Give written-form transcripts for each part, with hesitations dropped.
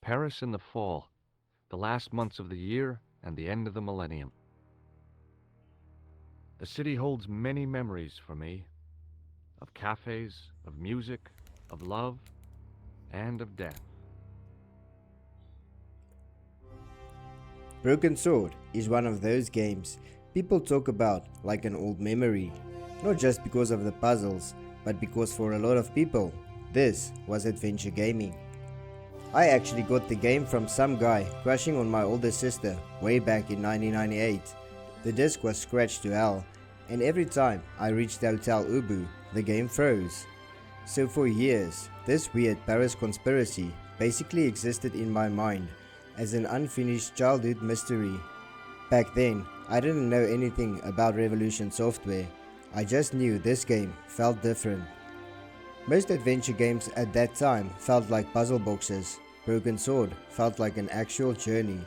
Paris in the fall, the last months of the year and the end of the millennium. The city holds many memories for me, of cafes, of music, of love, and of death. Broken Sword is one of those games people talk about like an old memory, not just because of the puzzles, but because for a lot of people, this was adventure gaming. I actually got the game from some guy crushing on my older sister way back in 1998. The disc was scratched to hell, and every time I reached Hotel Ubu, the game froze. So for years, this weird Paris conspiracy basically existed in my mind as an unfinished childhood mystery. Back then, I didn't know anything about Revolution software. I just knew this game felt different. Most adventure games at that time felt like puzzle boxes. Broken Sword felt like an actual journey.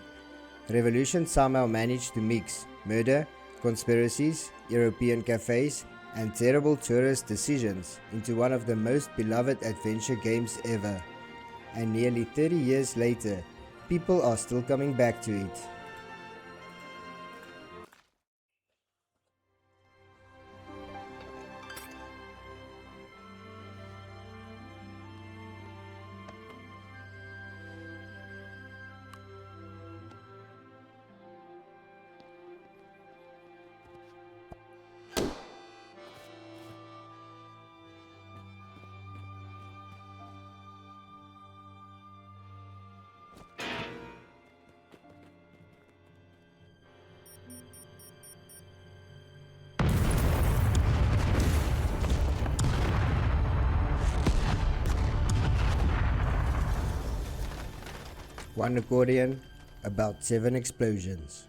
Revolution somehow managed to mix murder, conspiracies, European cafes, and terrible tourist decisions into one of the most beloved adventure games ever. And nearly 30 years later, people are still coming back to it. One accordion, about 7 explosions.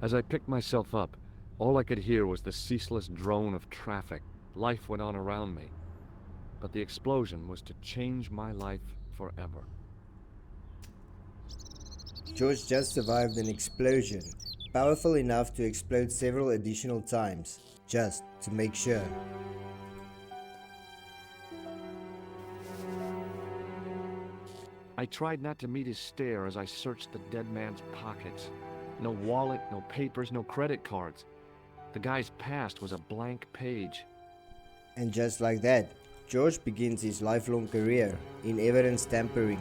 As I picked myself up, all I could hear was the ceaseless drone of traffic. Life went on around me. But the explosion was to change my life forever. George just survived an explosion, powerful enough to explode several additional times, just to make sure. I tried not to meet his stare as I searched the dead man's pockets. No wallet, no papers, no credit cards. The guy's past was a blank page. And just like that, George begins his lifelong career in evidence tampering.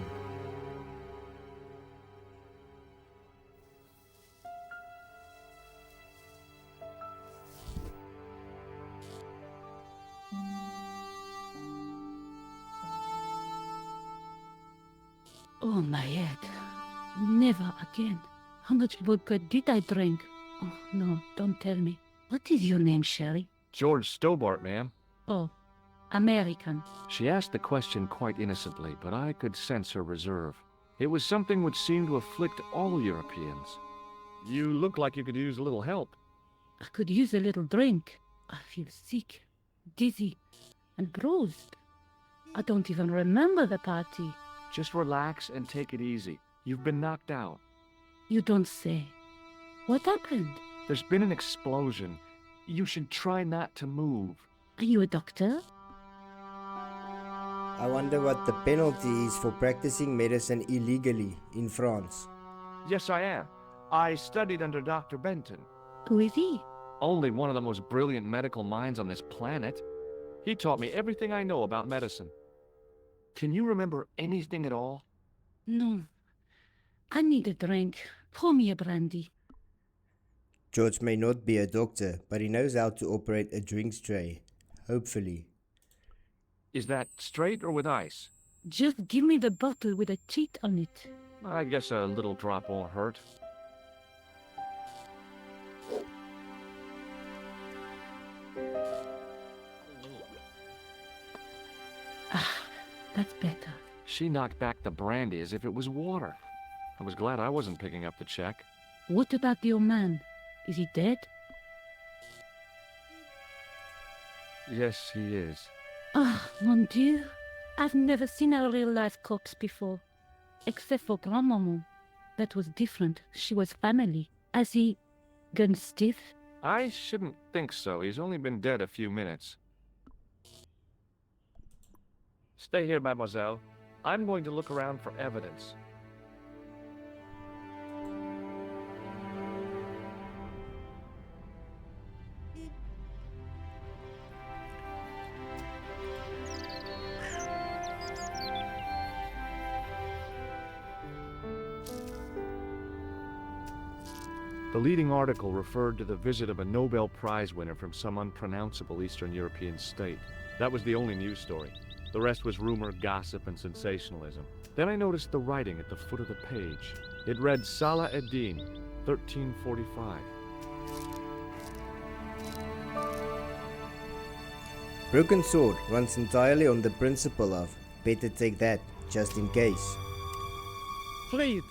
Oh, my head. Never again. How much vodka did I drink? Oh, no, don't tell me. What is your name, Sherry? George Stobbart, ma'am. Oh, American. She asked the question quite innocently, but I could sense her reserve. It was something which seemed to afflict all Europeans. You look like you could use a little help. I could use a little drink. I feel sick, dizzy, and bruised. I don't even remember the party. Just relax and take it easy. You've been knocked out. You don't say. What happened? There's been an explosion. You should try not to move. Are you a doctor? I wonder what the penalty is for practicing medicine illegally in France. Yes, I am. I studied under Dr. Benton. Who is he? Only one of the most brilliant medical minds on this planet. He taught me everything I know about medicine. Can you remember anything at all? No. I need a drink. Pour me a brandy. George may not be a doctor, but he knows how to operate a drinks tray. Hopefully. Is that straight or with ice? Just give me the bottle with a cheat on it. I guess a little drop won't hurt. Ah, that's better. She knocked back the brandy as if it was water. I was glad I wasn't picking up the check. What about your man? Is he dead? Yes, he is. Ah, mon Dieu. I've never seen a real-life corpse before, except for Grandmaman. That was different. She was family. Has he gone stiff? I shouldn't think so. He's only been dead a few minutes. Stay here, mademoiselle. I'm going to look around for evidence. The leading article referred to the visit of a Nobel Prize winner from some unpronounceable Eastern European state. That was the only news story. The rest was rumor, gossip, and sensationalism. Then I noticed the writing at the foot of the page. It read Salah ad-Din, 1345. Broken Sword runs entirely on the principle of better take that, just in case. Please,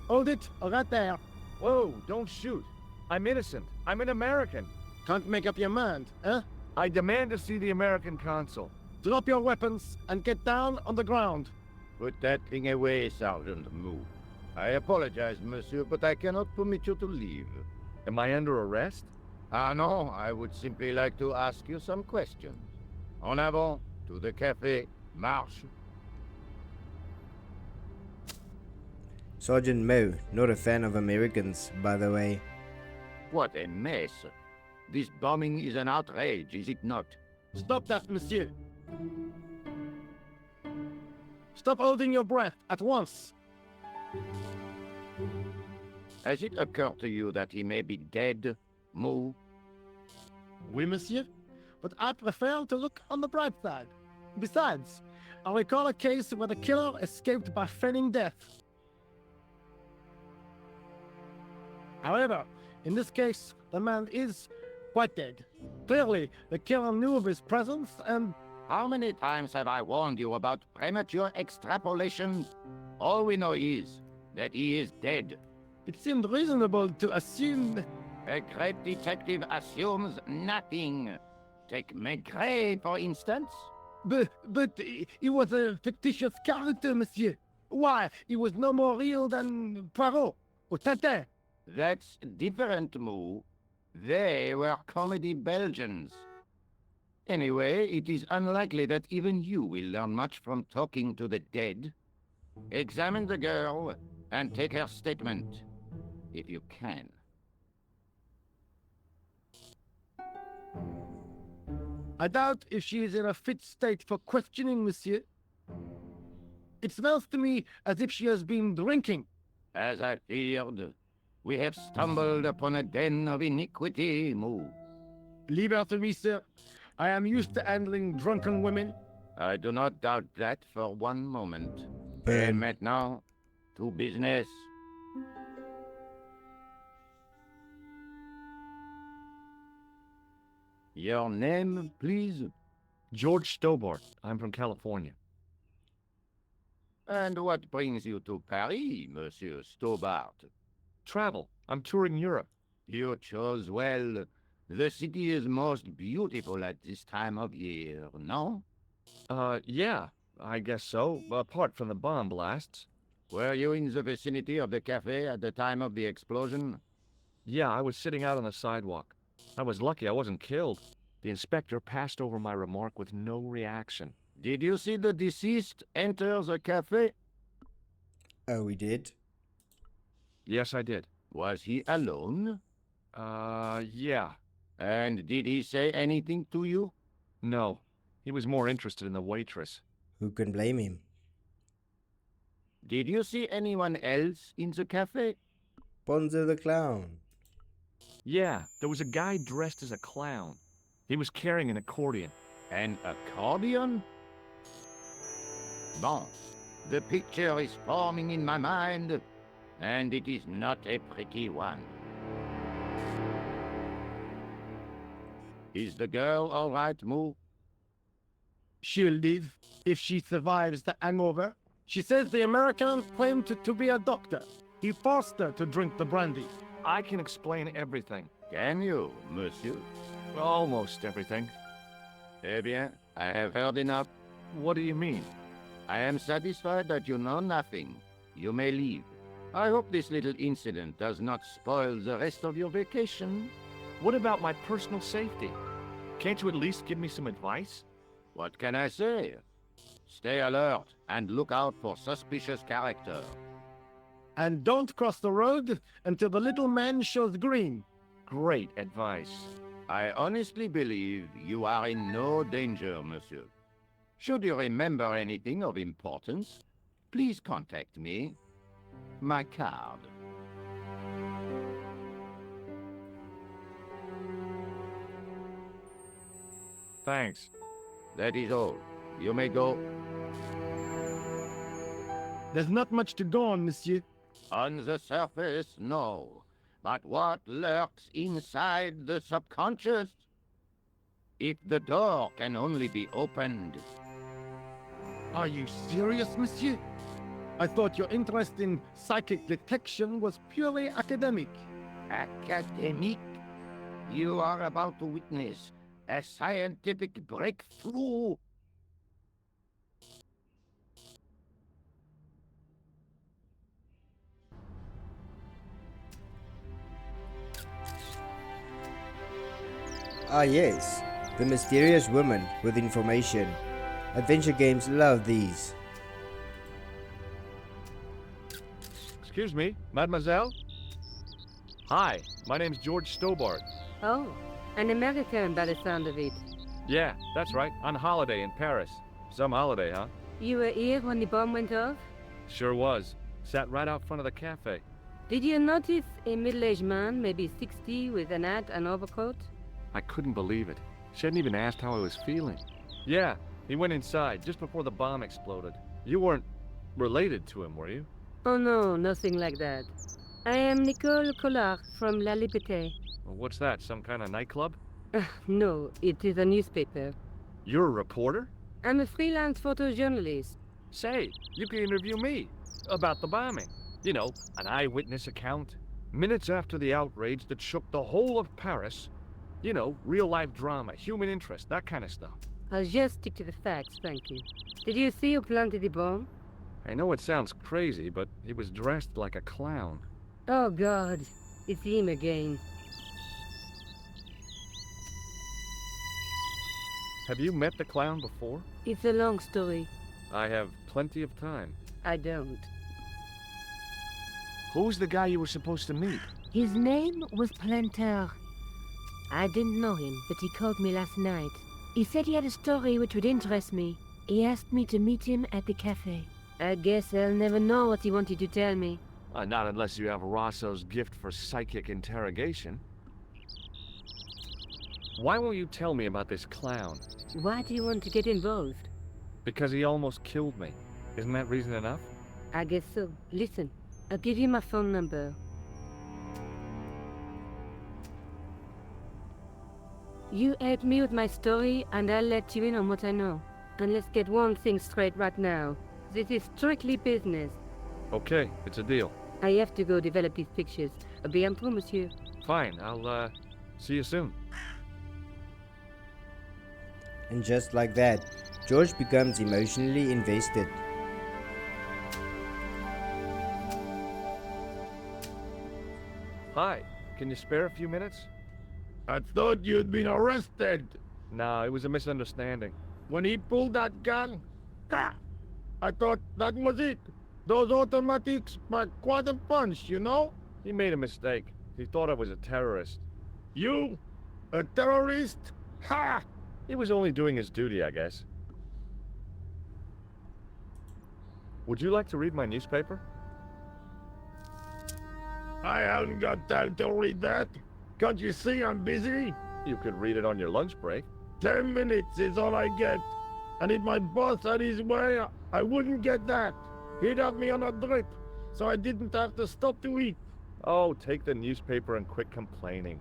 hold it right there. Whoa, don't shoot. I'm innocent. I'm an American. Can't make up your mind, eh? I demand to see the American consul. Drop your weapons and get down on the ground. Put that thing away, Sergeant Moo. I apologize, monsieur, but I cannot permit you to leave. Am I under arrest? Ah, no, I would simply like to ask you some questions. En avant, to the café, marche. Sergeant Mo, not a fan of Americans, by the way. What a mess. This bombing is an outrage, is it not? Stop that, monsieur. Stop holding your breath at once. Has it occurred to you that he may be dead, Moo? Oui, monsieur. But I prefer to look on the bright side. Besides, I recall a case where the killer escaped by feigning death. However, in this case, the man is quite dead. Clearly, the killer knew of his presence and... How many times have I warned you about premature extrapolation? All we know is that he is dead. It seemed reasonable to assume... A great detective assumes nothing. Take Maigret, for instance. But he was a fictitious character, monsieur. Why, he was no more real than Poirot or Tintin. That's different, Moo. They were comedy Belgians. Anyway, it is unlikely that even you will learn much from talking to the dead. Examine the girl and take her statement, if you can. I doubt if she is in a fit state for questioning, monsieur. It smells to me as if she has been drinking. As I feared, we have stumbled upon a den of iniquity, Moo. Leave her to me, sir. I am used to handling drunken women. I do not doubt that for one moment. Ben. And maintenant, to business. Your name, please? George Stobbart. I'm from California. And what brings you to Paris, Monsieur Stobbart? Travel. I'm touring Europe. You chose well. The city is most beautiful at this time of year, no? Yeah, I guess so, apart from the bomb blasts. Were you in the vicinity of the café at the time of the explosion? Yeah, I was sitting out on the sidewalk. I was lucky I wasn't killed. The inspector passed over my remark with no reaction. Did you see the deceased enter the café? Oh, we did? Yes, I did. Was he alone? Yeah. And did he say anything to you? No. He was more interested in the waitress. Who can blame him? Did you see anyone else in the café? Bonzo the Clown. Yeah, there was a guy dressed as a clown. He was carrying an accordion. An accordion? Bon, the picture is forming in my mind, and it is not a pretty one. Is the girl all right, Moo? She'll live if she survives the hangover. She says the American claimed to be a doctor. He forced her to drink the brandy. I can explain everything. Can you, monsieur? Almost everything. Eh bien, I have heard enough. What do you mean? I am satisfied that you know nothing. You may leave. I hope this little incident does not spoil the rest of your vacation. What about my personal safety? Can't you at least give me some advice? What can I say? Stay alert and look out for suspicious character. And don't cross the road until the little man shows green. Great advice. I honestly believe you are in no danger, monsieur. Should you remember anything of importance, please contact me. My card. Thanks. That is all. You may go. There's not much to go on, monsieur. On the surface, no. But what lurks inside the subconscious? If the door can only be opened. Are you serious, monsieur? I thought your interest in psychic detection was purely academic. Academic? You are about to witness a scientific breakthrough. Ah yes, the mysterious woman with information. Adventure games love these. Excuse me, mademoiselle? Hi, my name's George Stobbart. Oh, an American by the sound of it. Yeah, that's right, on holiday in Paris. Some holiday, huh? You were here when the bomb went off? Sure was. Sat right out front of the cafe. Did you notice a middle-aged man, maybe 60, with an hat and overcoat? I couldn't believe it. She hadn't even asked how I was feeling. Yeah, he went inside just before the bomb exploded. You weren't related to him, were you? Oh no, nothing like that. I am Nico Collard from La Liberté. Well, what's that, some kind of nightclub? No, it is a newspaper. You're a reporter? I'm a freelance photojournalist. Say, you can interview me about the bombing. You know, an eyewitness account. Minutes after the outrage that shook the whole of Paris. You know, real-life drama, human interest, that kind of stuff. I'll just stick to the facts, thank you. Did you see who planted the bomb? I know it sounds crazy, but he was dressed like a clown. Oh God, it's him again. Have you met the clown before? It's a long story. I have plenty of time. I don't. Who's the guy you were supposed to meet? His name was Planter. I didn't know him, but he called me last night. He said he had a story which would interest me. He asked me to meet him at the cafe. I guess I'll never know what he wanted to tell me. Not unless you have Rosso's gift for psychic interrogation. Why won't you tell me about this clown? Why do you want to get involved? Because he almost killed me. Isn't that reason enough? I guess so. Listen, I'll give you my phone number. You help me with my story, and I'll let you in on what I know. And let's get one thing straight right now. This is strictly business. Okay, it's a deal. I have to go develop these pictures. A bientôt, monsieur. Fine, I'll, see you soon. And just like that, George becomes emotionally invested. Hi, can you spare a few minutes? I thought you'd been arrested. No, it was a misunderstanding. When he pulled that gun, I thought that was it. Those automatics pack quite a punch, you know? He made a mistake. He thought I was a terrorist. You? A terrorist? Ha! He was only doing his duty, I guess. Would you like to read my newspaper? I haven't got time to read that. Can't you see I'm busy? You could read it on your lunch break. 10 minutes is all I get. And if my boss had his way, I wouldn't get that. He'd have me on a drip, so I didn't have to stop to eat. Oh, take the newspaper and quit complaining.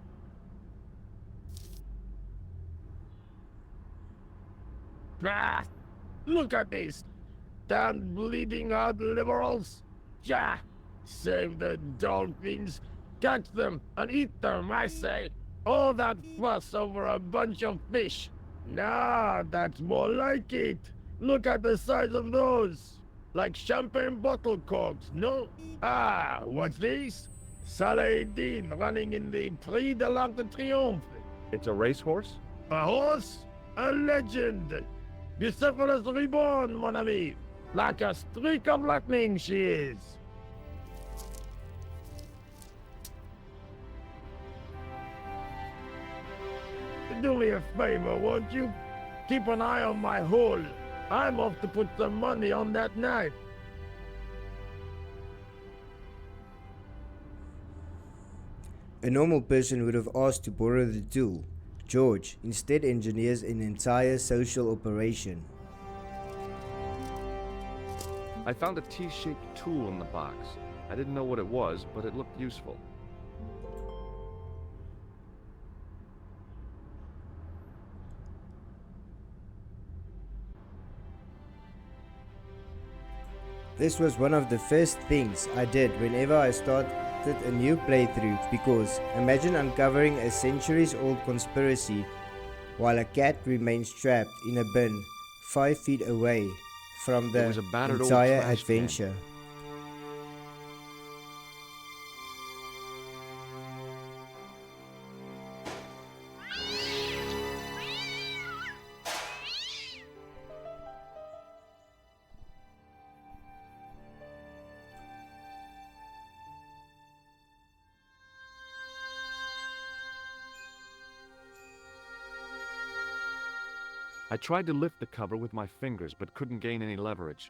Ah, look at this. Damn bleeding out liberals. Yeah, save the dolphins. Catch them and eat them, I say. All that fuss over a bunch of fish. Nah, that's more like it. Look at the size of those. Like champagne bottle corks, no? Ah, what's this? Saladin running in the Prix de l'Arc de Triomphe. It's a racehorse? A horse? A legend. Bucephalus reborn, mon ami. Like a streak of lightning she is. Do me a favor, won't you? Keep an eye on my hole. I'm off to put some money on that knife. A normal person would have asked to borrow the tool. George instead engineers an entire social operation. I found a T-shaped tool in the box. I didn't know what it was, but it looked useful. This was one of the first things I did whenever I started a new playthrough, because imagine uncovering a centuries old conspiracy while a cat remains trapped in a bin 5 feet away from It the was a battered old entire trash can. adventure. I tried to lift the cover with my fingers, but couldn't gain any leverage.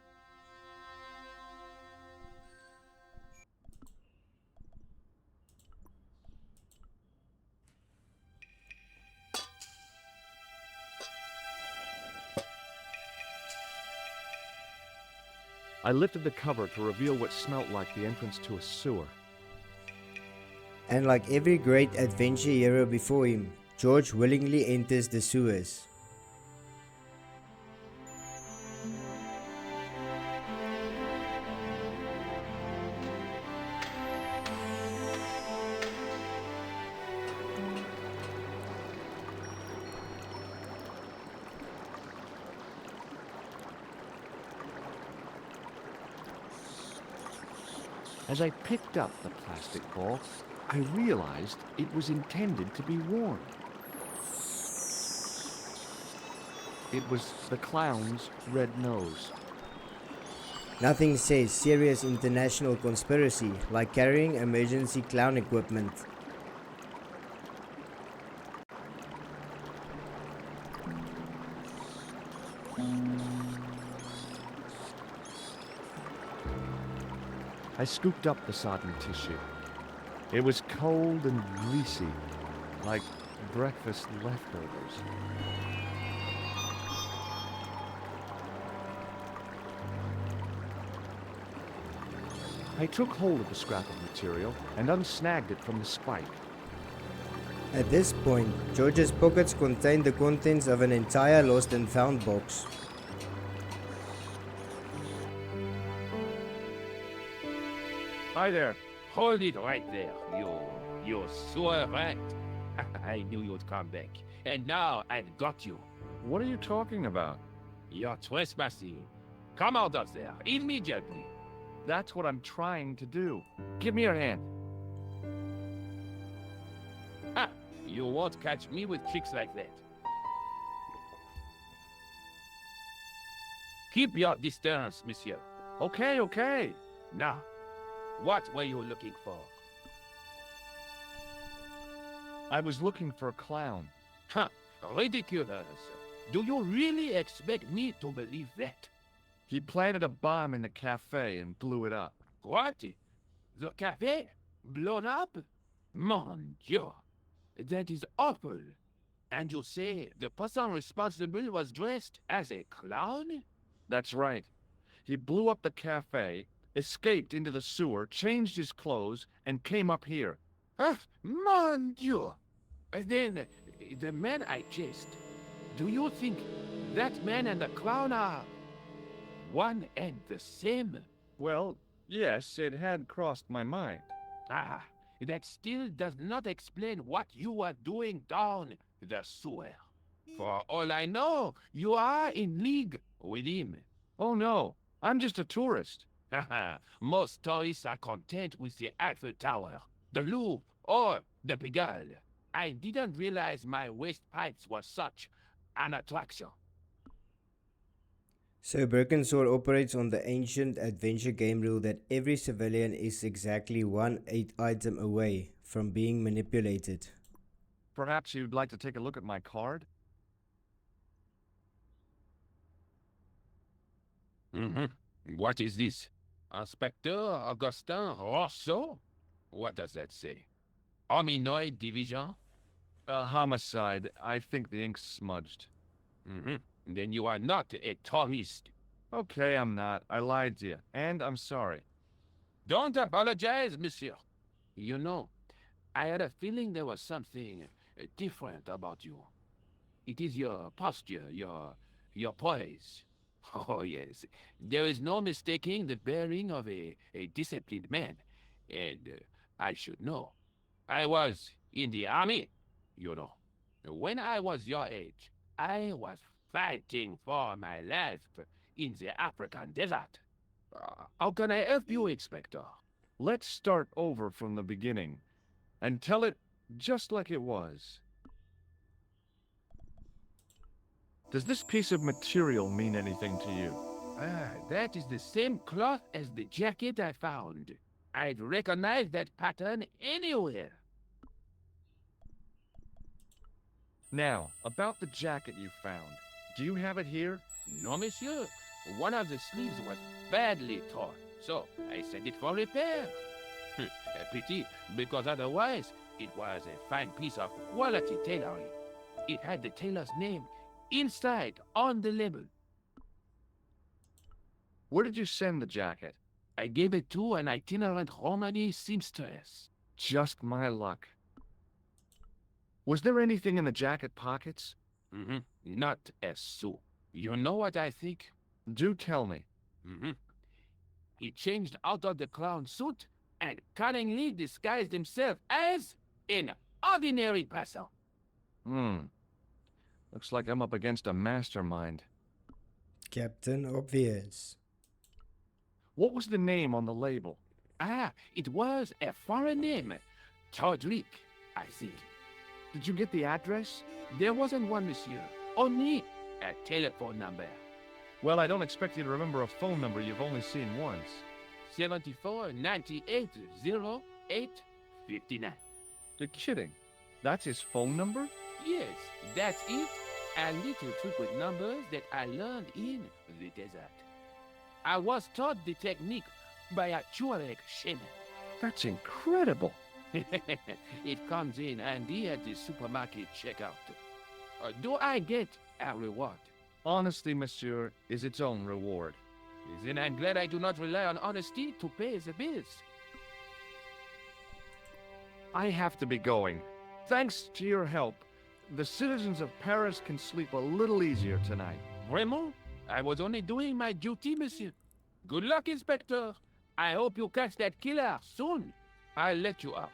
I lifted the cover to reveal what smelt like the entrance to a sewer. And like every great adventure hero before him, George willingly enters the sewers. As I picked up the plastic ball, I realized it was intended to be worn. It was the clown's red nose. Nothing says serious international conspiracy like carrying emergency clown equipment. I scooped up the sodden tissue. It was cold and greasy, like breakfast leftovers. I took hold of the scrap of material and unsnagged it from the spike. At this point, George's pockets contained the contents of an entire lost and found box. Hi there. Hold it right there, you sewer rat. I knew you'd come back. And now I've got you. What are you talking about? You're trespassing. Come out of there, immediately. That's what I'm trying to do. Give me your hand. Ah, you won't catch me with tricks like that. Keep your distance, monsieur. Okay, okay. Now, what were you looking for? I was looking for a clown. Huh, ridiculous. Do you really expect me to believe that? He planted a bomb in the cafe and blew it up. What? The cafe? Blown up? Mon Dieu, that is awful. And you say the person responsible was dressed as a clown? That's right. He blew up the cafe, escaped into the sewer, changed his clothes, and came up here. Ah, mon Dieu. Then, the man I chased, do you think that man and the clown are one and the same? Well, yes, it had crossed my mind. Ah, that still does not explain what you are doing down the sewer. For all I know, you are in league with him. Oh no, I'm just a tourist. Haha, most tourists are content with the Eiffel Tower, the Louvre, or the Pigalle. I didn't realize my waste pipes was such an attraction. So Broken Sword operates on the ancient adventure game rule that every civilian is exactly one item away from being manipulated. Perhaps you'd like to take a look at my card? What is this? Inspector Augustin Rousseau? What does that say? Hominoid Division? Homicide. I think the ink's smudged. Then you are not a tourist. Okay, I'm not. I lied to you, and I'm sorry. Don't apologize, monsieur. You know, I had a feeling there was something different about you. It is your posture, your poise. Oh, yes. There is no mistaking the bearing of a disciplined man. And I should know. I was in the army, you know. When I was your age, I was fighting for my life in the African desert. How can I help you, Inspector? Let's start over from the beginning and tell it just like it was. Does this piece of material mean anything to you? That is the same cloth as the jacket I found. I'd recognize that pattern anywhere. Now, about the jacket you found. Do you have it here? No, monsieur. One of the sleeves was badly torn, so I sent it for repair. A pity, because otherwise it was a fine piece of quality tailoring. It had the tailor's name inside on the label. Where did you send the jacket? I gave it to an itinerant Romani seamstress. Just my luck. Was there anything in the jacket pockets? Not a sou. You know what I think? Do tell me. He changed out of the clown suit and cunningly disguised himself as an ordinary person. Looks like I'm up against a mastermind. Captain Obvious. What was the name on the label? It was a foreign name. Todrick, I think. Did you get the address? There wasn't one, monsieur. Only a telephone number. Well, I don't expect you to remember a phone number you've only seen once. 74 98 08 59. You're kidding. That's his phone number? Yes, that's it. A little trick with numbers that I learned in the desert. I was taught the technique by a Tuareg shaman. That's incredible. It comes in handy at the supermarket checkout. Do I get a reward? Honesty, monsieur, is its own reward. Then I'm glad I do not rely on honesty to pay the bills. I have to be going. Thanks to your help, the citizens of Paris can sleep a little easier tonight. Vraiment? I was only doing my duty, monsieur. Good luck, Inspector. I hope you catch that killer soon. I'll let you out.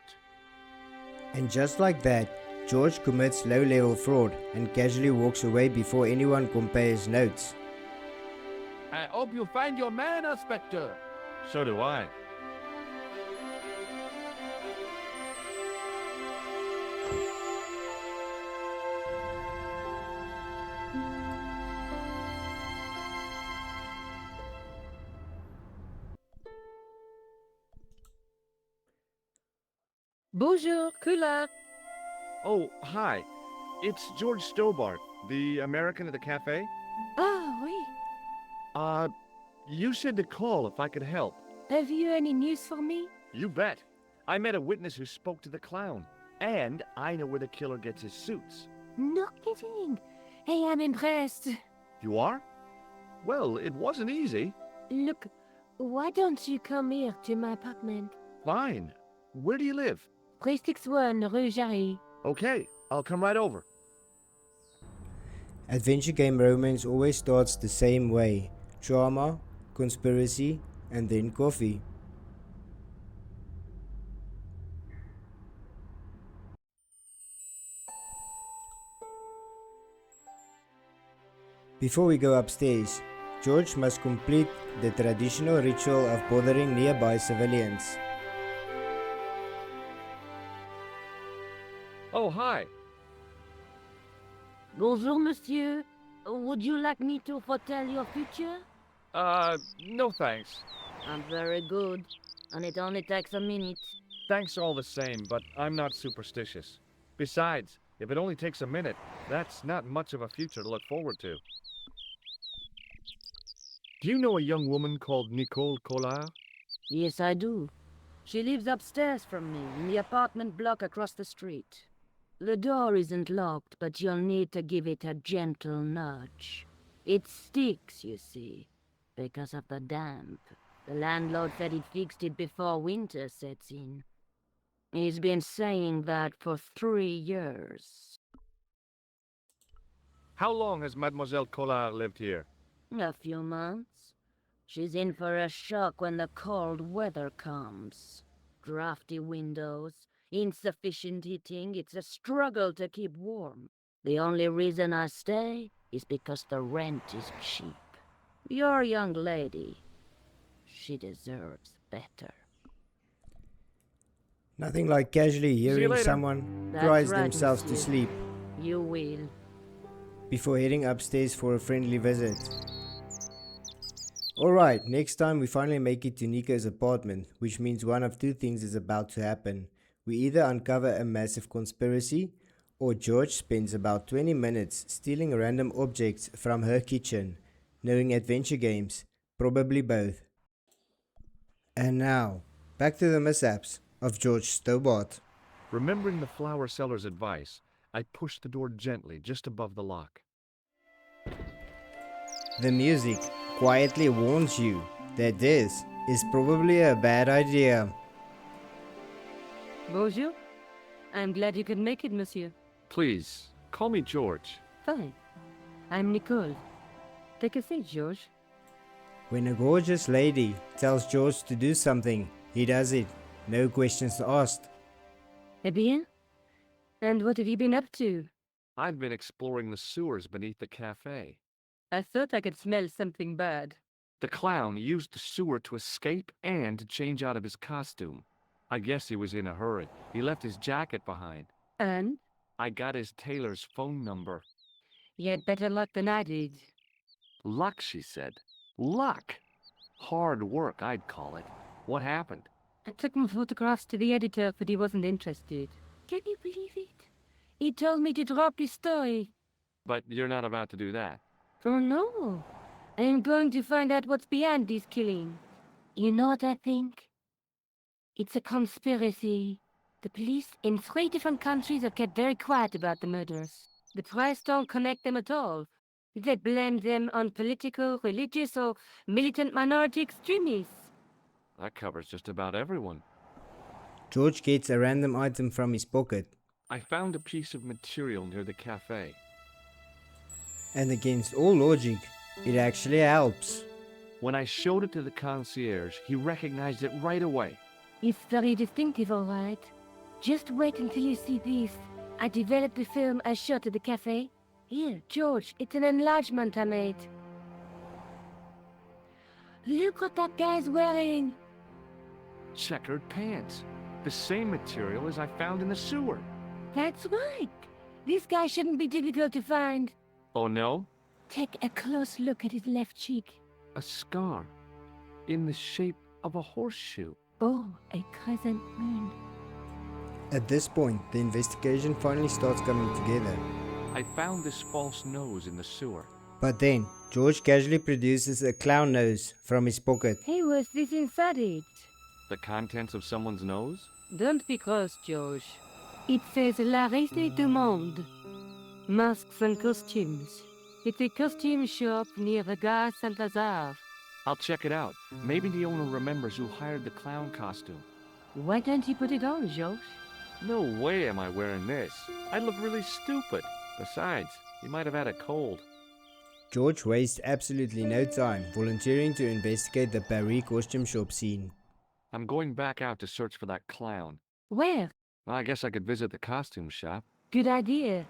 And just like that, George commits low-level fraud and casually walks away before anyone compares notes. I hope you find your man, Inspector. So do I. Bonjour, Collard. Oh, hi. It's George Stobbart, the American at the Café. Ah, oui. You said to call if I could help. Have you any news for me? You bet. I met a witness who spoke to the clown. And I know where the killer gets his suits. No kidding. Hey, I'm impressed. You are? Well, it wasn't easy. Look, why don't you come here to my apartment? Fine. Where do you live? 361 Rue Jarry. Okay, I'll come right over. Adventure game romance always starts the same way. Drama, conspiracy, and then coffee. Before we go upstairs, George must complete the traditional ritual of bothering nearby civilians. Oh, hi. Bonjour, monsieur. Would you like me to foretell your future? No thanks. I'm very good, and it only takes a minute. Thanks all the same, but I'm not superstitious. Besides, if it only takes a minute, that's not much of a future to look forward to. Do you know a young woman called Nico Collard? Yes, I do. She lives upstairs from me, in the apartment block across the street. The door isn't locked, but you'll need to give it a gentle nudge. It sticks, you see, because of the damp. The landlord said he'd fixed it before winter sets in. He's been saying that for 3 years. How long has Mademoiselle Collard lived here? A few months. She's in for a shock when the cold weather comes. Drafty windows, insufficient heating, it's a struggle to keep warm. The only reason I stay is because the rent is cheap. Your young lady, she deserves better. Nothing like casually you hearing later. someone That's cries right, themselves to monsieur. sleep You will. before heading upstairs for a friendly visit. Alright, next time we finally make it to Nico's apartment, which means one of two things is about to happen. We either uncover a massive conspiracy, or George spends about 20 minutes stealing random objects from her kitchen. Knowing adventure games, probably both. And now, back to the mishaps of George Stobbart. Remembering the flower seller's advice, I pushed the door gently just above the lock. The music quietly warns you that this is probably a bad idea. Bonjour. I'm glad you could make it, monsieur. Please, call me George. Fine. I'm Nicole. Take a seat, George. When a gorgeous lady tells George to do something, he does it. No questions asked. Eh bien? And what have you been up to? I've been exploring the sewers beneath the cafe. I thought I could smell something bad. The clown used the sewer to escape and to change out of his costume. I guess he was in a hurry. He left his jacket behind. And? I got his tailor's phone number. You had better luck than I did. Luck, she said. Luck! Hard work, I'd call it. What happened? I took my photographs to the editor, but he wasn't interested. Can you believe it? He told me to drop his story. But you're not about to do that. Oh no. I am going to find out what's behind this killing. You know what I think? It's a conspiracy. The police in 3 different countries have kept very quiet about the murders. The trials don't connect them at all. They blame them on political, religious, or militant minority extremists. That covers just about everyone. George gets a random item from his pocket, I found a piece of material near the cafe. and against all logic, it actually helps. When I showed it to the concierge, he recognized it right away. It's very distinctive, all right. Just wait until you see this. I developed the film I shot at the cafe. Here, George, it's an enlargement I made. Look what that guy's wearing. Checkered pants. The same material as I found in the sewer. That's right. This guy shouldn't be difficult to find. Oh no? Take a close look at his left cheek. A scar. In the shape of a horseshoe. Oh, a crescent moon. At this point, the investigation finally starts coming together. I found this false nose in the sewer. But then, George casually produces a clown nose from his pocket. Hey, what's this inside it? The contents of someone's nose? Don't be cross, George. It says Narrated du Monde. Masks and costumes. It's a costume shop near the Gare Saint-Lazare. I'll check it out. Maybe the owner remembers who hired the clown costume. Why don't you put it on, George? No way am I wearing this. I'd look really stupid. Besides, he might have had a cold. George wastes absolutely no time volunteering to investigate the Paris costume shop scene. I'm going back out to search for that clown. Where? Well, I guess I could visit the costume shop. Good idea.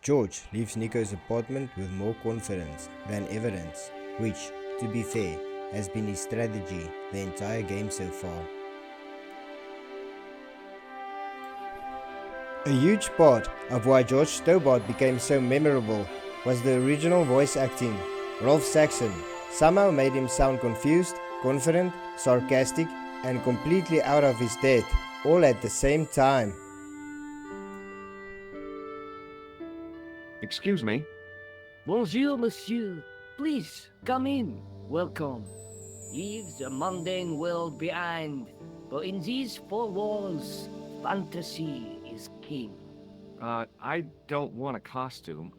George leaves Nico's apartment with more confidence than evidence, which, to be fair, has been his strategy the entire game so far. A huge part of why George Stobbart became so memorable was the original voice acting. Rolf Saxon somehow made him sound confused, confident, sarcastic, and completely out of his depth, all at the same time. Excuse me. Bonjour, monsieur. Please, come in. Welcome. Leave the mundane world behind. But in these four walls, fantasy is king. I don't want a costume.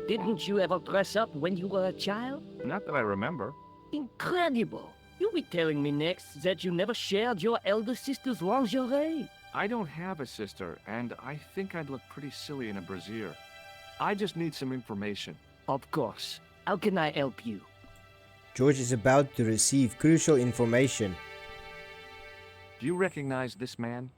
Didn't you ever dress up when you were a child? Not that I remember. Incredible. You'll be telling me next that you never shared your elder sister's lingerie. I don't have a sister, and I think I'd look pretty silly in a brassiere. I just need some information. Of course. How can I help you? George is about to receive crucial information. Do you recognize this man?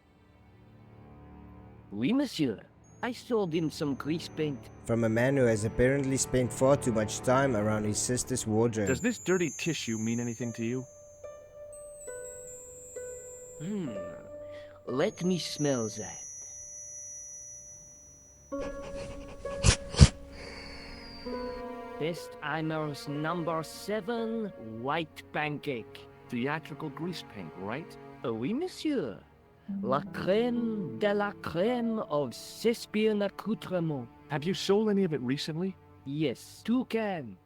Oui, monsieur. I sold him some grease paint. From a man who has apparently spent far too much time around his sister's wardrobe. Does this dirty tissue mean anything to you? Let me smell that. Bestheimer's number 7 white pancake. Theatrical grease paint, right? Oui, monsieur. La crème de la crème of Thespian accoutrement. Have you sold any of it recently? Yes, 2 cans.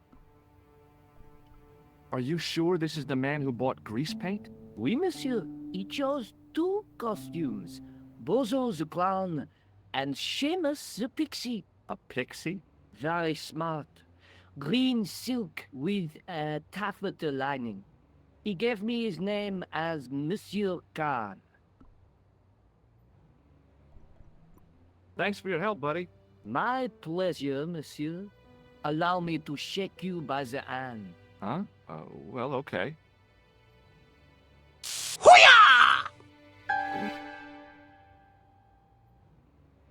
Are you sure this is the man who bought grease paint? Oui, monsieur. He chose 2 costumes. Bozo the clown and Seamus the pixie. A pixie? Very smart. Green silk with a taffeta lining. He gave me his name as Monsieur Khan. Thanks for your help, buddy. My pleasure, monsieur. Allow me to shake you by the hand. Huh? Well, okay.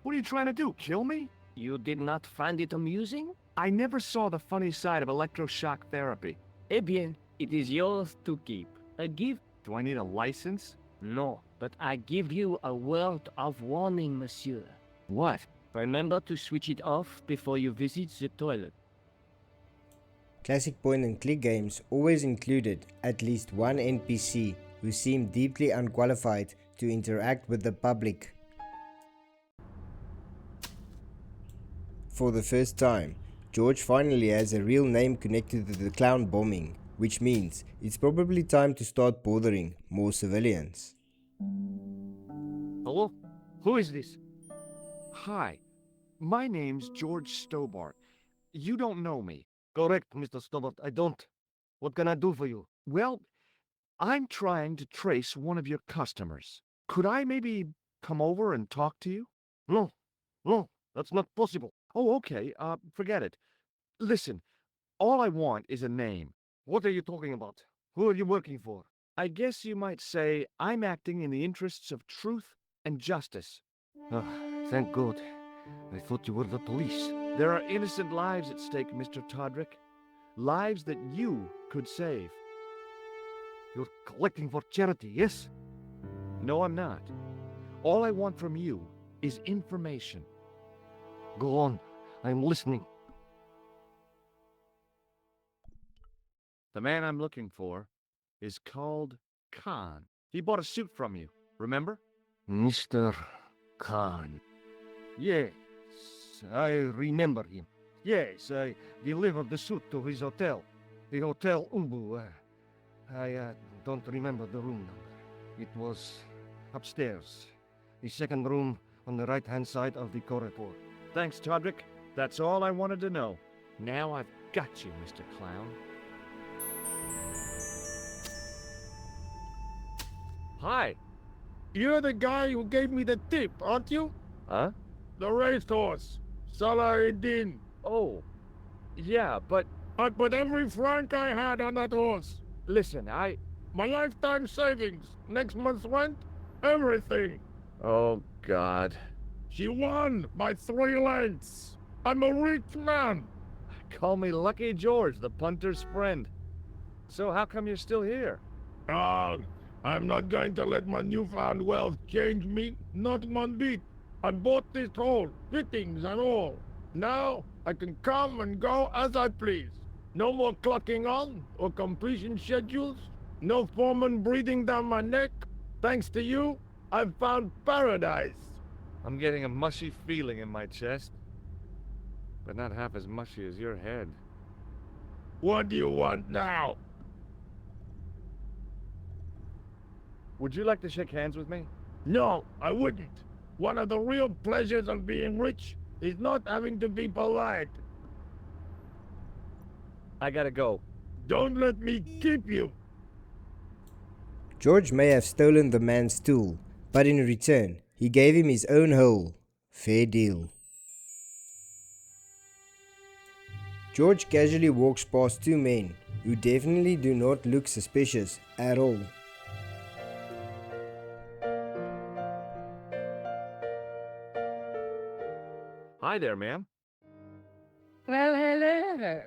What are you trying to do, kill me? You did not find it amusing? I never saw the funny side of electroshock therapy. Eh bien, it is yours to keep. A gift? Do I need a license? No, but I give you a word of warning, monsieur. What? Remember to switch it off before you visit the toilet. Classic point-and-click games always included at least one NPC who seemed deeply unqualified to interact with the public. For the first time, George finally has a real name connected to the clown bombing, which means it's probably time to start bothering more civilians. Hello? Who is this? Hi. My name's George Stobbart. You don't know me. Correct, Mr. Stobbart. I don't. What can I do for you? Well, I'm trying to trace one of your customers. Could I maybe come over and talk to you? No, that's not possible. Oh, okay. Forget it. Listen, all I want is a name. What are you talking about? Who are you working for? I guess you might say I'm acting in the interests of truth and justice. Thank God. I thought you were the police. There are innocent lives at stake, Mr. Todrick. Lives that you could save. You're collecting for charity, yes? No, I'm not. All I want from you is information. Go on. I'm listening. The man I'm looking for is called Khan. He bought a suit from you, remember? Mr. Khan. Yes, I remember him. Yes, I delivered the suit to his hotel. The Hotel Umbu. I don't remember the room number. It was upstairs. The second room on the right-hand side of the corridor. Thanks, Todrick. That's all I wanted to know. Now I've got you, Mr. Clown. Hi. You're the guy who gave me the tip, aren't you? Huh? The racehorse. Salahuddin. Oh. Yeah, but I put every franc I had on that horse. listen, My lifetime savings. Next month's rent. Everything. Oh, God. She won by 3 lengths. I'm a rich man. Call me Lucky George, the punter's friend. So how come you're still here? Ah, I'm not going to let my newfound wealth change me, not one bit. I bought this hole, fittings and all. Now I can come and go as I please. No more clocking on or completion schedules. No foreman breathing down my neck. Thanks to you, I've found paradise. I'm getting a mushy feeling in my chest. But not half as mushy as your head. What do you want now? Would you like to shake hands with me? No, I wouldn't. One of the real pleasures of being rich is not having to be polite. I gotta go. Don't let me keep you. George may have stolen the man's tool, but in return, he gave him his own hole. Fair deal. George casually walks past two men who definitely do not look suspicious at all. Hi there, ma'am. Well, hello.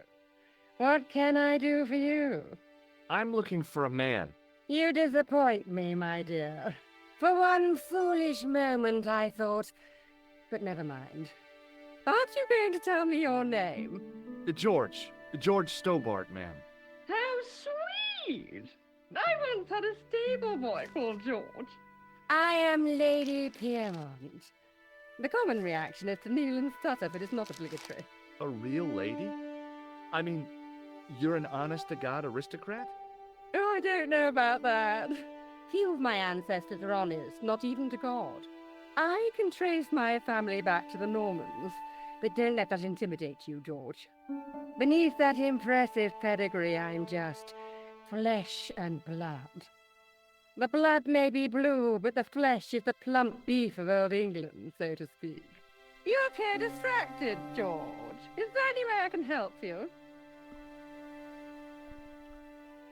What can I do for you? I'm looking for a man. You disappoint me, my dear. For one foolish moment I thought, but never mind. Aren't you going to tell me your name? George Stobbart, ma'am. How sweet! I once had a stable boy called George. I am Lady Piermont. The common reaction is to kneel and stutter, but it's not obligatory. A real lady? I mean, you're an honest-to-God aristocrat? Oh, I don't know about that. Few of my ancestors are honest, not even to God. I can trace my family back to the Normans, but don't let that intimidate you, George. Beneath that impressive pedigree, I'm just flesh and blood. The blood may be blue, but the flesh is the plump beef of old England, so to speak. You appear distracted, George. Is there any way I can help you?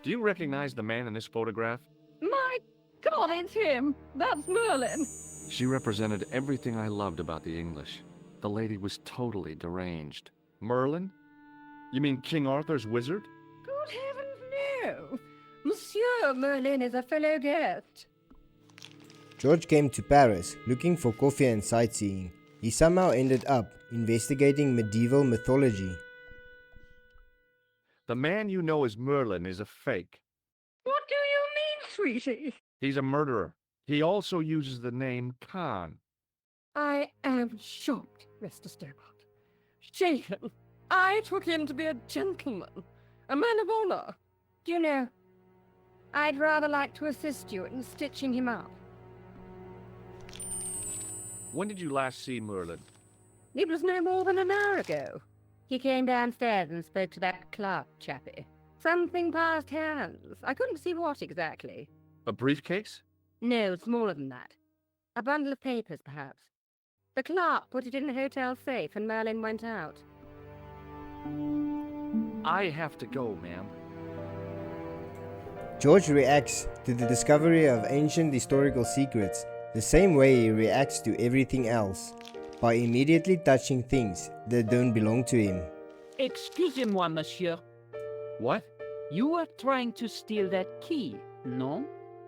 Do you recognize the man in this photograph? My God, it's him! That's Merlin! She represented everything I loved about the English. The lady was totally deranged. Merlin? You mean King Arthur's wizard? Good heavens, no! Monsieur Merlin is a fellow guest. George came to Paris looking for coffee and sightseeing. He somehow ended up investigating medieval mythology. The man you know as Merlin is a fake. What do you mean, sweetie? He's a murderer. He also uses the name Khan. I am shocked, Mr. Stobbart. Shaken. I took him to be a gentleman, a man of honor. Do you know, I'd rather like to assist you in stitching him up. When did you last see Merlin? It was no more than an hour ago. He came downstairs and spoke to that clerk chappie. Something passed hands. I couldn't see what exactly. A briefcase? No, smaller than that. A bundle of papers, perhaps. The clerk put it in the hotel safe and Merlin went out. I have to go, ma'am. George reacts to the discovery of ancient historical secrets the same way he reacts to everything else, by immediately touching things that don't belong to him. Excusez-moi, monsieur. What? You are trying to steal that key, no?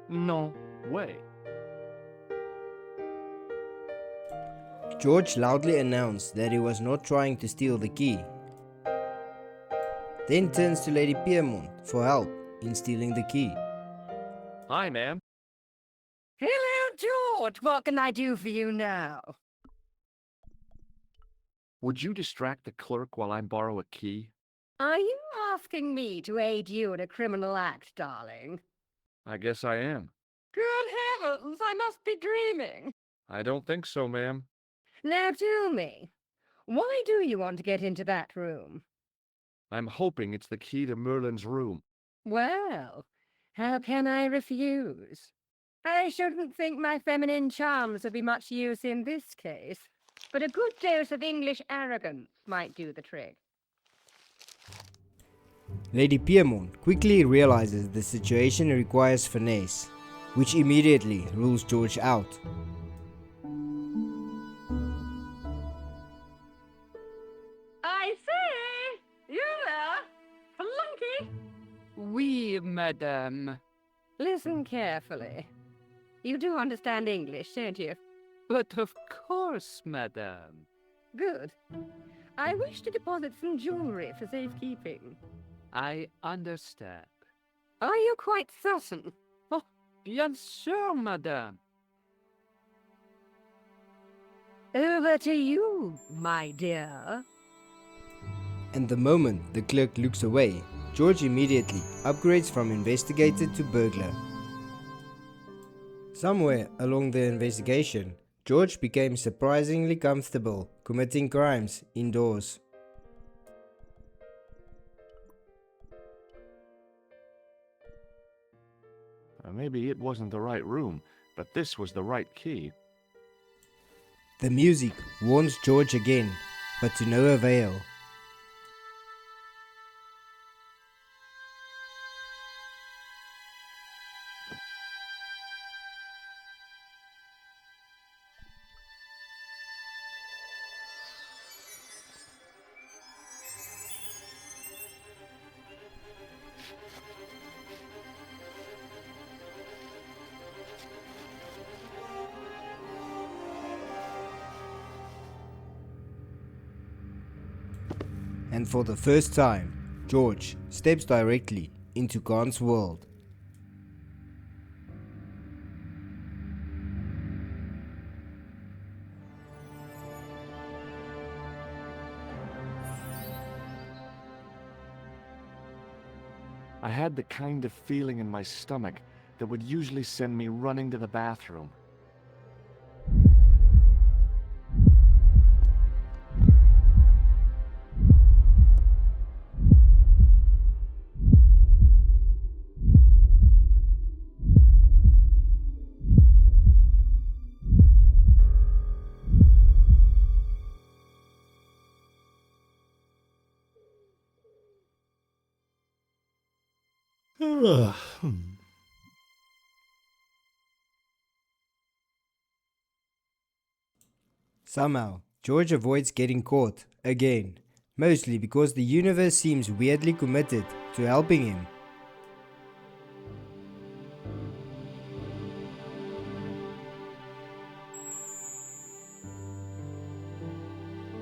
No way. George loudly announced that he was not trying to steal the key. Then turns to Lady Piermont for help in stealing the key. Hi, ma'am. Hello, George. What can I do for you now? Would you distract the clerk while I borrow a key? Are you asking me to aid you in a criminal act, darling? I guess I am. Good heavens, I must be dreaming. I don't think so, ma'am. Now tell me, why do you want to get into that room? I'm hoping it's the key to Merlin's room. Well, how can I refuse? I shouldn't think my feminine charms would be much use in this case, but a good dose of English arrogance might do the trick. Lady Piermont quickly realizes the situation requires finesse, which immediately rules George out. Oui, madame. Listen carefully. You do understand English, don't you? But of course, madame. Good. I wish to deposit some jewelry for safekeeping. I understand. Are you quite certain? Oh, bien sûr, madame. Over to you, my dear. And the moment the clerk looks away, George immediately upgrades from investigator to burglar. Somewhere along the investigation, George became surprisingly comfortable committing crimes indoors. Maybe it wasn't the right room, but this was the right key. The music warns George again, but to no avail. And for the first time, George steps directly into Khan's world. I had the kind of feeling in my stomach that would usually send me running to the bathroom. Somehow, George avoids getting caught again, mostly because the universe seems weirdly committed to helping him.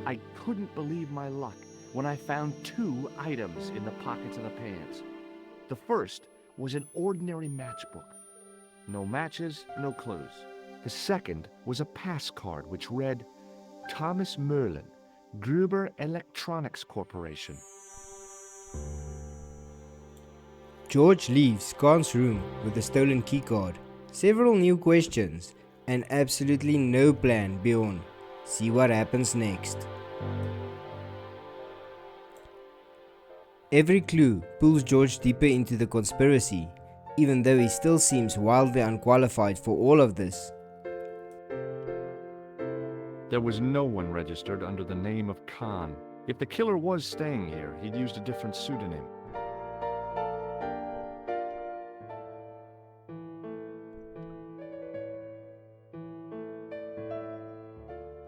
I couldn't believe my luck when I found 2 items in the pockets of the pants. The first was an ordinary matchbook. No matches, no clues. The second was a pass card which read, Thomas Merlin, Gruber Electronics Corporation. George leaves Khan's room with a stolen keycard, several new questions, and absolutely no plan beyond see what happens next. Every clue pulls George deeper into the conspiracy, even though he still seems wildly unqualified for all of this. There was no one registered under the name of Khan. If the killer was staying here, he'd used a different pseudonym.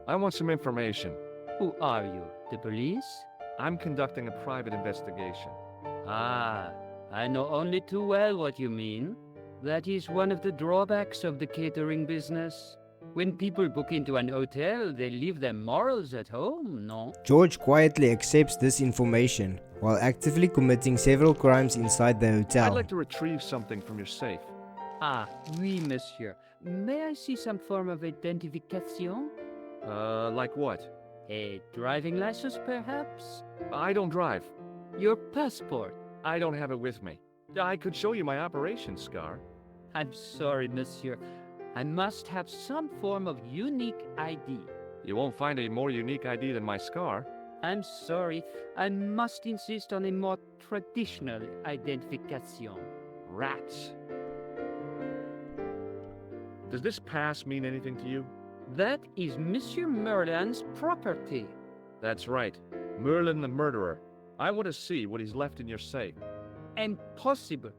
I want some information. Who are you? The police? I'm conducting a private investigation. Ah, I know only too well what you mean. That is one of the drawbacks of the catering business. When people book into an hotel, they leave their morals at home, no? George quietly accepts this information while actively committing several crimes inside the hotel. I'd like to retrieve something from your safe. Ah, oui, monsieur. May I see some form of identification? Like what? A driving license, perhaps? I don't drive. Your passport? I don't have it with me. I could show you my operation scar. I'm sorry, monsieur. I must have some form of unique ID. You won't find a more unique ID than my scar. I'm sorry. I must insist on a more traditional identification. Rats. Does this pass mean anything to you? That is Monsieur Merlin's property. That's right. Merlin the murderer. I want to see what he's left in your safe. Impossible.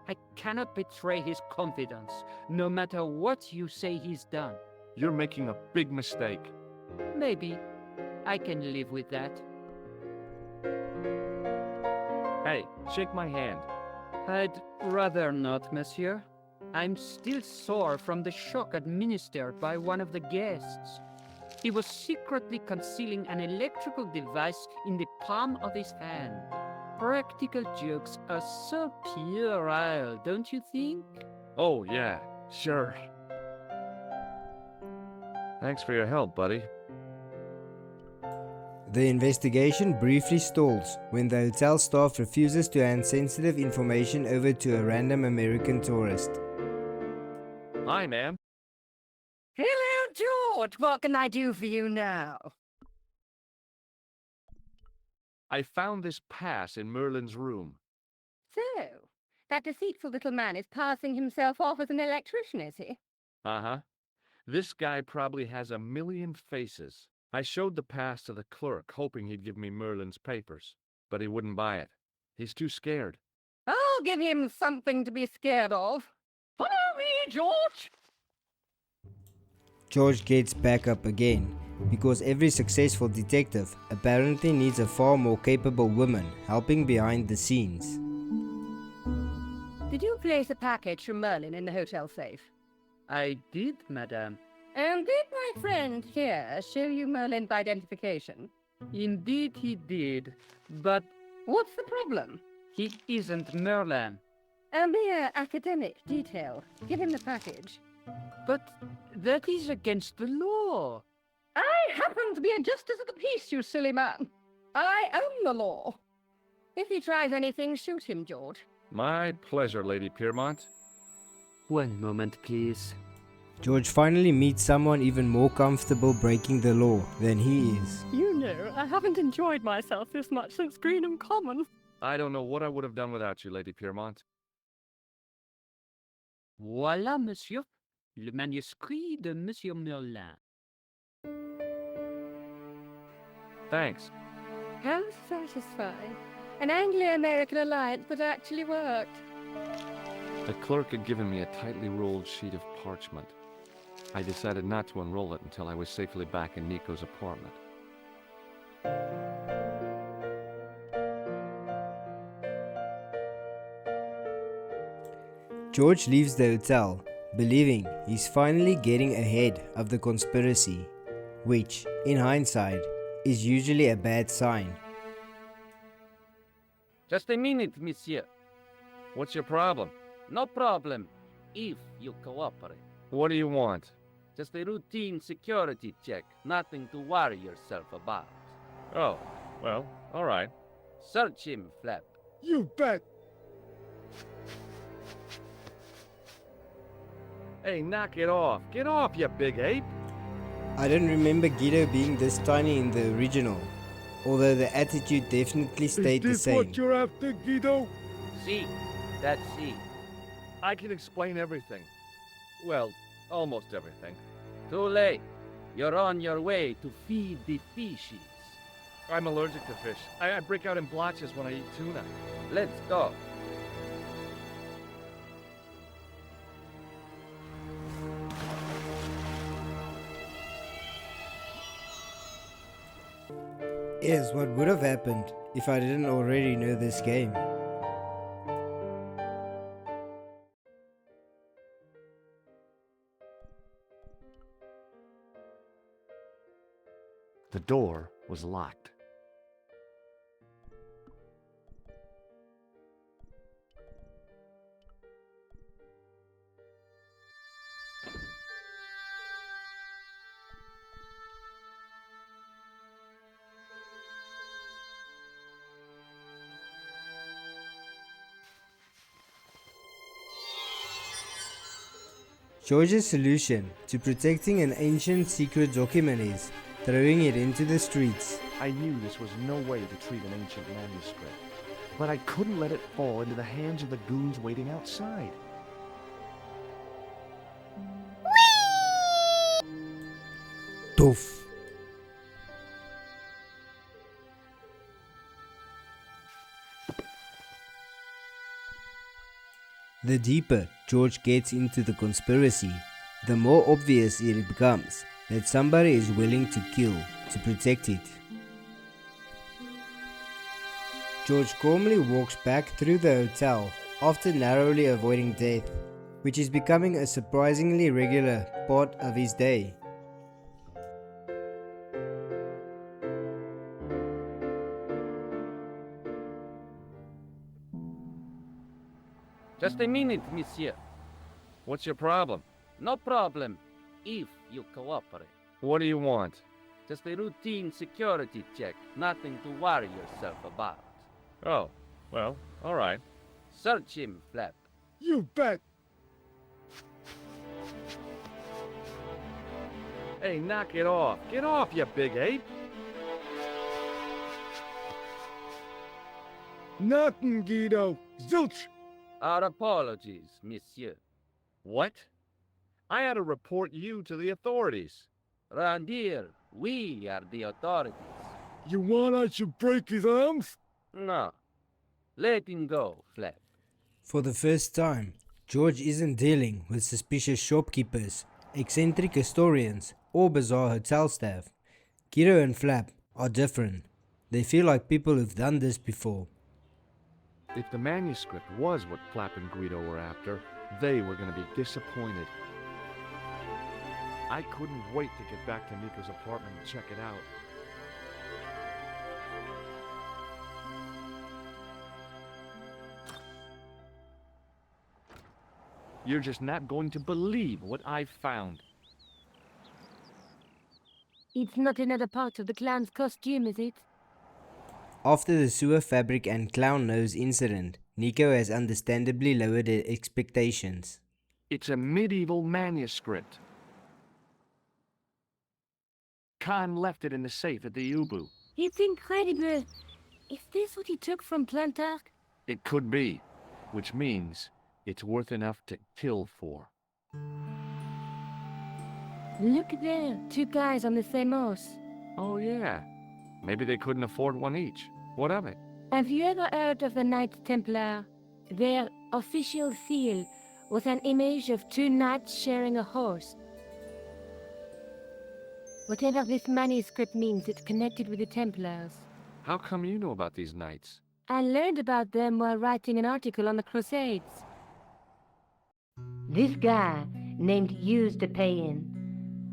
I cannot betray his confidence, no matter what you say he's done. You're making a big mistake. Maybe. I can live with that. Hey, shake my hand. I'd rather not, monsieur. I'm still sore from the shock administered by one of the guests. He was secretly concealing an electrical device in the palm of his hand. Practical jokes are so puerile, don't you think? Oh, yeah, sure. Thanks for your help, buddy. The investigation briefly stalls when the hotel staff refuses to hand sensitive information over to a random American tourist. Hi, ma'am. Hello, George. What can I do for you now? I found this pass in Merlin's room. So, that deceitful little man is passing himself off as an electrician, is he? Uh-huh. This guy probably has a million faces. I showed the pass to the clerk, hoping he'd give me Merlin's papers, but he wouldn't buy it. He's too scared. I'll give him something to be scared of. Follow me, George. George gets back up again, because every successful detective apparently needs a far more capable woman helping behind the scenes. Did you place a package from Merlin in the hotel safe? I did, madame. And did my friend here show you Merlin's identification? Indeed he did, but What's the problem? he isn't Merlin. A mere academic detail. Give him the package. But that is against the law. I happen to be a justice of the peace, you silly man. I own the law. If he tries anything, shoot him, George. My pleasure, Lady Piermont. One moment, please. George finally meets someone even more comfortable breaking the law than he is. You know, I haven't enjoyed myself this much since Greenham Common. I don't know what I would have done without you, Lady Piermont. Voilà, monsieur. Le manuscrit de Monsieur Merlin. Thanks. How satisfying. An Anglo-American alliance that actually worked. The clerk had given me a tightly rolled sheet of parchment. I decided not to unroll it until I was safely back in Nico's apartment. George leaves the hotel, believing he's finally getting ahead of the conspiracy, which, in hindsight, is usually a bad sign. Just a minute, monsieur. What's your problem? No problem, if you cooperate. What do you want? Just a routine security check, nothing to worry yourself about. Oh, well, all right. Search him, Flap. You bet. Hey, knock it off. Get off, you big ape. I don't remember Guido being this tiny in the original, although the attitude definitely stayed the Is this same. what you're after, Guido? See, that's see. I can explain everything. Well, almost everything. Too late. You're on your way to feed the fishes. I'm allergic to fish. I break out in blotches when I eat tuna. Let's go. Is what would have happened if I didn't already know this game. The door was locked. George's solution to protecting an ancient secret document is throwing it into the streets. I knew this was no way to treat an ancient manuscript, but I couldn't let it fall into the hands of the goons waiting outside. Doof. The deeper George gets into the conspiracy, the more obvious it becomes that somebody is willing to kill to protect it. George calmly walks back through the hotel after narrowly avoiding death, which is becoming a surprisingly regular part of his day. Just a minute, monsieur. What's your problem? No problem, if you cooperate. What do you want? Just a routine security check, nothing to worry yourself about. Oh, well, all right. Search him, Flap. You bet. Hey, knock it off. Get off, you big ape. Nothing, Guido. Zilch. Our apologies, monsieur. What? I had to report you to the authorities. Round here, we are the authorities. You want I should break his arms? No. Let him go, Flap. For the first time, George isn't dealing with suspicious shopkeepers, eccentric historians, or bizarre hotel staff. Guido and Flap are different. They feel like people who've done this before. If the manuscript was what Flap and Guido were after, they were going to be disappointed. I couldn't wait to get back to Nico's apartment and check it out. You're just not going to believe what I've found. It's not another part of the clown's costume, is it? After the sewer fabric and clown nose incident, Nico has understandably lowered their expectations. It's a medieval manuscript. Khan left it in the safe at the Ubu. It's incredible. Is this what he took from Plantark? It could be, which means it's worth enough to kill for. Look there, two guys on the same horse. Oh yeah, maybe they couldn't afford one each. What of it? Have you ever heard of the Knights Templar? Their official seal was an image of two knights sharing a horse. Whatever this manuscript means, it's connected with the Templars. How come you know about these knights? I learned about them while writing an article on the Crusades. This guy, named Hughes the Pagan,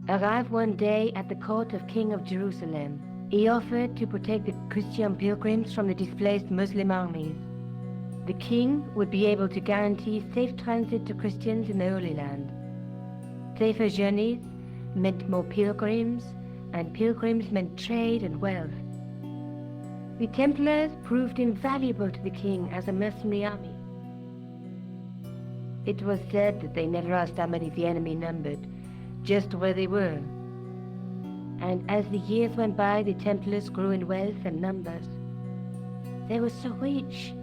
arrived one day at the court of King of Jerusalem. He offered to protect the Christian pilgrims from the displaced Muslim armies. The king would be able to guarantee safe transit to Christians in the Holy Land. Safer journeys meant more pilgrims, and pilgrims meant trade and wealth. The Templars proved invaluable to the king as a mercenary army. It was said that they never asked how many the enemy numbered, just where they were. And as the years went by, the Templars grew in wealth and numbers. They were so rich,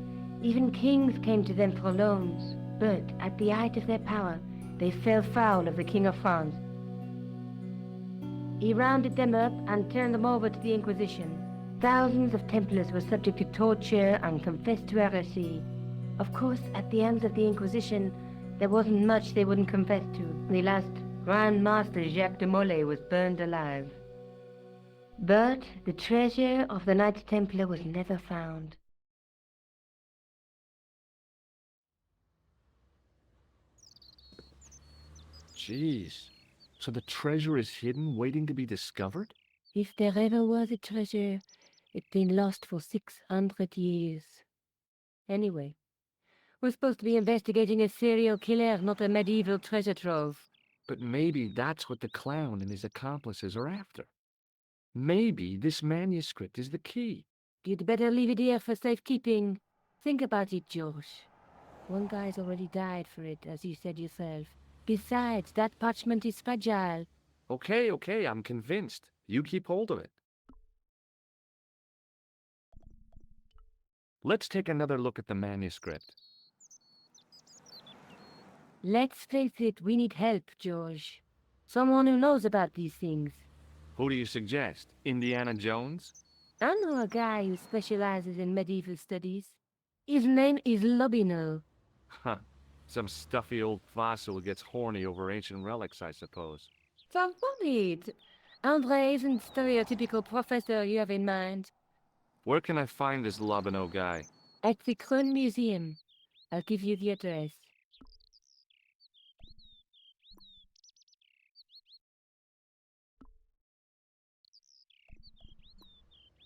even kings came to them for loans. But at the height of their power, they fell foul of the King of France. He rounded them up and turned them over to the Inquisition. Thousands of Templars were subject to torture and confessed to heresy. Of course, at the hands of the Inquisition, there wasn't much they wouldn't confess to. The last Grand Master Jacques de Molay was burned alive. But the treasure of the Knights Templar was never found. Jeez. So the treasure is hidden, waiting to be discovered? If there ever was a treasure, it's been lost for 600 years. Anyway, we're supposed to be investigating a serial killer, not a medieval treasure trove. But maybe that's what the clown and his accomplices are after. Maybe this manuscript is the key. You'd better leave it here for safekeeping. Think about it, George. One guy's already died for it, as you said yourself. Besides, that parchment is fragile. Okay, I'm convinced. You keep hold of it. Let's take another look at the manuscript. Let's face it, we need help, George. Someone who knows about these things. Who do you suggest? Indiana Jones? I know a guy who specializes in medieval studies. His name is Lobino. Huh. Some stuffy old fossil who gets horny over ancient relics, I suppose. So worried. Andre isn't the stereotypical professor you have in mind. Where can I find this Lobino guy? At the Krone Museum. I'll give you the address.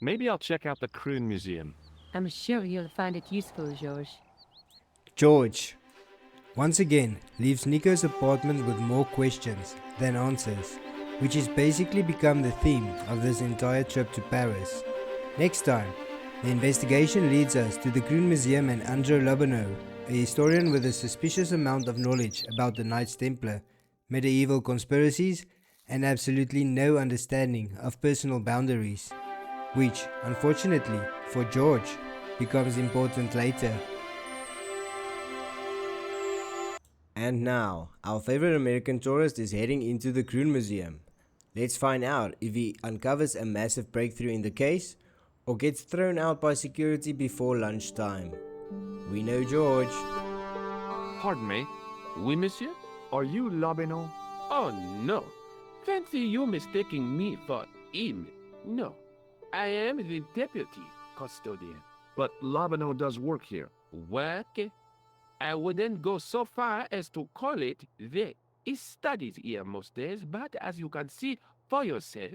Maybe I'll check out the Kroon Museum. I'm sure you'll find it useful, George. George, once again, leaves Nico's apartment with more questions than answers, which has basically become the theme of this entire trip to Paris. Next time, the investigation leads us to the Kroon Museum and Andrew Lobineau, a historian with a suspicious amount of knowledge about the Knights Templar, medieval conspiracies, and absolutely no understanding of personal boundaries, which, unfortunately for George, becomes important later. And now, our favorite American tourist is heading into the Kroon Museum. Let's find out if he uncovers a massive breakthrough in the case or gets thrown out by security before lunchtime. We know George. Pardon me. Oui, monsieur? Are you Lobineau? Oh, no. Fancy you mistaking me for him. No. I am the deputy custodian. But Lobineau does work here. Work? I wouldn't go so far as to call it the he studies here most days, but as you can see for yourself,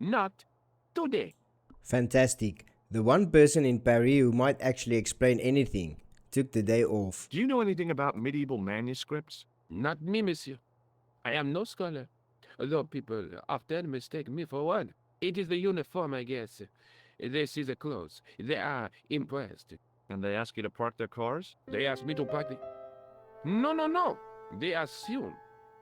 not today. Fantastic. The one person in Paris who might actually explain anything took the day off. Do you know anything about medieval manuscripts? Not me, monsieur. I am no scholar, although people often mistake me for one. It is the uniform, I guess. They see the clothes. They are impressed. And they ask you to park their cars? They ask me to park the... No. They assume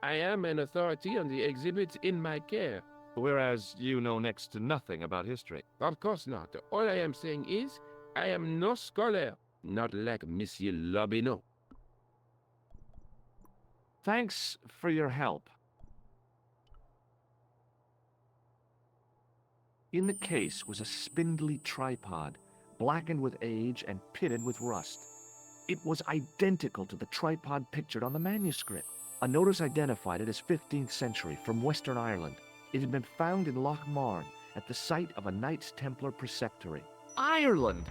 I am an authority on the exhibits in my care. Whereas you know next to nothing about history. Of course not. All I am saying is, I am no scholar, not like Monsieur Lobineau. Thanks for your help. In the case was a spindly tripod, blackened with age and pitted with rust. It was identical to the tripod pictured on the manuscript. A notice identified it as 15th century from Western Ireland. It had been found in Lochmarn at the site of a Knights Templar preceptory. Ireland!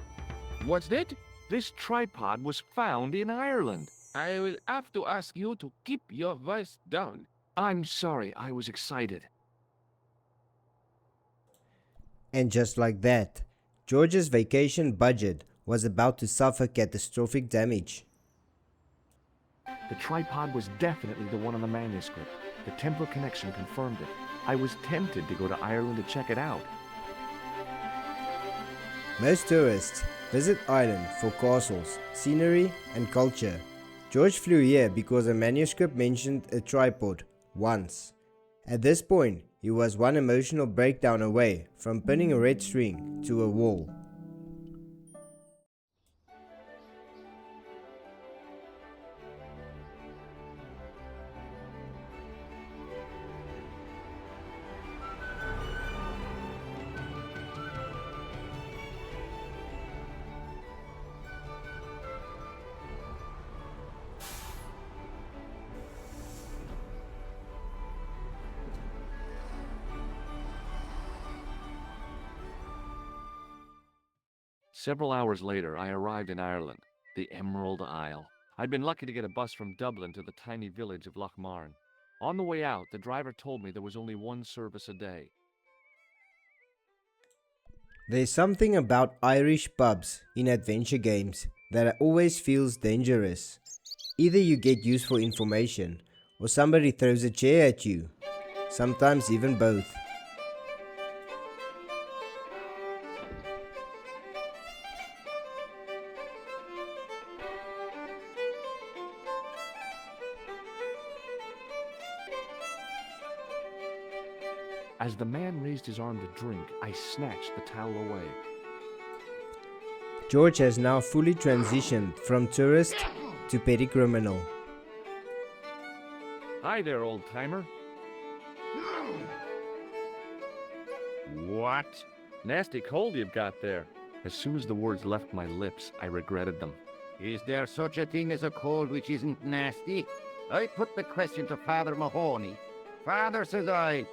What's that? This tripod was found in Ireland. I will have to ask you to keep your voice down. I'm sorry, I was excited. And just like that, George's vacation budget was about to suffer catastrophic damage. The tripod was definitely the one on the manuscript. The Templar connection confirmed it. I was tempted to go to Ireland to check it out. Most tourists visit Ireland for castles, scenery, and culture. George flew here because a manuscript mentioned a tripod once. At this point, he was one emotional breakdown away from pinning a red string to a wall. Several hours later, I arrived in Ireland, the Emerald Isle. I'd been lucky to get a bus from Dublin to the tiny village of Lochmarn. On the way out, the driver told me there was only one service a day. There's something about Irish pubs in adventure games that always feels dangerous. Either you get useful information, or somebody throws a chair at you. Sometimes even both. As the man raised his arm to drink, I snatched the towel away. George has now fully transitioned from tourist to petty criminal. Hi there, old-timer. What? Nasty cold you've got there. As soon as the words left my lips, I regretted them. Is there such a thing as a cold which isn't nasty? I put the question to Father Mahoney. Father, says I,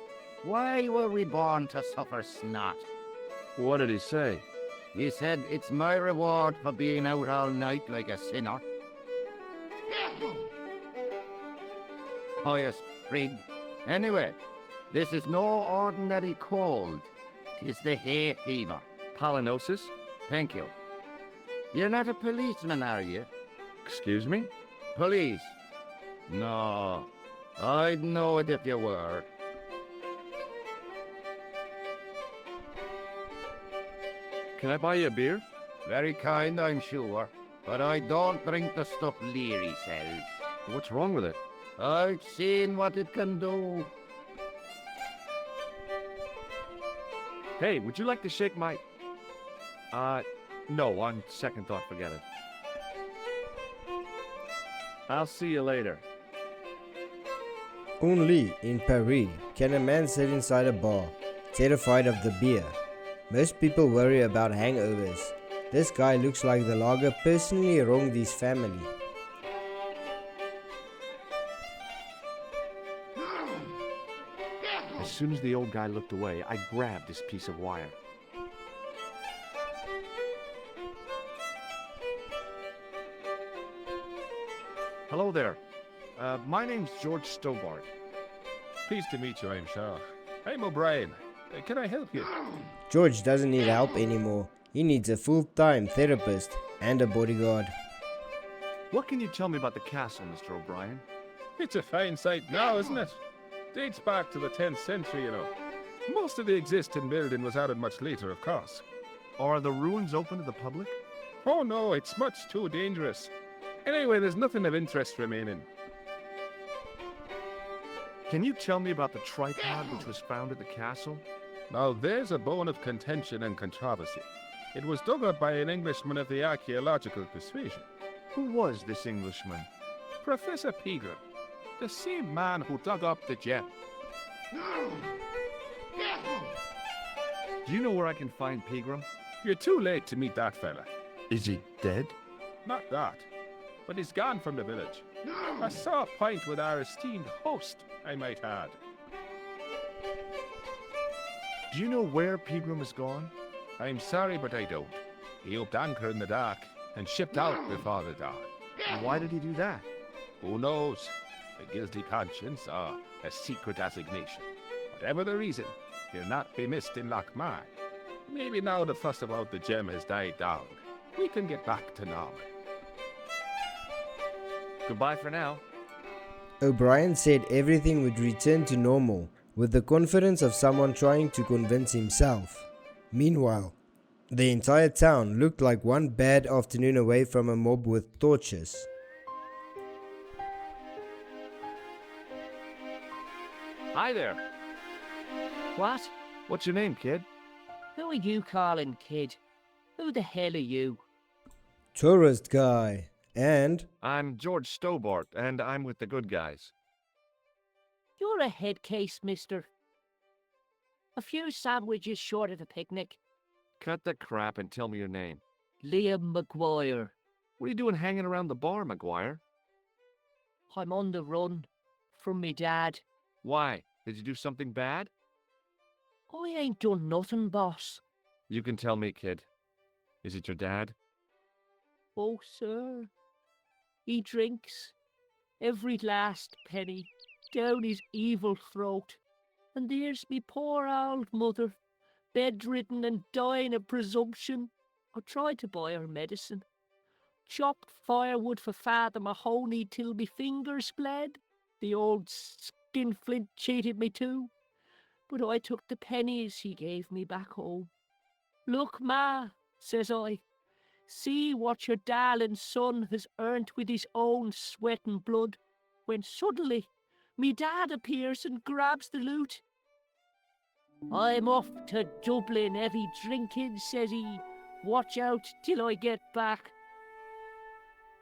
why were we born to suffer snot? What did he say? He said, it's my reward for being out all night like a sinner. Oh yes, prig. Anyway, this is no ordinary cold. 'Tis the hay fever. Pollinosis? Thank you. You're not a policeman, are you? Excuse me? Police? No. I'd know it if you were. Can I buy you a beer? Very kind, I'm sure. But I don't drink the stuff Leary sells. What's wrong with it? I've seen what it can do. Hey, would you like to shake my... no, on second thought, forget it. I'll see you later. Only in Paris can a man sit inside a bar, terrified of the beer. Most people worry about hangovers. This guy looks like the lager personally wronged his family. As soon as the old guy looked away, I grabbed this piece of wire. Hello there. My name's George Stobbart. Pleased to meet you, I'm sure. I'm O'Brien. Can I help you? George doesn't need help anymore. He needs a full-time therapist and a bodyguard. What can you tell me about the castle, Mr. O'Brien? It's a fine sight now, isn't it? Dates back to the 10th century, you know. Most of the existing building was added much later, of course. Are the ruins open to the public? Oh no, it's much too dangerous. Anyway, there's nothing of interest remaining. Can you tell me about the tripod which was found at the castle? Now there's a bone of contention and controversy. It was dug up by an Englishman of the archaeological persuasion. Who was this Englishman? Professor Pegram, the same man who dug up the gem. Do you know where I can find Pegram? You're too late to meet that fella. Is he dead? Not that, but he's gone from the village. I saw a pint with our esteemed host, I might add. Do you know where Pegram has gone? I'm sorry, but I don't. He upped anchor in the dark and shipped out before the dawn. Why did he do that? Who knows? A guilty conscience or a secret assignation. Whatever the reason, he'll not be missed in Lochmar. Maybe now the fuss about the gem has died down, we can get back to normal. Goodbye for now. O'Brien said everything would return to normal with the confidence of someone trying to convince himself. Meanwhile, the entire town looked like one bad afternoon away from a mob with torches. Hi there. What? What's your name, kid? Who are you calling kid? Who the hell are you? Tourist guy. And I'm George Stobbart, and I'm with the good guys. You're a head case, mister. A few sandwiches short of a picnic. Cut the crap and tell me your name. Liam McGuire. What are you doing hanging around the bar, McGuire? I'm on the run from me dad. Why? Did you do something bad? I ain't done nothing, boss. You can tell me, kid. Is it your dad? Oh, sir. He drinks every last penny down his evil throat. And there's me poor old mother, bedridden and dying of presumption. I tried to buy her medicine. Chopped firewood for Father Mahoney till me fingers bled. The old skinflint cheated me too. But I took the pennies he gave me back home. Look, Ma, says I. See what your darling son has earned with his own sweat and blood. When suddenly, me dad appears and grabs the loot. I'm off to Dublin heavy drinking, says he. Watch out till I get back.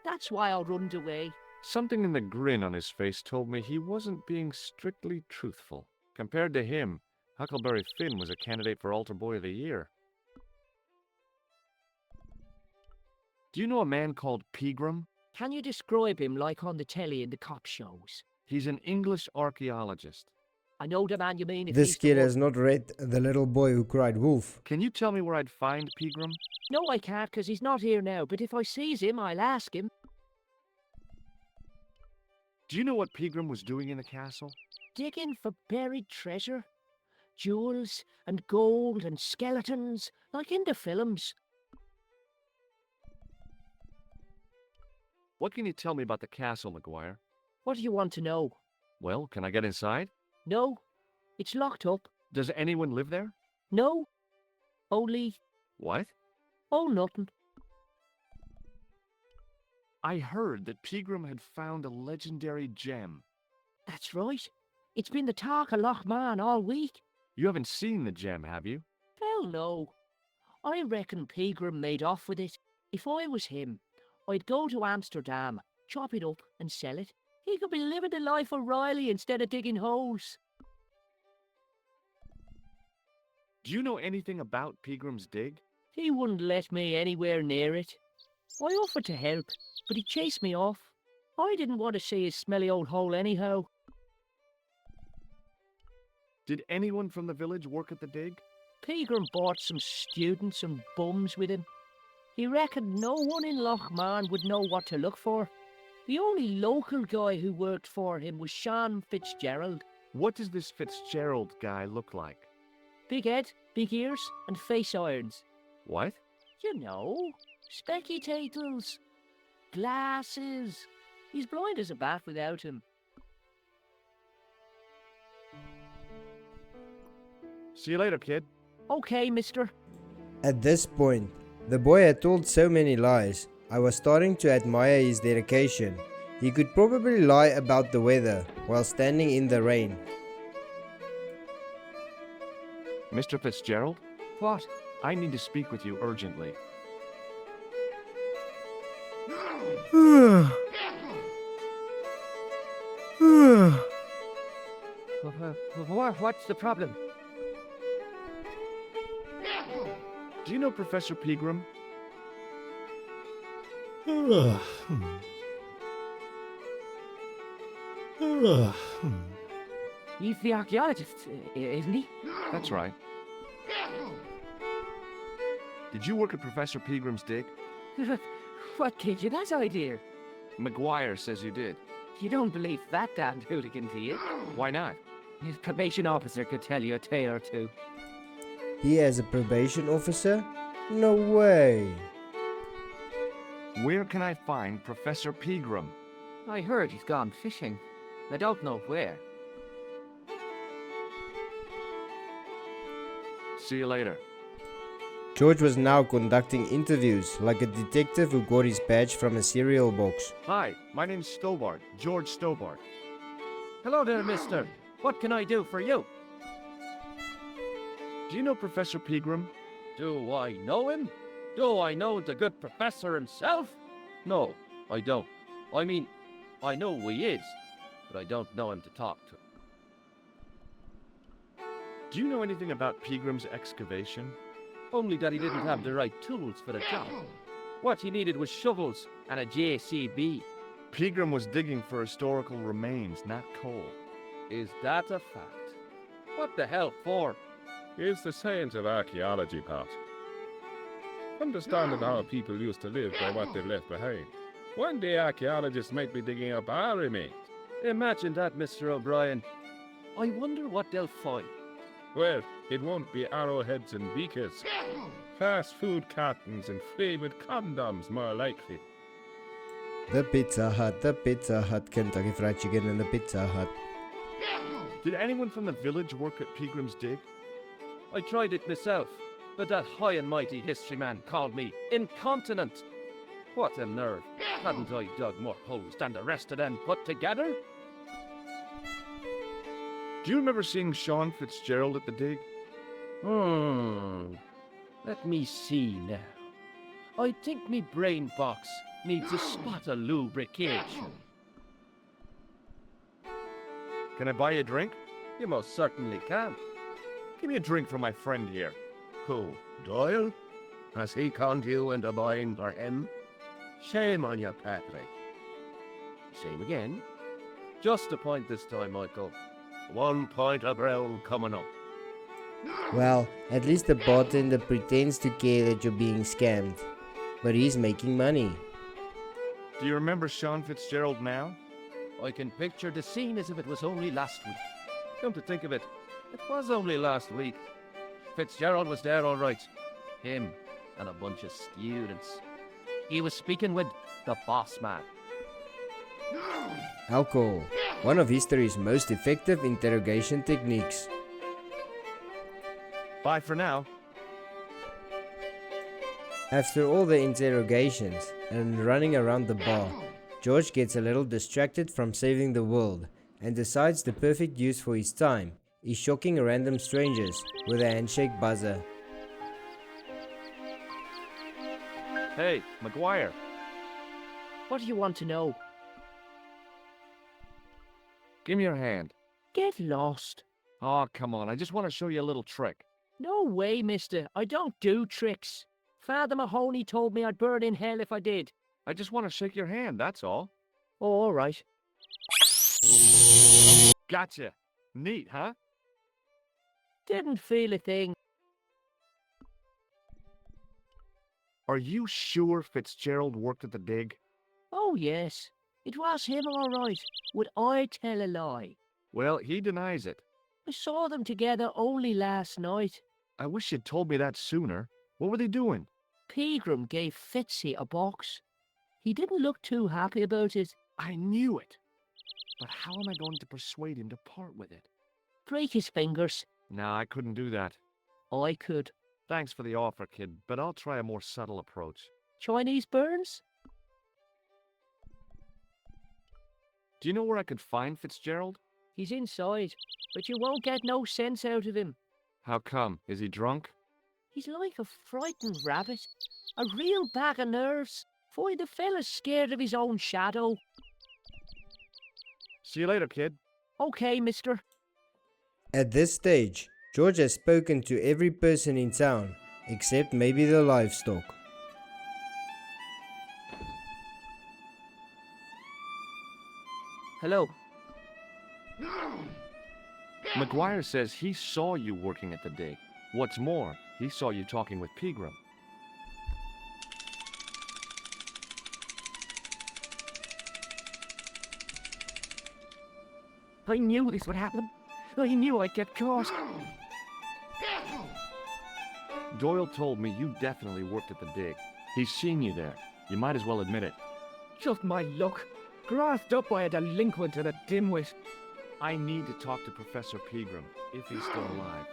That's why I runned away. Something in the grin on his face told me he wasn't being strictly truthful. Compared to him, Huckleberry Finn was a candidate for Altar Boy of the Year. Do you know a man called Pegram? Can you describe him like on the telly in the cop shows? He's an English archaeologist. I know the man you mean. If this he's kid the has not read The Little Boy Who Cried Wolf. Can you tell me where I'd find Pegram? No, I can't, 'cause he's not here now. But if I sees him, I'll ask him. Do you know what Pegram was doing in the castle? Digging for buried treasure. Jewels and gold and skeletons, like in the films. What can you tell me about the castle, Maguire? What do you want to know? Well, can I get inside? No, it's locked up. Does anyone live there? No, only... What? Oh, nothing. I heard that Pegram had found a legendary gem. That's right. It's been the talk of Lochman all week. You haven't seen the gem, have you? Hell no. I reckon Pegram made off with it. If I was him, I'd go to Amsterdam, chop it up and sell it. He could be living the life of Riley instead of digging holes. Do you know anything about Pegram's dig? He wouldn't let me anywhere near it. I offered to help, but he chased me off. I didn't want to see his smelly old hole anyhow. Did anyone from the village work at the dig? Pegram bought some students and bums with him. He reckoned no one in Lochman would know what to look for. The only local guy who worked for him was Sean Fitzgerald. What does this Fitzgerald guy look like? Big head, big ears, and face irons. What? You know, spectators, glasses. He's blind as a bat without him. See you later, kid. Okay, mister. At this point, the boy had told so many lies. I was starting to admire his dedication. He could probably lie about the weather while standing in the rain. Mr. Fitzgerald? What? I need to speak with you urgently. What's the problem? Do you know Professor Pegram? He's the archaeologist, isn't he? That's right. Did you work at Professor Pegram's dig? What gave you that idea? Maguire says you did. You don't believe that damned hooligan, do you? Why not? His probation officer could tell you a tale or two. He has a probation officer? No way. Where can I find Professor Pegram? I heard he's gone fishing. I don't know where. See you later. George was now conducting interviews like a detective who got his badge from a cereal box. Hi, my name's Stobbart, George Stobbart. Hello there, mister. What can I do for you? Do you know Professor Pegram? Do I know him? Do I know the good professor himself? No, I don't. I mean, I know who he is, but I don't know him to talk to. Do you know anything about Pegram's excavation? Only that he didn't have the right tools for the job. What he needed was shovels and a JCB. Pegram was digging for historical remains, not coal. Is that a fact? What the hell for? It's the science of archaeology, Pat. Understanding how people used to live by what they left behind. One day archaeologists might be digging up our remains. Imagine that, Mr. O'Brien. I wonder what they'll find. Well, it won't be arrowheads and beakers. Fast food cartons and flavored condoms, more likely. The Pizza Hut, Kentucky Fried Chicken and the Pizza Hut. Did anyone from the village work at Pegram's dig? I tried it myself, but that high and mighty history man called me incontinent. What a nerve. Hadn't I dug more holes than the rest of them put together? Do you remember seeing Sean Fitzgerald at the dig? Let me see now. I think me brain box needs a spot of lubrication. Can I buy you a drink? You most certainly can. Give me a drink for my friend here. Who, Doyle? Has he conned you into buying for him? Shame on you, Patrick. Same again. Just a point this time, Michael. 1 point of brown coming up. Well, at least the bartender pretends to care that you're being scammed. But he's making money. Do you remember Sean Fitzgerald now? I can picture the scene as if it was only last week. Come to think of it, it was only last week. Fitzgerald was there all right. Him and a bunch of students. He was speaking with the boss man. Alcohol, one of history's most effective interrogation techniques. Bye for now. After all the interrogations and running around the bar, George gets a little distracted from saving the world and decides the perfect use for his time is shocking random strangers with a handshake buzzer. Hey, McGuire. What do you want to know? Give me your hand. Get lost. Oh, come on, I just want to show you a little trick. No way, mister. I don't do tricks. Father Mahoney told me I'd burn in hell if I did. I just want to shake your hand, that's all. Oh, all right. Gotcha. Neat, huh? Didn't feel a thing. Are you sure Fitzgerald worked at the dig? Oh, yes. It was him, all right. Would I tell a lie? Well, he denies it. I saw them together only last night. I wish you'd told me that sooner. What were they doing? Pegram gave Fitzy a box. He didn't look too happy about it. I knew it. But how am I going to persuade him to part with it? Break his fingers. No, I couldn't do that. I could. Thanks for the offer, kid, but I'll try a more subtle approach. Chinese burns? Do you know where I could find Fitzgerald? He's inside, but you won't get no sense out of him. How come? Is he drunk? He's like a frightened rabbit. A real bag of nerves. Find a fella's scared of his own shadow. See you later, kid. Okay, mister. At this stage, George has spoken to every person in town, except maybe the livestock. Hello. McGuire says he saw you working at the dig. What's more, he saw you talking with Pegram. I knew this would happen. I knew I'd get caught. Doyle told me you definitely worked at the dig. He's seen you there. You might as well admit it. Just my luck. Grasped up by a delinquent and a dimwit. I need to talk to Professor Pegram, if he's still alive.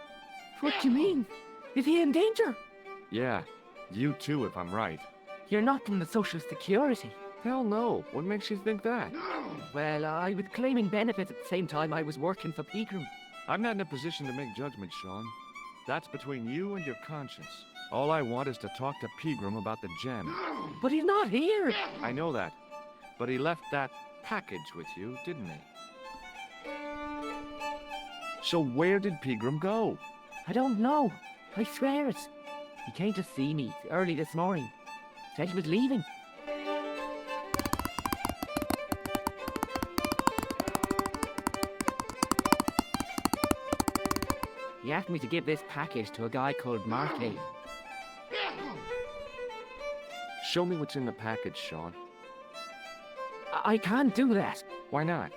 What do you mean? Is he in danger? Yeah, you too, if I'm right. You're not from the Social Security. Hell no. What makes you think that? Well, I was claiming benefits at the same time I was working for Pegram. I'm not in a position to make judgments, Sean. That's between you and your conscience. All I want is to talk to Pegram about the gem. But he's not here. I know that. But he left that package with you, didn't he? So where did Pegram go? I don't know. I swear it. He came to see me early this morning. Said he was leaving. He asked me to give this package to a guy called Marquet. Show me what's in the package, Sean. I can't do that. Why not?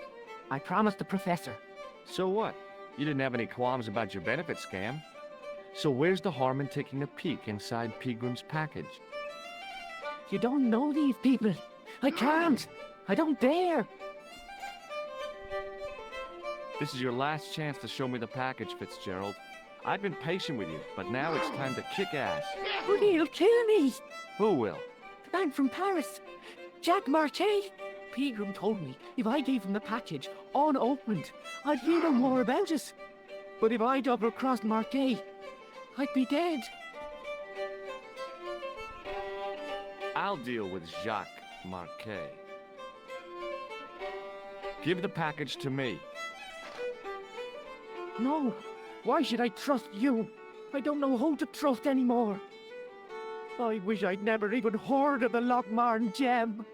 I promised the professor. So what? You didn't have any qualms about your benefit scam. So where's the harm in taking a peek inside Pegram's package? You don't know these people. I can't. I don't dare. This is your last chance to show me the package, Fitzgerald. I've been patient with you, but now it's time to kick ass. But he'll kill me. Who will? The man from Paris. Jack Marche. Pegram told me if I gave him the package unopened, I'd hear no more about it. But if I double-crossed Marquet, I'd be dead. I'll deal with Jacques Marquet. Give the package to me. No. Why should I trust you? I don't know who to trust anymore. I wish I'd never even heard of the Lochmarn gem.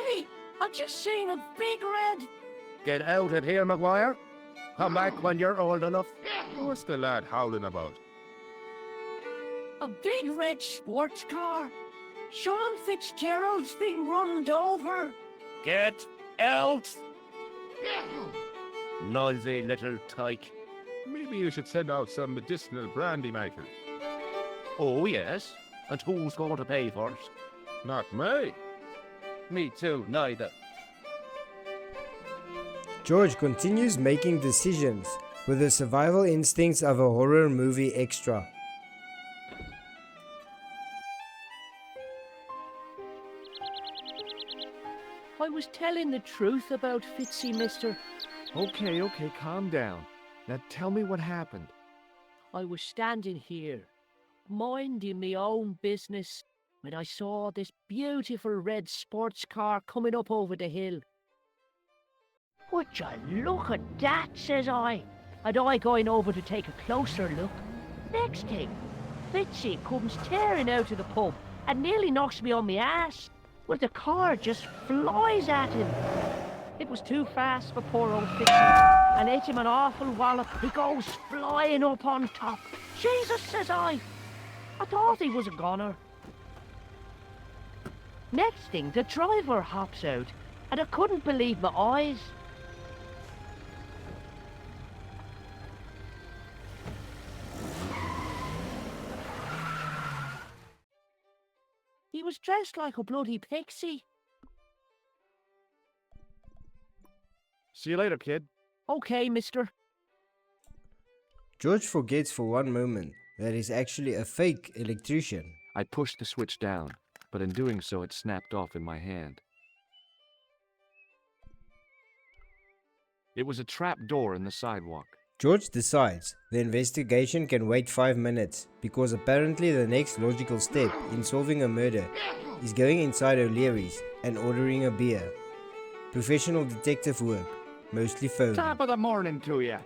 Davy, I've just seen a big red. Get out of here, Maguire. Come back when you're old enough. What's the lad howling about? A big red sports car. Sean Fitzgerald's been runned over. Get out! Noisy little tyke. Maybe you should send out some medicinal brandy maker. Oh, yes. And who's going to pay for it? Not me. Me too, neither. George continues making decisions with the survival instincts of a horror movie extra. I was telling the truth about Fitzy, mister. Okay, calm down. Now tell me what happened. I was standing here, minding my own business, when I saw this beautiful red sports car coming up over the hill. Would you look at that, says I. And I going over to take a closer look. Next thing, Fitzy comes tearing out of the pub and nearly knocks me on my ass. Well, the car just flies at him. It was too fast for poor old Fitzy, and ate him an awful wallop. He goes flying up on top. Jesus, says I thought he was a goner. Next thing, the driver hops out, and I couldn't believe my eyes. He was dressed like a bloody pixie. See you later, kid. Okay, mister. George forgets for one moment that he's actually a fake electrician. I pushed the switch down, but in doing so it snapped off in my hand. It was a trap door in the sidewalk. George decides the investigation can wait 5 minutes because apparently the next logical step in solving a murder is going inside O'Leary's and ordering a beer. Professional detective work, mostly phone. Top of the morning to you.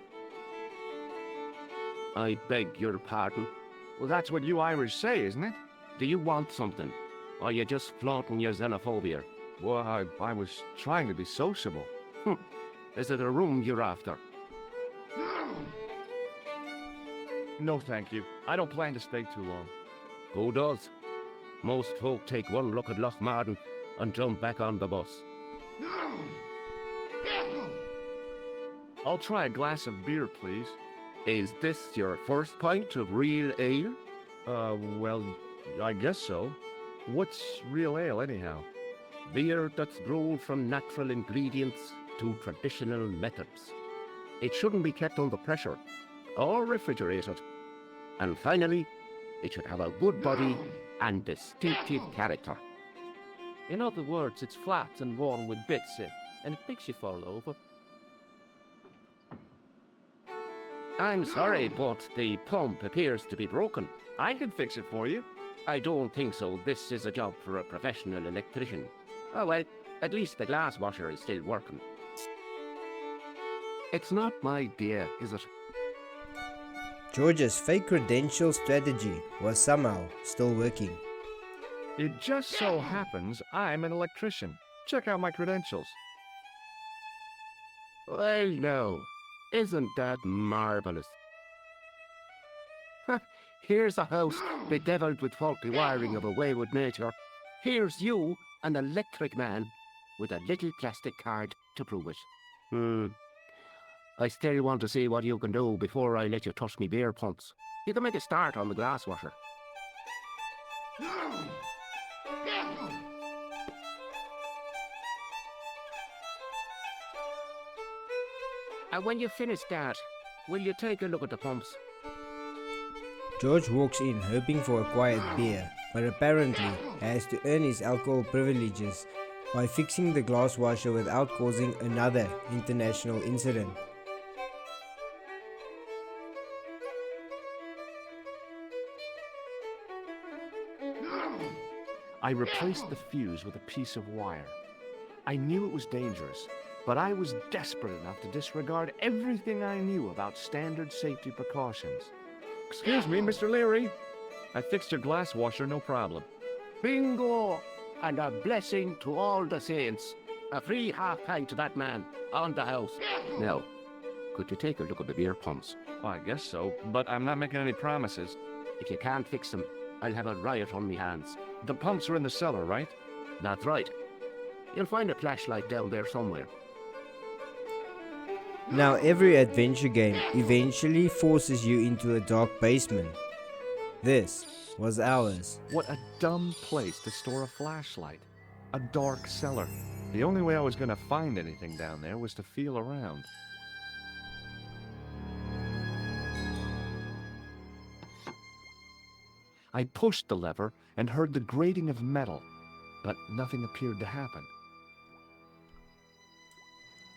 I beg your pardon. Well, that's what you Irish say, isn't it? Do you want something? Or are you just flaunting your xenophobia? Well, I was trying to be sociable. Is it a room you're after? No, thank you. I don't plan to stay too long. Who does? Most folk take one look at Lochmarden and jump back on the bus. I'll try a glass of beer, please. Is this your first pint of real ale? Well, I guess so. What's real ale, anyhow? Beer that's brewed from natural ingredients to traditional methods. It shouldn't be kept under pressure or refrigerated. And finally, it should have a good body and distinctive character. In other words, it's flat and worn with bits in, and it makes you fall over. I'm sorry, but the pump appears to be broken. I can fix it for you. I don't think so. This is a job for a professional electrician. Oh well, at least the glass washer is still working. It's not my beer, is it? George's fake credential strategy was somehow still working. It just so happens I'm an electrician. Check out my credentials. Well, no. Isn't that marvellous? Here's a house bedeviled with faulty wiring of a wayward nature. Here's you, an electric man, with a little plastic card to prove it. I still want to see what you can do before I let you touch me beer pumps. You can make a start on the glass washer. And when you finish that, will you take a look at the pumps? George walks in hoping for a quiet beer, but apparently has to earn his alcohol privileges by fixing the glass washer without causing another international incident. I replaced the fuse with a piece of wire. I knew it was dangerous, but I was desperate enough to disregard everything I knew about standard safety precautions. Excuse me, Mr. Leary. I fixed your glass washer, no problem. Bingo! and a blessing to all the saints. A free half-pint to that man, on the house. Now, could you take a look at the beer pumps? Well, I guess so, but I'm not making any promises. If you can't fix them, I'll have a riot on me hands. The pumps are in the cellar, right? That's right. You'll find a flashlight down there somewhere. Now, every adventure game eventually forces you into a dark basement. This was ours. What a dumb place to store a flashlight. A dark cellar. The only way I was going to find anything down there was to feel around. I pushed the lever and heard the grating of metal, but nothing appeared to happen.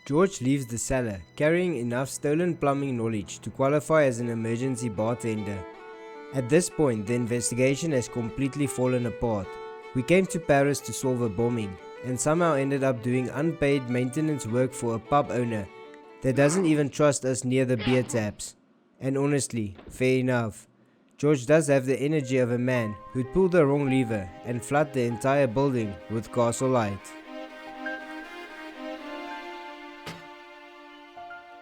George leaves the cellar, carrying enough stolen plumbing knowledge to qualify as an emergency bartender. At this point, the investigation has completely fallen apart. We came to Paris to solve a bombing, and somehow ended up doing unpaid maintenance work for a pub owner that doesn't even trust us near the beer taps. And honestly, fair enough. George does have the energy of a man who'd pull the wrong lever and flood the entire building with castle light.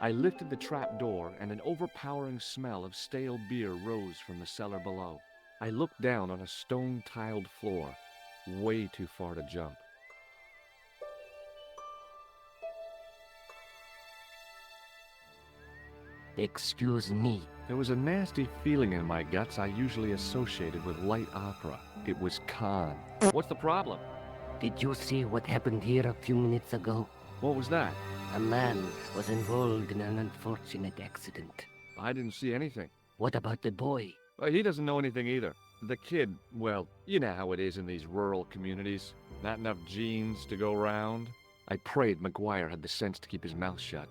I lifted the trap door and an overpowering smell of stale beer rose from the cellar below. I looked down on a stone-tiled floor, way too far to jump. Excuse me. There was a nasty feeling in my guts I usually associated with light opera. It was Khan. What's the problem? Did you see what happened here a few minutes ago? What was that? A man was involved in an unfortunate accident. I didn't see anything. What about the boy? Well, he doesn't know anything either. The kid, well, you know how it is in these rural communities. Not enough genes to go round. I prayed McGuire had the sense to keep his mouth shut.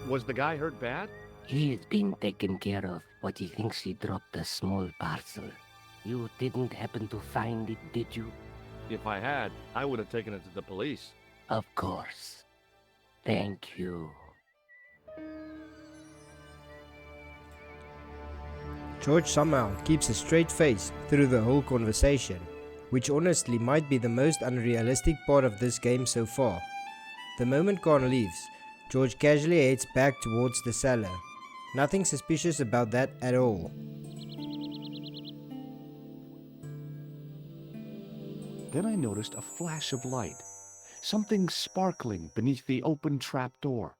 Was the guy hurt bad? He's been taken care of, but he thinks he dropped a small parcel. You didn't happen to find it, did you? If I had, I would have taken it to the police. Of course. Thank you. George somehow keeps a straight face through the whole conversation, which honestly might be the most unrealistic part of this game so far. The moment Khan leaves, George casually heads back towards the cellar. Nothing suspicious about that at all. Then I noticed a flash of light. Something sparkling beneath the open trap door.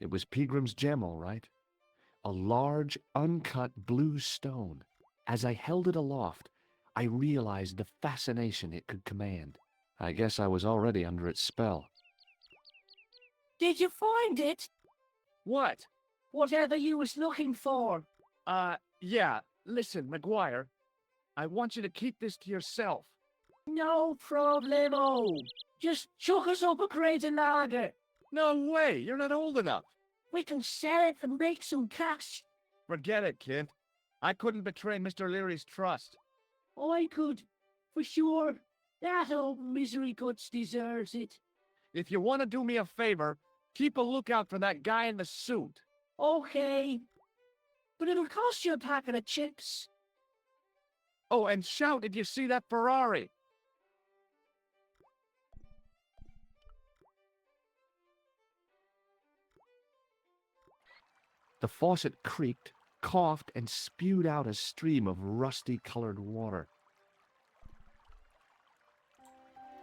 It was Peagram's gem, all right. A large, uncut blue stone. As I held it aloft, I realized the fascination it could command. I guess I was already under its spell. Did you find it? What? Whatever you was looking for. Yeah. Listen, McGuire. I want you to keep this to yourself. No problemo. Just chuck us up a crate of lager. No way! You're not old enough! We can sell it and make some cash. Forget it, kid. I couldn't betray Mr. Leary's trust. I could, for sure. That old misery guts deserves it. If you want to do me a favor, keep a lookout for that guy in the suit. Okay. But it'll cost you a packet of chips. Oh, and shout if you see that Ferrari. The faucet creaked, coughed, and spewed out a stream of rusty-colored water.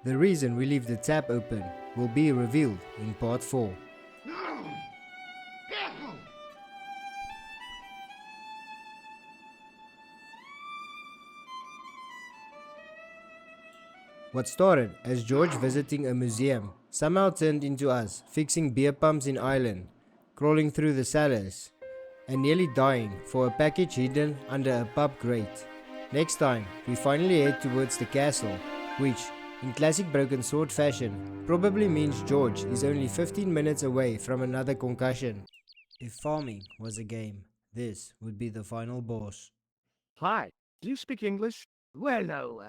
The reason we leave the tap open will be revealed in part 4. What started as George visiting a museum somehow turned into us fixing beer pumps in Ireland, crawling through the cellars, and nearly dying for a package hidden under a pub grate. Next time, we finally head towards the castle, which, in classic broken sword fashion, probably means George is only 15 minutes away from another concussion. If farming was a game, this would be the final boss. Hi, do you speak English? Well, now,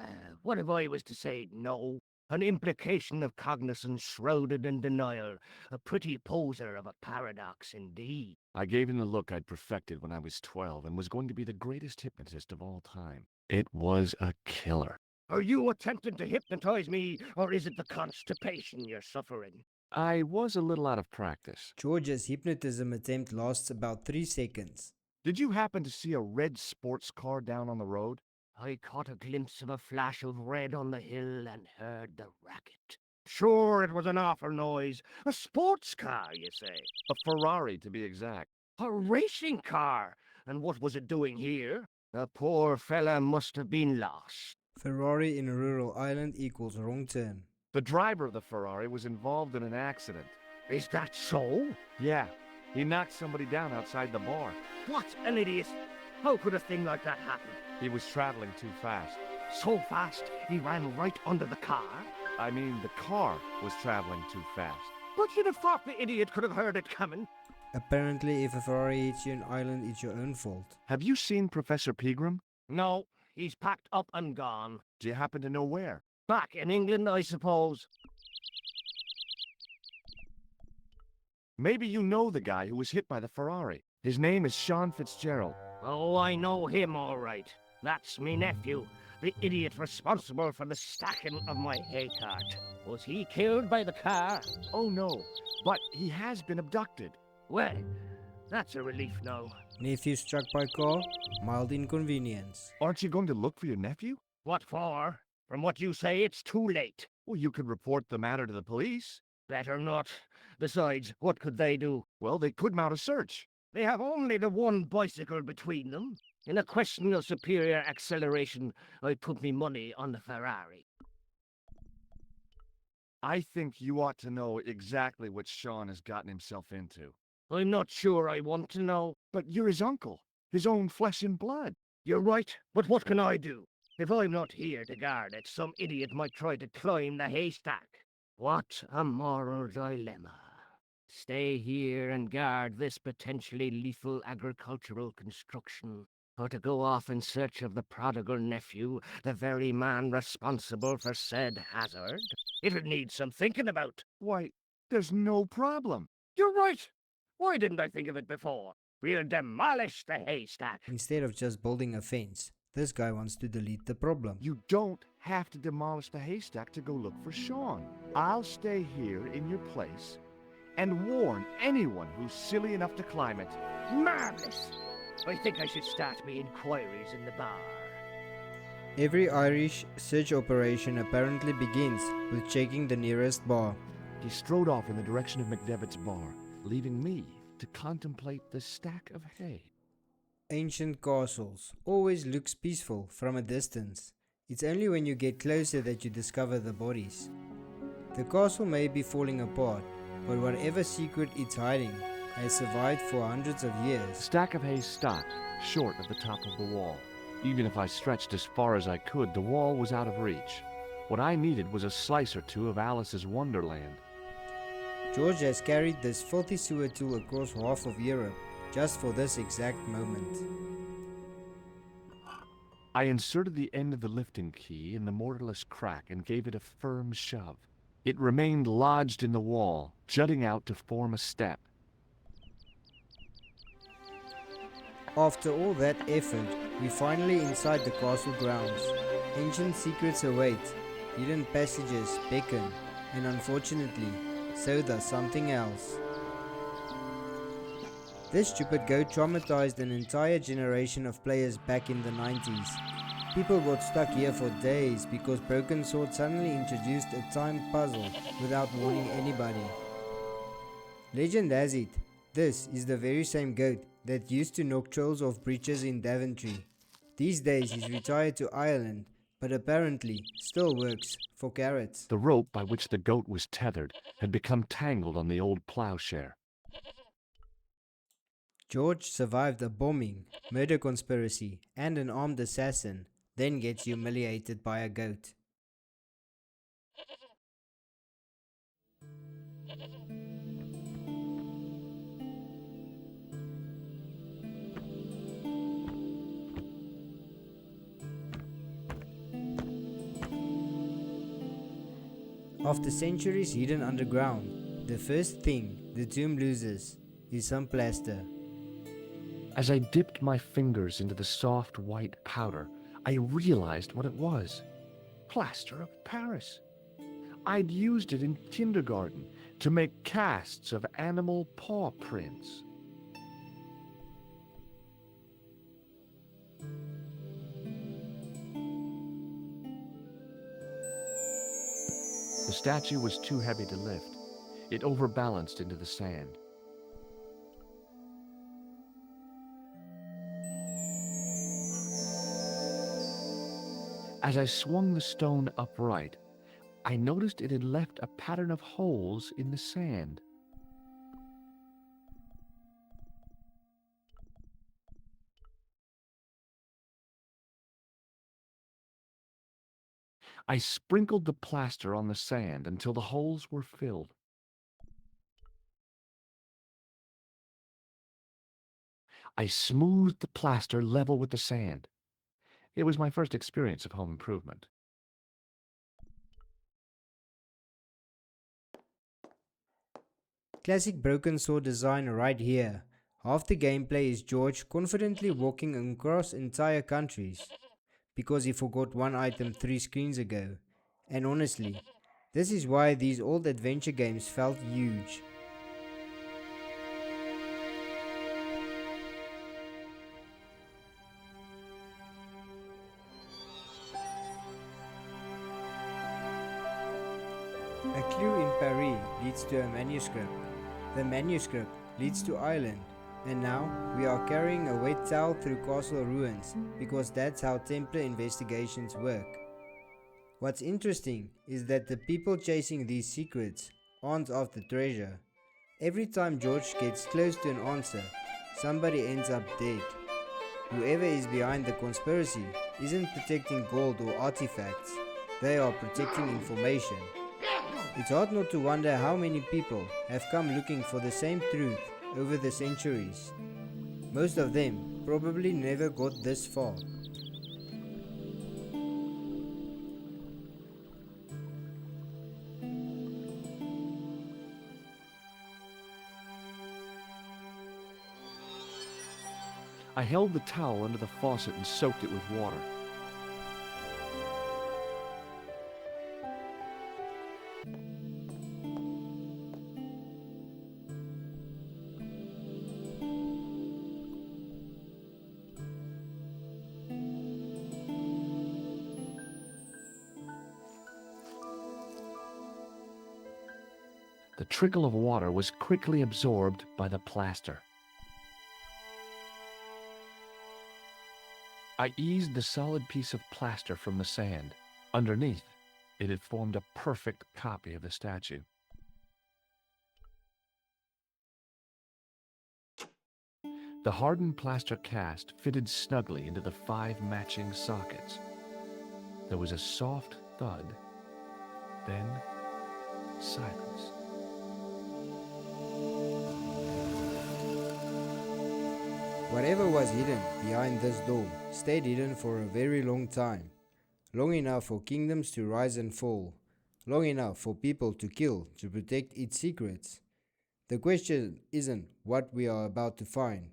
what if I was to say no? An implication of cognizance shrouded in denial. A pretty poser of a paradox indeed. I gave him the look I'd perfected when I was 12 and was going to be the greatest hypnotist of all time. It was a killer. Are you attempting to hypnotize me, or is it the constipation you're suffering? I was a little out of practice. George's hypnotism attempt lasts about 3 seconds. Did you happen to see a red sports car down on the road? I caught a glimpse of a flash of red on the hill and heard the racket. Sure, it was an awful noise. A sports car, you say? A Ferrari, to be exact. A racing car? And what was it doing here? The poor fella must have been lost. Ferrari in a rural island equals wrong turn. The driver of the Ferrari was involved in an accident. Is that so? Yeah, he knocked somebody down outside the bar. What an idiot! How could a thing like that happen? He was traveling too fast. So fast, he ran right under the car? I mean, the car was traveling too fast. But you'd have thought the idiot could have heard it coming. Apparently, if a Ferrari hits you on island, it's your own fault. Have you seen Professor Pegram? No, he's packed up and gone. Do you happen to know where? Back in England, I suppose. Maybe you know the guy who was hit by the Ferrari. His name is Sean Fitzgerald. Oh, I know him all right. That's me nephew, the idiot responsible for the stacking of my hay cart. Was he killed by the car? Oh no, but he has been abducted. Well, that's a relief now. Nephew struck by car, mild inconvenience. Aren't you going to look for your nephew? What for? From what you say, it's too late. Well, you could report the matter to the police. Better not. Besides, what could they do? Well, they could mount a search. They have only the one bicycle between them. In a question of superior acceleration, I'd put me money on the Ferrari. I think you ought to know exactly what Sean has gotten himself into. I'm not sure I want to know. But you're his uncle, his own flesh and blood. You're right, but what can I do? If I'm not here to guard it, some idiot might try to climb the haystack. What a moral dilemma. Stay here and guard this potentially lethal agricultural construction, or to go off in search of the prodigal nephew, the very man responsible for said hazard? It'll need some thinking about. Why, there's no problem. You're right. Why didn't I think of it before? We'll demolish the haystack. Instead of just building a fence, this guy wants to delete the problem. You don't have to demolish the haystack to go look for Sean. I'll stay here in your place and warn anyone who's silly enough to climb it. Marvelous! I think I should start me inquiries in the bar. Every Irish search operation apparently begins with checking the nearest bar. He strode off in the direction of McDevitt's bar, leaving me to contemplate the stack of hay. Ancient castles always looks peaceful from a distance. It's only when you get closer that you discover the bodies. The castle may be falling apart, but whatever secret it's hiding has survived for hundreds of The years. stack of hay stopped, short of the top of the wall. Even if I stretched as far as I could, the wall was out of reach. What I needed was a slice or two of Alice's Wonderland. George has carried this filthy sewer tool across half of Europe just for this exact moment. I inserted the end of the lifting key in the mortarless crack and gave it a firm shove. It remained lodged in the wall, jutting out to form a step. After all that effort, we're finally inside the castle grounds. Ancient secrets await, hidden passages beckon, and unfortunately, so does something else. This stupid goat traumatized an entire generation of players back in the 90s. People got stuck here for days because Broken Sword suddenly introduced a timed puzzle without warning anybody. Legend has it, this is the very same goat that used to knock trolls off bridges in Daventry. These days he's retired to Ireland, but apparently still works for carrots. The rope by which the goat was tethered had become tangled on the old plowshare. George survived a bombing, murder conspiracy, and an armed assassin, then gets humiliated by a goat. After centuries hidden underground, the first thing the tomb loses is some plaster. As I dipped my fingers into the soft white powder, I realized what it was. Plaster of Paris. I'd used it in kindergarten to make casts of animal paw prints. The statue was too heavy to lift. It overbalanced into the sand. As I swung the stone upright, I noticed it had left a pattern of holes in the sand. I sprinkled the plaster on the sand until the holes were filled. I smoothed the plaster level with the sand. It was my first experience of home improvement. Classic broken sword design right here. Half the gameplay is George confidently walking across entire countries because he forgot one item 3 screens ago. And honestly, this is why these old adventure games felt huge. A clue in Paris leads to a manuscript. The manuscript leads to Ireland. And now we are carrying a wet towel through castle ruins because that's how Templar investigations work. What's interesting is that the people chasing these secrets aren't after treasure. Every time George gets close to an answer, somebody ends up dead. Whoever is behind the conspiracy isn't protecting gold or artifacts, they are protecting information. It's hard not to wonder how many people have come looking for the same truth over the centuries. Most of them probably never got this far. I held the towel under the faucet and soaked it with water. The trickle of water was quickly absorbed by the plaster. I eased the solid piece of plaster from the sand. Underneath, it had formed a perfect copy of the statue. The hardened plaster cast fitted snugly into the 5 matching sockets. There was a soft thud, then silence. Whatever was hidden behind this door stayed hidden for a very long time. Long enough for kingdoms to rise and fall. Long enough for people to kill to protect its secrets. The question isn't what we are about to find,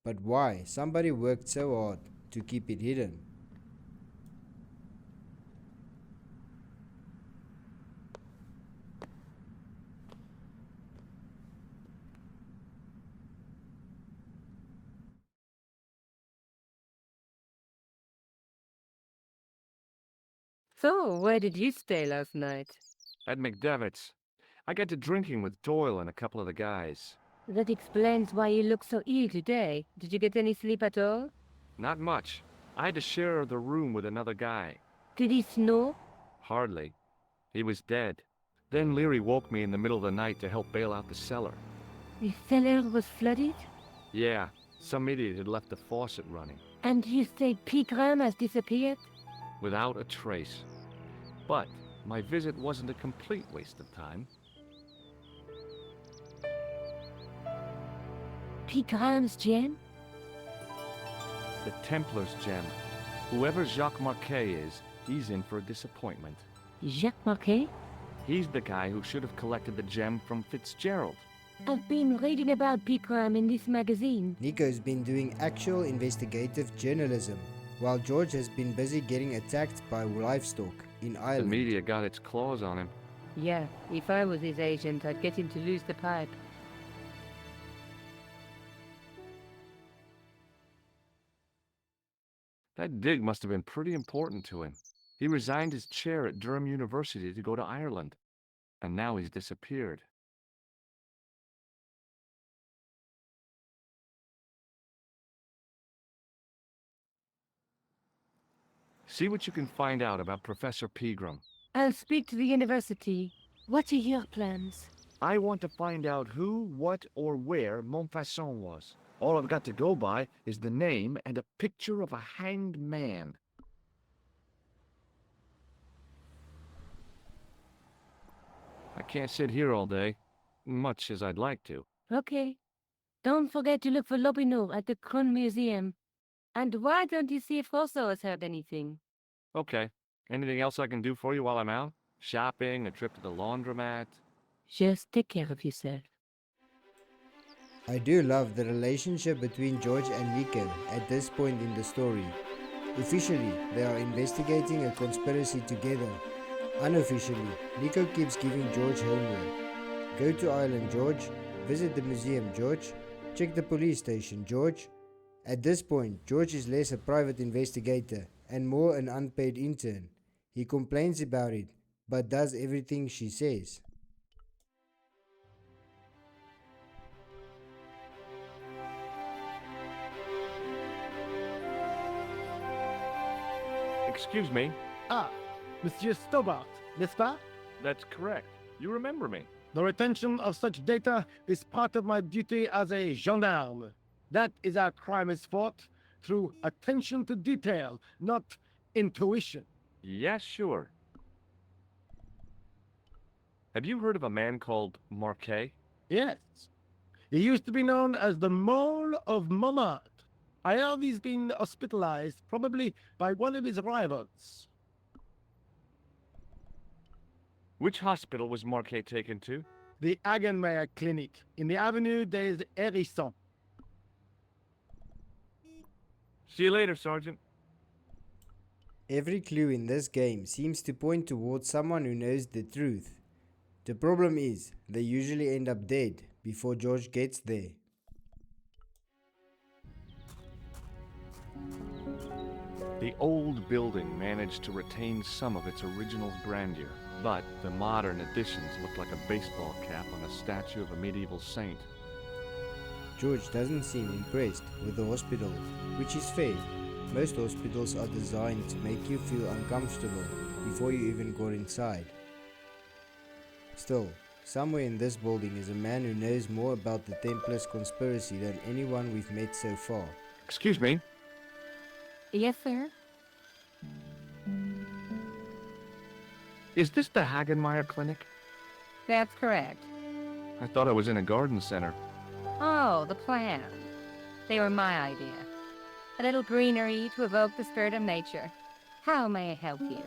but why somebody worked so hard to keep it hidden. So, where did you stay last night? At McDevitt's, I got to drinking with Doyle and a couple of the guys. That explains why you look so ill today. Did you get any sleep at all? Not much. I had to share the room with another guy. Did he snore? Hardly. He was dead. Then Leary woke me in the middle of the night to help bail out the cellar. The cellar was flooded? Yeah, some idiot had left the faucet running. And you say Pegram has disappeared? Without a trace. But my visit wasn't a complete waste of time. Pegram's gem? The Templar's gem. Whoever Jacques Marquet is, he's in for a disappointment. Jacques Marquet? He's the guy who should have collected the gem from Fitzgerald. I've been reading about P-crime in this magazine. Nico's been doing actual investigative journalism, while George has been busy getting attacked by livestock in The Ireland. media got its claws on him. Yeah, if I was his agent, I'd get him to lose the pipe. That dig must have been pretty important to him. He resigned his chair at Durham University to go to Ireland, and now he's disappeared. See what you can find out about Professor Pegram. I'll speak to the university. What are your plans? I want to find out who, what, or where Montfaucon was. All I've got to go by is the name and a picture of a hanged man. I can't sit here all day, much as I'd like to. Okay. Don't forget to look for Lopinot at the Krone Museum. And why don't you see if Rosso has heard anything? Okay. Anything else I can do for you while I'm out? Shopping, a trip to the laundromat? Just take care of yourself. I do love the relationship between George and Nico at this point in the story. Officially, they are investigating a conspiracy together. Unofficially, Nico keeps giving George homework. Go to Ireland, George. Visit the museum, George. Check the police station, George. At this point, George is less a private investigator and more an unpaid intern. He complains about it, but does everything she says. Excuse me? Ah, Monsieur Stobbart, n'est-ce pas? That's correct. You remember me. The retention of such data is part of my duty as a gendarme. That is how crime is fought, through attention to detail, not intuition. Yes, sure. Have you heard of a man called Marquet? Yes. He used to be known as the Mole of Montmartre. I heard he's been hospitalized, probably by one of his rivals. Which hospital was Marquet taken to? The Hagenmeyer Clinic, in the Avenue des Hérissons. See you later, Sergeant. Every clue in this game seems to point towards someone who knows the truth. The problem is, they usually end up dead before George gets there. The old building managed to retain some of its original grandeur, but the modern additions look like a baseball cap on a statue of a medieval saint. George doesn't seem impressed with the hospital, which is fair. Most hospitals are designed to make you feel uncomfortable before you even got inside. Still, somewhere in this building is a man who knows more about the Templars conspiracy than anyone we've met so far. Excuse me? Yes, sir? Is this the Hagenmeyer Clinic? That's correct. I thought I was in a garden center. Oh, the plans. They were my idea. A little greenery to evoke the spirit of nature. How may I help you?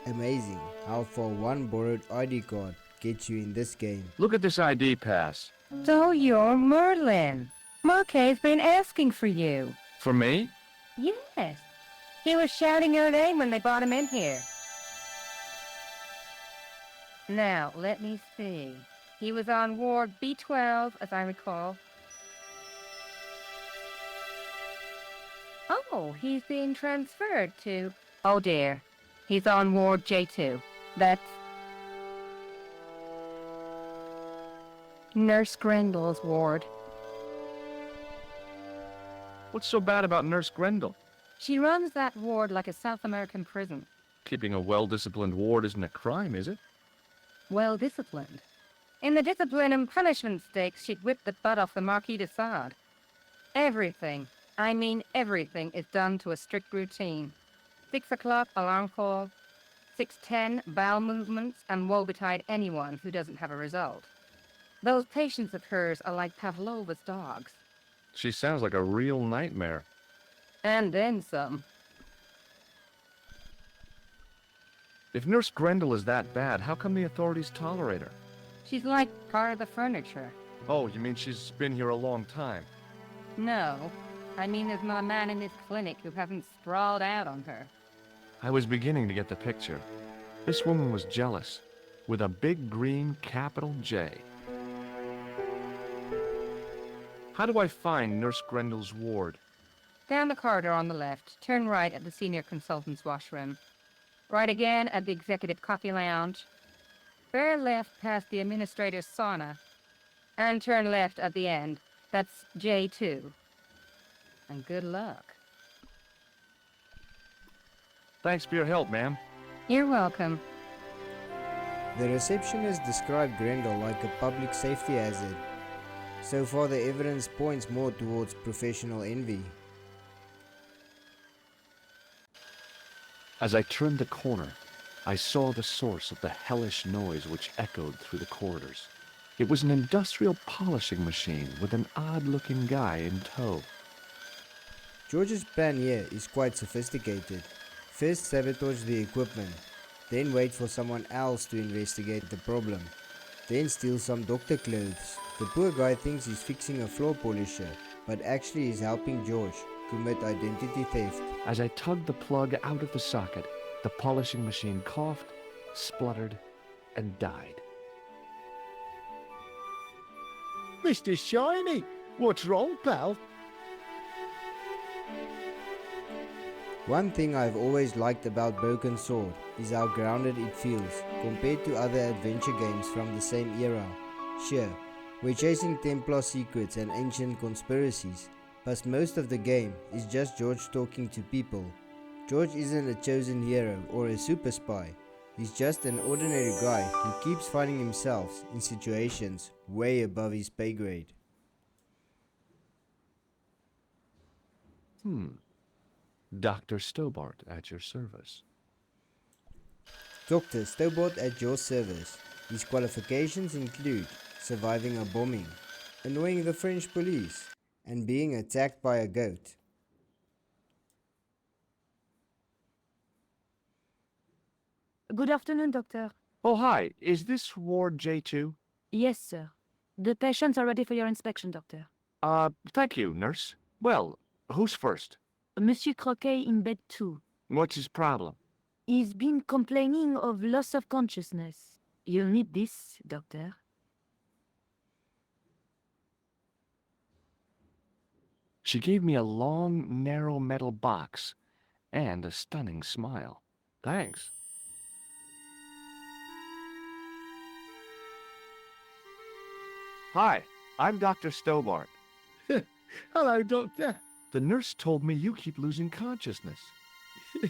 Amazing how far one borrowed ID card gets you in this game. Look at this ID pass. So you're Merlin. Marquet's been asking for you. For me? Yes. He was shouting your name when they brought him in here. Now, let me see. He was on Ward B12, as I recall. Oh, he's being transferred to... Oh dear. He's on Ward J2. That's... Nurse Grendel's ward. What's so bad about Nurse Grendel? She runs that ward like a South American prison. Keeping a well-disciplined ward isn't a crime, is it? Well disciplined. In the discipline and punishment stakes, she'd whip the butt off the Marquis de Sade. Everything, I mean everything, is done to a strict routine. 6 o'clock, alarm call. 6:10, bowel movements, and woe betide anyone who doesn't have a result. Those patients of hers are like Pavlova's dogs. She sounds like a real nightmare. And then some. If Nurse Grendel is that bad, how come the authorities tolerate her? She's like part of the furniture. Oh, you mean she's been here a long time? No, I mean there's not a man in this clinic who hasn't sprawled out on her. I was beginning to get the picture. This woman was jealous, with a big green capital J. How do I find Nurse Grendel's ward? Down the corridor on the left, turn right at the senior consultant's washroom. Right again at the executive coffee lounge. Bear left past the administrator's sauna. And turn left at the end. That's J2. And good luck. Thanks for your help, ma'am. You're welcome. The receptionist described Grendel like a public safety hazard. So far the evidence points more towards professional envy. As I turned the corner, I saw the source of the hellish noise which echoed through the corridors. It was an industrial polishing machine with an odd-looking guy in tow. George's plan here is quite sophisticated. First sabotage the equipment, then wait for someone else to investigate the problem, then steal some doctor clothes. The poor guy thinks he's fixing a floor polisher, but actually is helping George commit identity theft. As I tugged the plug out of the socket, the polishing machine coughed, spluttered, and died. Mr. Shiny, what's wrong, pal? One thing I've always liked about Broken Sword is how grounded it feels compared to other adventure games from the same era. Sure, we're chasing Templar secrets and ancient conspiracies, but most of the game is just George talking to people. George isn't a chosen hero or a super spy. He's just an ordinary guy who keeps finding himself in situations way above his pay grade. Dr. Stobbart at your service. Dr. Stobbart at your service. His qualifications include surviving a bombing, annoying the French police, and being attacked by a goat. Good afternoon, Doctor. Oh, hi. Is this Ward J2? Yes, sir. The patients are ready for your inspection, Doctor. Thank you, nurse. Well, who's first? Monsieur Croquet in bed 2. What's his problem? He's been complaining of loss of consciousness. You'll need this, Doctor. She gave me a long, narrow metal box and a stunning smile. Thanks. Hi, I'm Dr. Stobbart. Hello, Doctor. The nurse told me you keep losing consciousness.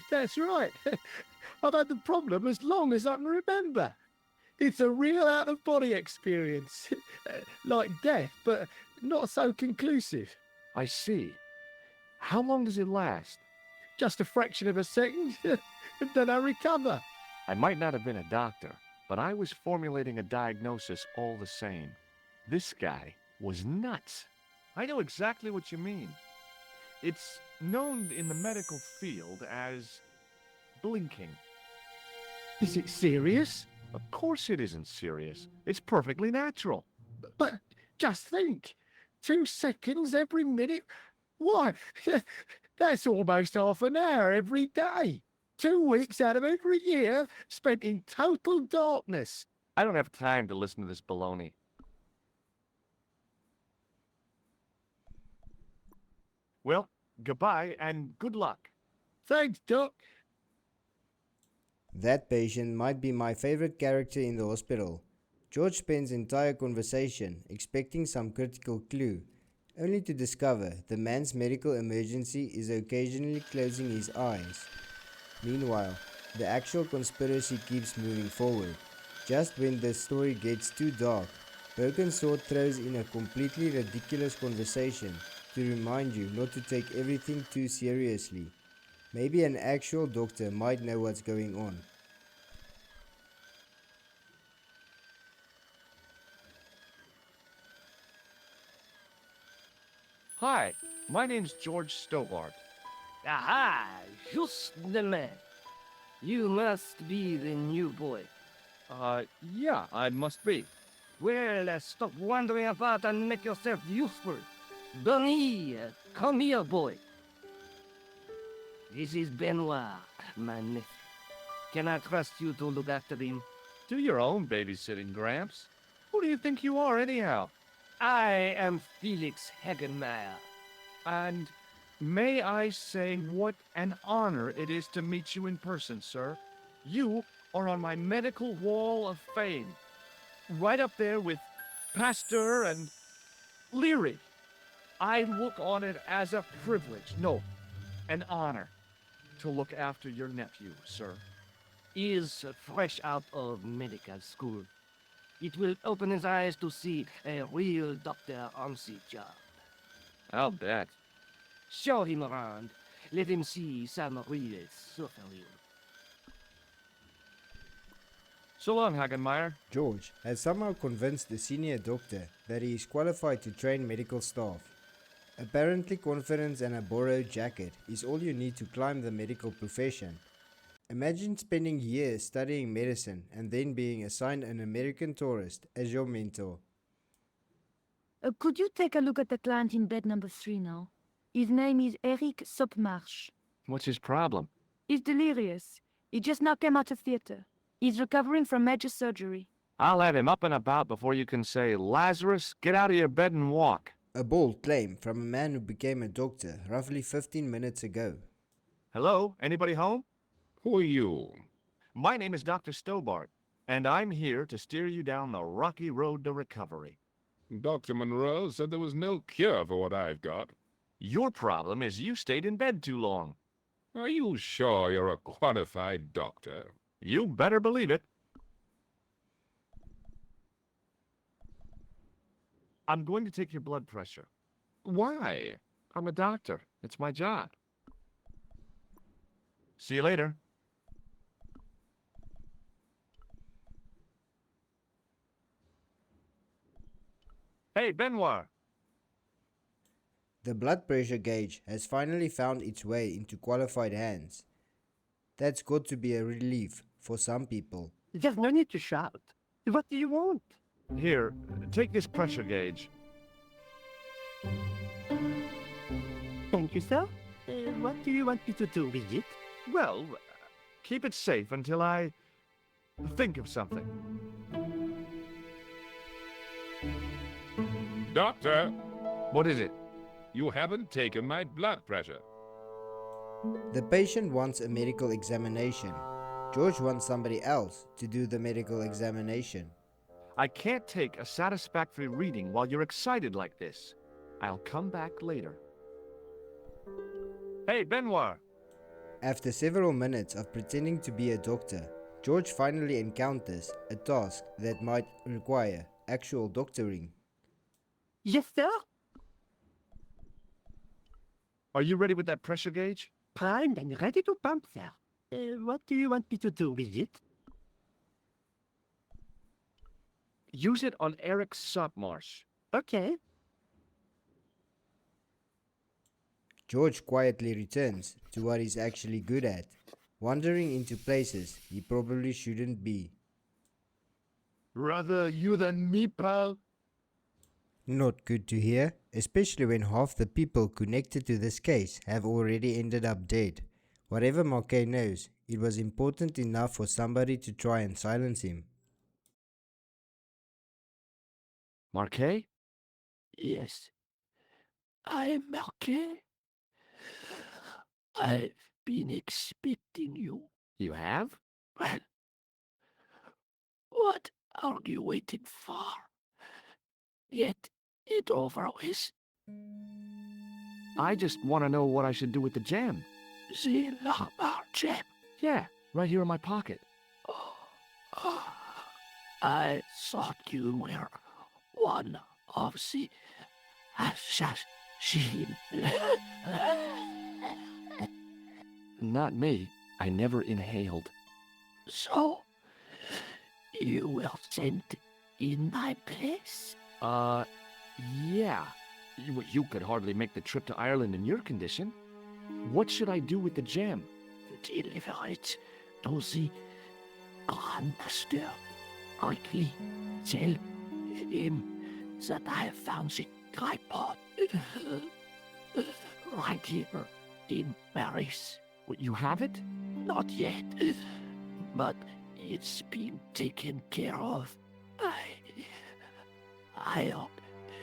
That's right. I've had the problem as long as I can remember. It's a real out-of-body experience. Like death, but not so conclusive. I see. How long does it last? Just a fraction of a second, and then I recover. I might not have been a doctor, but I was formulating a diagnosis all the same. This guy was nuts. I know exactly what you mean. It's known in the medical field as blinking. Is it serious? Of course it isn't serious. It's perfectly natural. But just think, 2 seconds every minute? Why, that's almost half an hour every day. 2 weeks out of every year spent in total darkness. I don't have time to listen to this baloney. Well, goodbye and good luck. Thanks, Doc. That patient might be my favorite character in the hospital. George spends entire conversation expecting some critical clue, only to discover the man's medical emergency is occasionally closing his eyes. Meanwhile, the actual conspiracy keeps moving forward. Just when the story gets too dark, Broken Sword throws in a completely ridiculous conversation to remind you not to take everything too seriously. Maybe an actual doctor might know what's going on. Hi, my name's George Stobbart. Aha, just the man. You must be the new boy. Yeah, I must be. Well, stop wandering about and make yourself useful. Bonnie, come here, boy. This is Benoit, my nephew. Can I trust you to look after him? Do your own babysitting, Gramps. Who do you think you are, anyhow? I am Felix Hagenmeyer. And may I say what an honor it is to meet you in person, sir. You are on my medical wall of fame. Right up there with Pasteur and Leary. I look on it as a privilege, no, an honor, to look after your nephew, sir. He is fresh out of medical school. It will open his eyes to see a real doctor on the job. I'll bet. Show him around. Let him see some real suffering. So long, Hagenmeyer. George has somehow convinced the senior doctor that he is qualified to train medical staff. Apparently, confidence and a borrowed jacket is all you need to climb the medical profession. Imagine spending years studying medicine and then being assigned an American tourist as your mentor. Could you take a look at the client in bed number 3 now? His name is Eric Sopmarsh. What's his problem? He's delirious. He just now came out of theater. He's recovering from major surgery. I'll have him up and about before you can say, Lazarus, get out of your bed and walk. A bold claim from a man who became a doctor roughly 15 minutes ago. Hello, anybody home? Who are you? My name is Dr. Stobbart, and I'm here to steer you down the rocky road to recovery. Dr. Monroe said there was no cure for what I've got. Your problem is you stayed in bed too long. Are you sure you're a qualified doctor? You better believe it. I'm going to take your blood pressure. Why? I'm a doctor. It's my job. See you later. Hey, Benoit. The blood pressure gauge has finally found its way into qualified hands. That's got to be a relief for some people. There's no need to shout. What do you want? Here, take this pressure gauge. Thank you, sir. What do you want me to do with it? Well, keep it safe until I think of something. Doctor, What is it? you haven't taken my blood pressure. The patient wants a medical examination. George wants somebody else to do the medical examination. I can't take a satisfactory reading while you're excited like this. I'll come back later. Hey, Benoit. After several minutes of pretending to be a doctor, George finally encounters a task that might require actual doctoring. Yes, sir. Are you ready with that pressure gauge? Primed and ready to pump, sir. What do you want me to do with it? Use it on Eric Sopmarsh. Okay. George quietly returns to what he's actually good at, wandering into places he probably shouldn't be. Rather you than me, pal. Not good to hear, especially when half the people connected to this case have already ended up dead. Whatever Marquet knows, it was important enough for somebody to try and silence him. Marquet? Yes. I'm Marquet. I've been expecting you. You have? Well, what are you waiting for? Get it over with. I just want to know what I should do with the gem. The Lochmar gem. Yeah, right here in my pocket. I thought you were one of the assassins. Not me. I never inhaled. So, you were sent in my place? Yeah. You could hardly make the trip to Ireland in your condition. What should I do with the gem? Deliver it to the Grand Master. Quickly tell him that I have found the tripod right here in Paris. You have it? Not yet, but it's been taken care of. I hired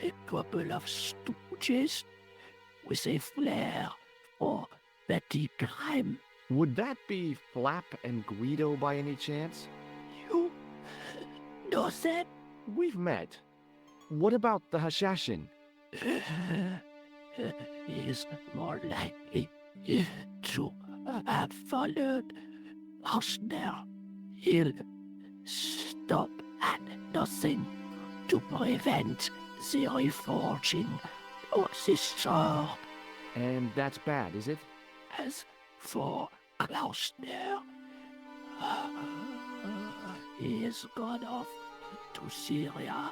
a couple of stooges with a flair for petty crime. Would that be Flap and Guido by any chance? You know them? We've met. What about the Hashashin? Is more likely to have followed us now. He'll stop at nothing to prevent the reforging of the sword. And that's bad, is it? As for Klausner, he has gone off to Syria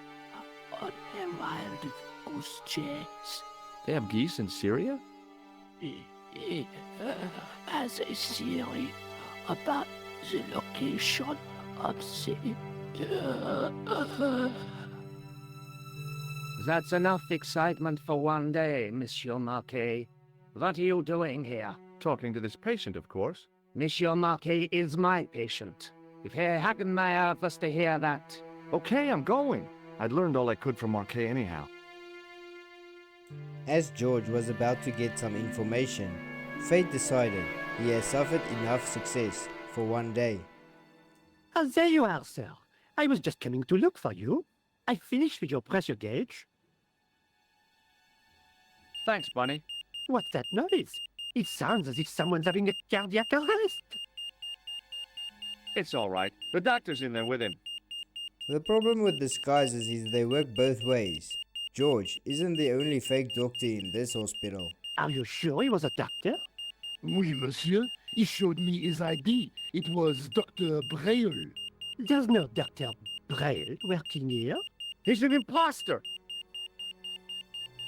on a wild goose chase. They have geese in Syria? He has a theory about the location of the... That's enough excitement for one day, Monsieur Marquis. What are you doing here? Talking to this patient, of course. Monsieur Marquis is my patient. If Herr Hagenmeier was to hear that... Okay, I'm going. I'd learned all I could from Marquet anyhow. As George was about to get some information, fate decided he has suffered enough success for one day. Ah, there you are, sir. I was just coming to look for you. I finished with your pressure gauge. Thanks, Bunny. What's that noise? It sounds as if someone's having a cardiac arrest. It's all right. The doctor's in there with him. The problem with disguises is they work both ways. George isn't the only fake doctor in this hospital. Are you sure he was a doctor? Oui, monsieur. He showed me his ID. It was Dr. Braille. There's no Dr. Braille working here. He's an imposter!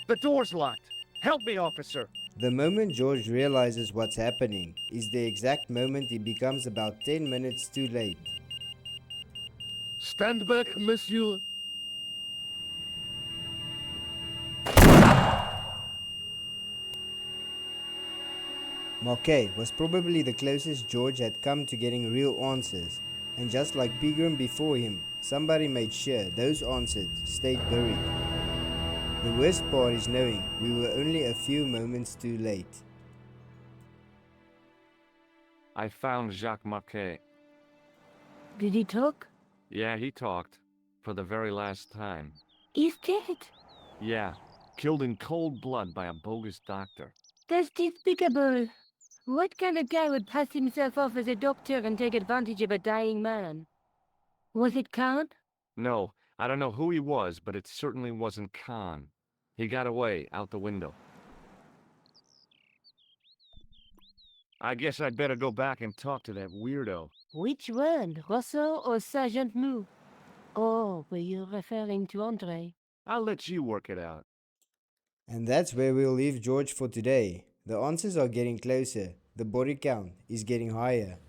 The door's locked. Help me, officer. The moment George realizes what's happening is the exact moment he becomes about 10 minutes too late. Stand back, monsieur. Marquet was probably the closest George had come to getting real answers, and just like Pegram before him, somebody made sure those answers stayed buried. The worst part is knowing we were only a few moments too late. I found Jacques Marquet. Did he talk? Yeah, he talked. For the very last time. He's dead. Yeah, killed in cold blood by a bogus doctor. That's despicable. What kind of guy would pass himself off as a doctor and take advantage of a dying man? Was it Khan? No, I don't know who he was, but it certainly wasn't Khan. He got away, out the window. I guess I'd better go back and talk to that weirdo. Which one, Rousseau or Sergeant Mou? Oh, were you referring to Andre? I'll let you work it out. And that's where we'll leave George for today. The answers are getting closer, the body count is getting higher,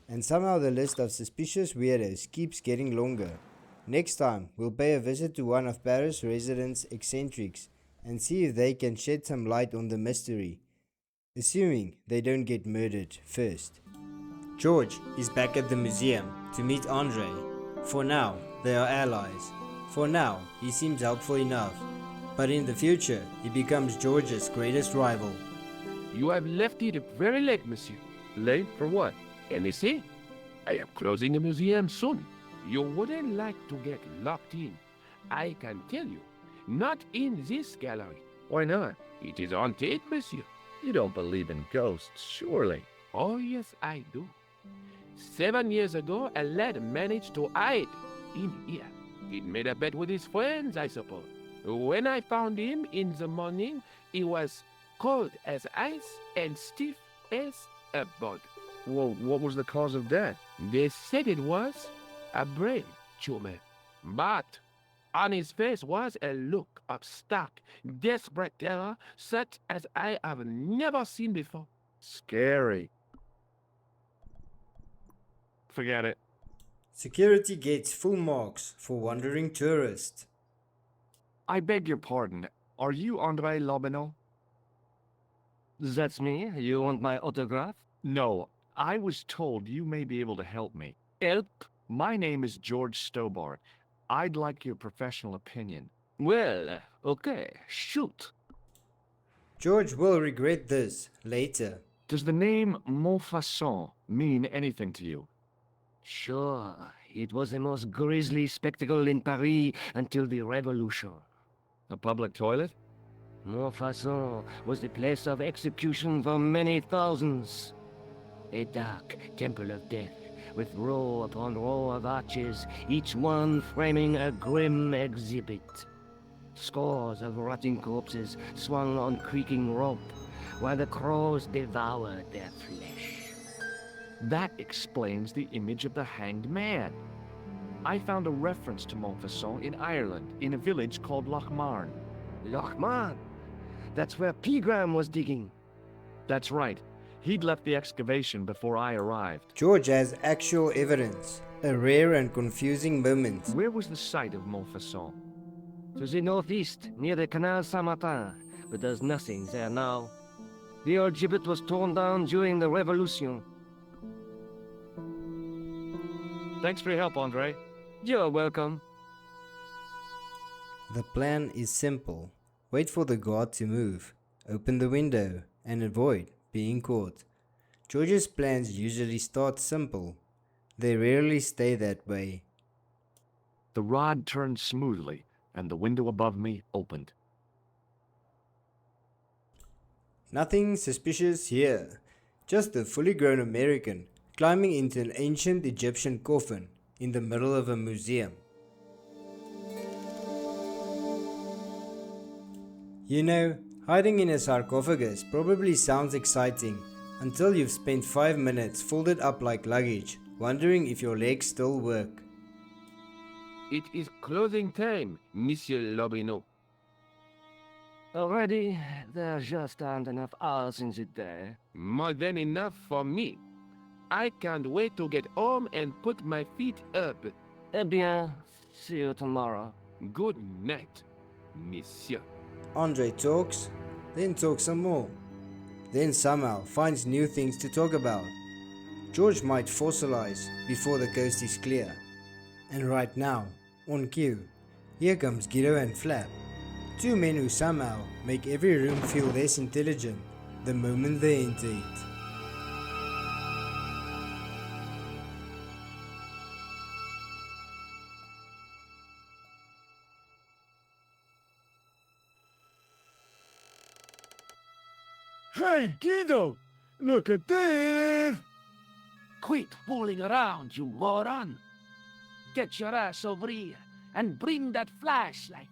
and somehow the list of suspicious weirdos keeps getting longer. Next time, we'll pay a visit to one of Paris' residents' eccentrics and see if they can shed some light on the mystery, assuming they don't get murdered first. George is back at the museum to meet Andre. For now, they are allies. For now, he seems helpful enough. But in the future, he becomes George's greatest rival. You have left it very late, monsieur. Late for what? Anything? I am closing the museum soon. You wouldn't like to get locked in. I can tell you, not in this gallery. Why not? It is haunted, monsieur. You don't believe in ghosts, surely. Oh, yes, I do. 7 years ago, a lad managed to hide in here. He'd made a bet with his friends, I suppose. When I found him in the morning, he was cold as ice and stiff as a bug. Well, what was the cause of death? They said it was a brain tumor. But on his face was a look of stark, desperate terror such as I have never seen before. Scary. Forget it. Security gets full marks for wandering tourist. I beg your pardon. Are you Andre Lobineau? That's me. You want my autograph? No, I was told you may be able to help me. Help? My name is George Stobbart. I'd like your professional opinion. Well, okay, shoot. George will regret this later. Does the name Montfaucon mean anything to you? Sure, it was the most grisly spectacle in Paris until the Revolution. A public toilet? Montfaucon was the place of execution for many thousands. A dark temple of death, with row upon row of arches, each one framing a grim exhibit. Scores of rotting corpses swung on creaking rope, while the crows devoured their flesh. That explains the image of the hanged man. I found a reference to Montfaucon in Ireland, in a village called Lochmarn. Lochmarn? That's where Pegram was digging. That's right. He'd left the excavation before I arrived. George has actual evidence. A rare and confusing moment. Where was the site of Montfaucon? To the northeast, near the Canal Saint-Martin, but there's nothing there now. The old gibbet was torn down during the Revolution. Thanks for your help, Andre. You're welcome. The plan is simple. Wait for the guard to move, open the window, and avoid being caught. George's plans usually start simple. They rarely stay that way. The rod turned smoothly, and the window above me opened. Nothing suspicious here. Just a fully grown American climbing into an ancient Egyptian coffin in the middle of a museum. You know, hiding in a sarcophagus probably sounds exciting until you've spent 5 minutes folded up like luggage, wondering if your legs still work. It is closing time, Monsieur Lobineau. Already, there just aren't enough hours in the day. More than enough for me. I can't wait to get home and put my feet up. Eh bien, see you tomorrow. Good night, Monsieur. Andre talks, then talks some more. Then somehow finds new things to talk about. George might fossilize before the coast is clear. And right now, on cue, here comes Guido and Flap. Two men who somehow make every room feel less intelligent the moment they enter it. Hey, Guido! Look at this! Quit fooling around, you moron! Get your ass over here and bring that flashlight.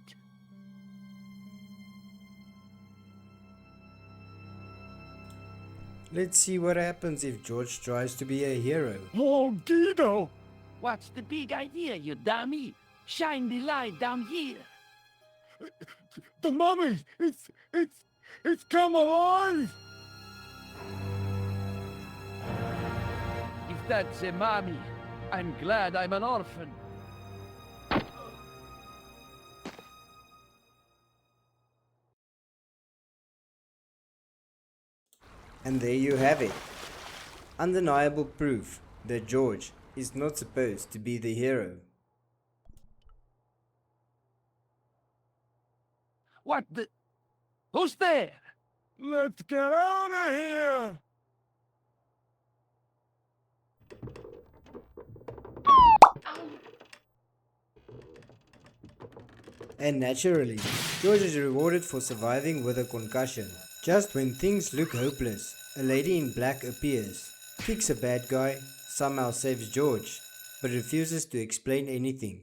Let's see what happens if George tries to be a hero. Oh, Guido! What's the big idea, you dummy? Shine the light down here. The mummy! It's come alive! If that's a mommy, I'm glad I'm an orphan. And there you have it. Undeniable proof that George is not supposed to be the hero. What the... Who's there? Let's get out of here! And naturally, George is rewarded for surviving with a concussion. Just when things look hopeless, a lady in black appears, kicks a bad guy, somehow saves George, but refuses to explain anything.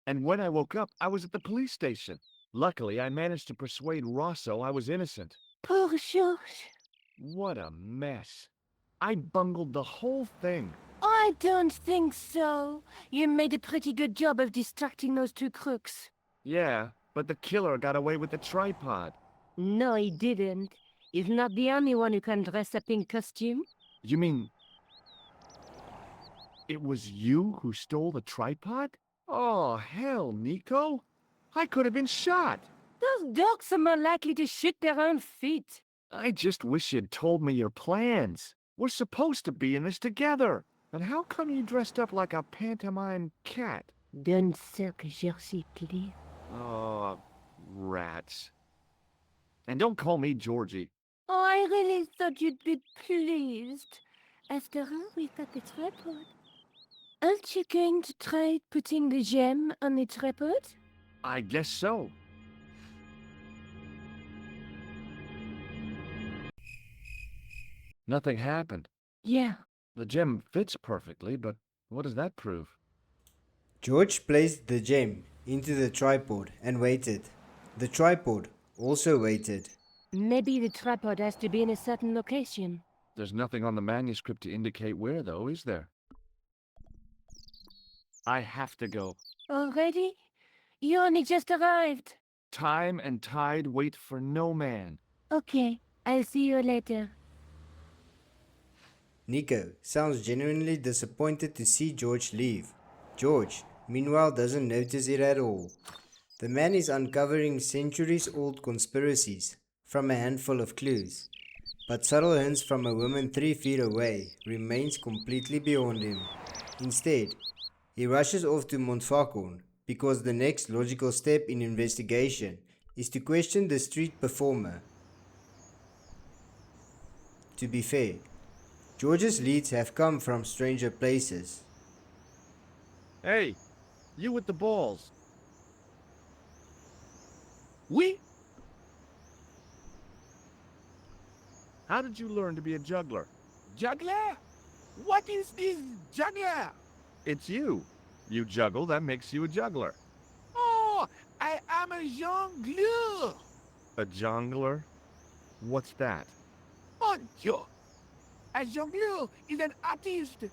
And when I woke up, I was at the police station. Luckily, I managed to persuade Rosso I was innocent. Poor George. What a mess. I bungled the whole thing. I don't think so. You made a pretty good job of distracting those two crooks. Yeah, but the killer got away with the tripod. No, he didn't. He's not the only one who can dress up in costume. You mean... it was you who stole the tripod? Oh, hell, Nico. I could have been shot. Those dogs are more likely to shoot their own feet. I just wish you'd told me your plans. We're supposed to be in this together. And how come you dressed up like a pantomime cat? Don't suck, Jersey, please. Oh, rats. And don't call me Georgie. Oh, I really thought you'd be pleased. After all, we've got the tripod. Aren't you going to try putting the gem on the tripod? I guess so. Nothing happened. Yeah. The gem fits perfectly, but what does that prove? George placed the gem into the tripod and waited. The tripod also waited. Maybe the tripod has to be in a certain location. There's nothing on the manuscript to indicate where, though, is there? I have to go. Already? You only just arrived. Time and tide wait for no man. Okay, I'll see you later. Nico sounds genuinely disappointed to see George leave. George, meanwhile, doesn't notice it at all. The man is uncovering centuries-old conspiracies from a handful of clues, but subtle hints from a woman 3 feet away remains completely beyond him. Instead, he rushes off to Montfaucon because the next logical step in investigation is to question the street performer. To be fair, George's leads have come from stranger places. Hey, you with the balls. Oui? How did you learn to be a juggler? Juggler? What is this juggler? It's you. You juggle, that makes you a juggler. Oh, I am a jongleur. A jongler? What's that? Mon Dieu. A jongleur is an artist,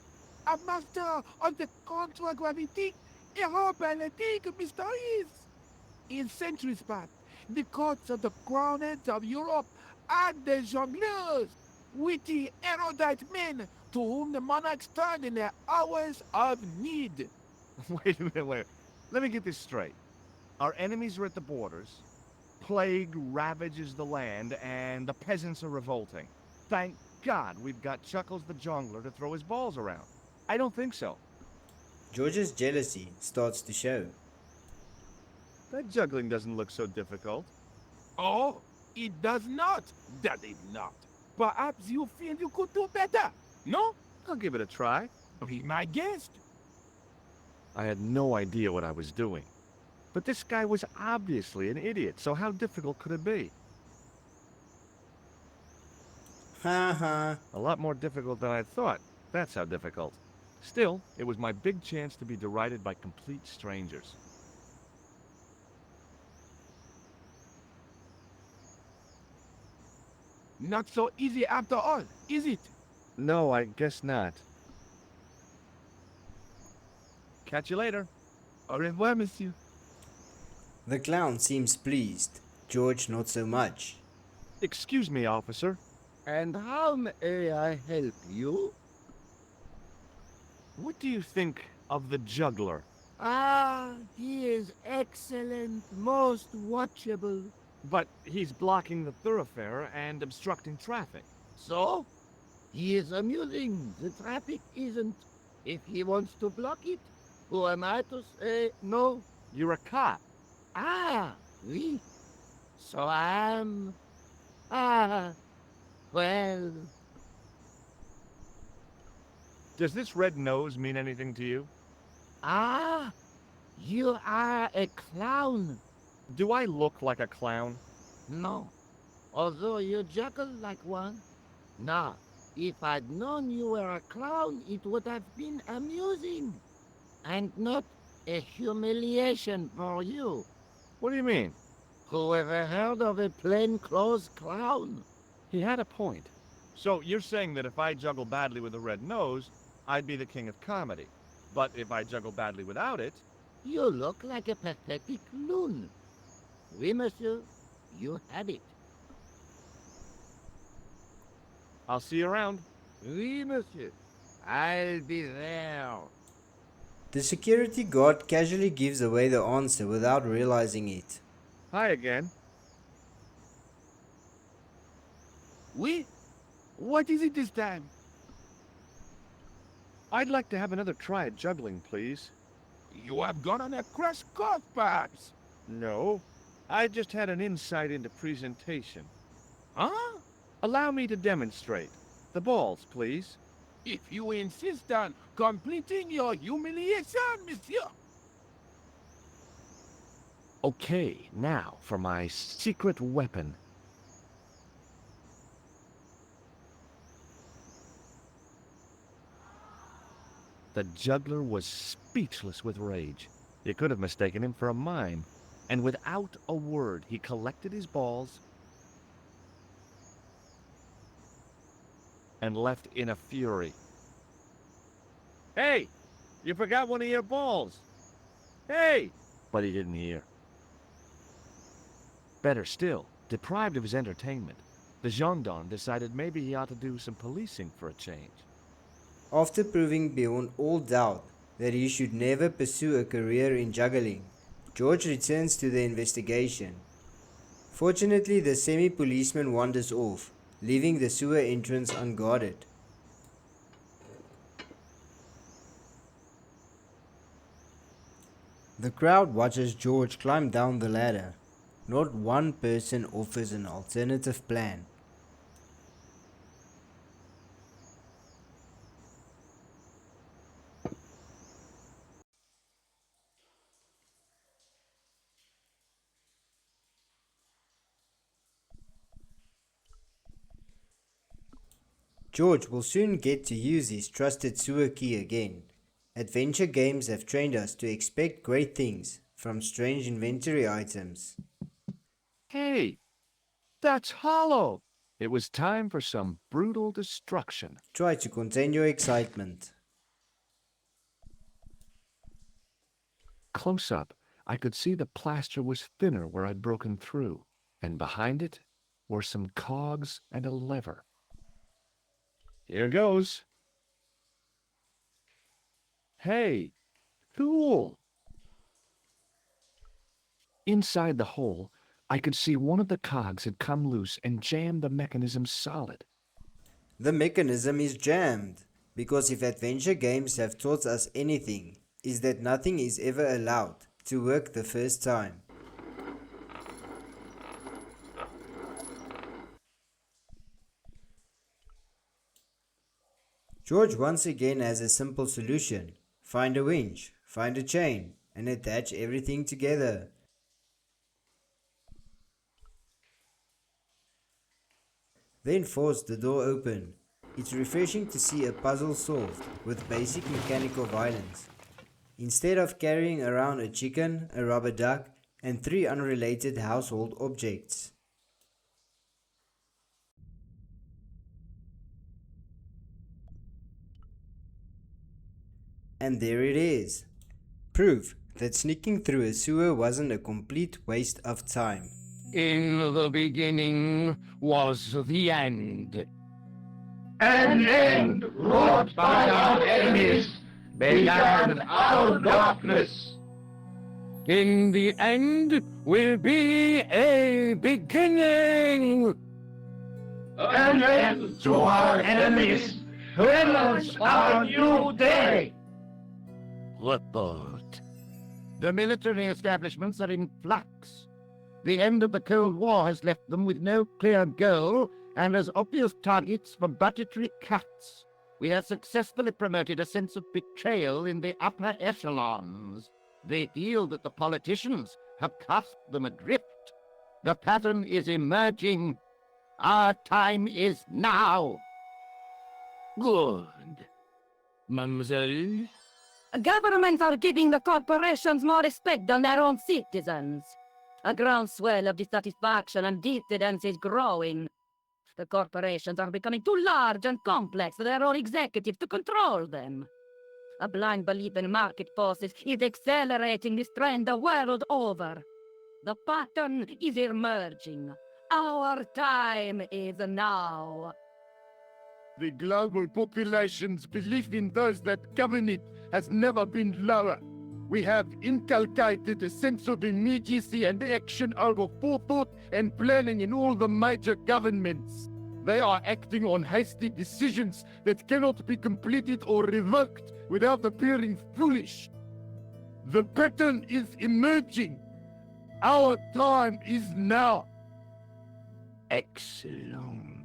a master of the contragravitic aerobatic mysteries. In centuries past, the courts of the crowned heads of Europe had the jongleurs, witty, erudite men to whom the monarchs turned in their hours of need. Wait a minute, wait. Let me get this straight. Our enemies are at the borders, plague ravages the land, and the peasants are revolting. Thank God we've got Chuckles the Jongler to throw his balls around. I don't think so. George's jealousy starts to show. That juggling doesn't look so difficult. Oh, it does not, does it not? Perhaps you feel you could do better, no? I'll give it a try. Be my guest. I had no idea what I was doing. But this guy was obviously an idiot, so how difficult could it be? Haha. A lot more difficult than I thought. That's how difficult. Still, it was my big chance to be derided by complete strangers. Not so easy after all, is it? No, I guess not. Catch you later. Au revoir, monsieur. The clown seems pleased. George not so much. Excuse me, officer. And how may I help you? What do you think of the juggler? Ah, he is excellent, most watchable. But he's blocking the thoroughfare and obstructing traffic. So? He is amusing. The traffic isn't. If he wants to block it, who am I to say no? You're a cop. Ah, oui. So I'm... Ah, well... Does this red nose mean anything to you? Ah, you are a clown. Do I look like a clown? No, although you juggle like one. Now, if I'd known you were a clown, it would have been amusing. And not a humiliation for you. What do you mean? Who ever heard of a plainclothes clown? He had a point. So you're saying that if I juggle badly with a red nose, I'd be the king of comedy. But if I juggle badly without it... You look like a pathetic loon. Oui, monsieur, you had it. I'll see you around. Oui, monsieur. I'll be there. The security guard casually gives away the answer without realizing it. Hi again. Oui? What is it this time? I'd like to have another try at juggling, please. You have gone on a crash course, perhaps? No, I just had an insight into presentation. Huh? Allow me to demonstrate. The balls, please. If you insist on completing your humiliation, monsieur. Okay, now for my secret weapon. The juggler was speechless with rage. You could have mistaken him for a mime. And without a word, he collected his balls and left in a fury. Hey! You forgot one of your balls! Hey! But he didn't hear. Better still, deprived of his entertainment, the gendarme decided maybe he ought to do some policing for a change. After proving beyond all doubt that he should never pursue a career in juggling, George returns to the investigation. Fortunately, the semi-policeman wanders off, leaving the sewer entrance unguarded. The crowd watches George climb down the ladder. Not one person offers an alternative plan. George will soon get to use his trusted sewer key again. Adventure games have trained us to expect great things from strange inventory items. Hey! That's hollow! It was time for some brutal destruction. Try to contain your excitement. Close up, I could see the plaster was thinner where I'd broken through, and behind it were some cogs and a lever. Here goes. Hey, cool. Inside the hole, I could see one of the cogs had come loose and jammed the mechanism solid. The mechanism is jammed, because if adventure games have taught us anything, is that nothing is ever allowed to work the first time. George once again has a simple solution. Find a winch, find a chain, and attach everything together. Then force the door open. It's refreshing to see a puzzle solved with basic mechanical violence. Instead of carrying around a chicken, a rubber duck, and 3 unrelated household objects. And there it is. Proof that sneaking through a sewer wasn't a complete waste of time. In the beginning was the end. An end wrought by our enemies began our darkness. In the end will be a beginning. An end to our enemies heralds our new day. Report. The military establishments are in flux. The end of the Cold War has left them with no clear goal and as obvious targets for budgetary cuts. We have successfully promoted a sense of betrayal in the upper echelons. They feel that the politicians have cast them adrift. The pattern is emerging. Our time is now. Good. Mademoiselle? Governments are giving the corporations more respect than their own citizens. A groundswell of dissatisfaction and dissidence is growing. The corporations are becoming too large and complex for their own executives to control them. A blind belief in market forces is accelerating this trend the world over. The pattern is emerging. Our time is now. The global population's belief in those that govern it has never been lower. We have inculcated a sense of immediacy and action over forethought and planning in all the major governments. They are acting on hasty decisions that cannot be completed or revoked without appearing foolish. The pattern is emerging. Our time is now. Excellent.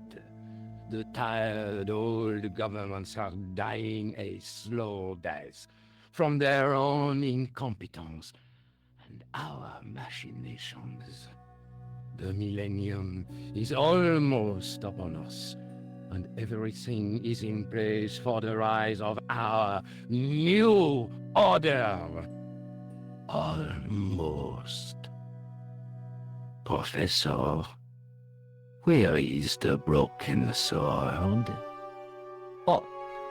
The tired old governments are dying a slow death from their own incompetence and our machinations. The millennium is almost upon us, and everything is in place for the rise of our new order. Almost. Professor, where is the broken sword? Ah,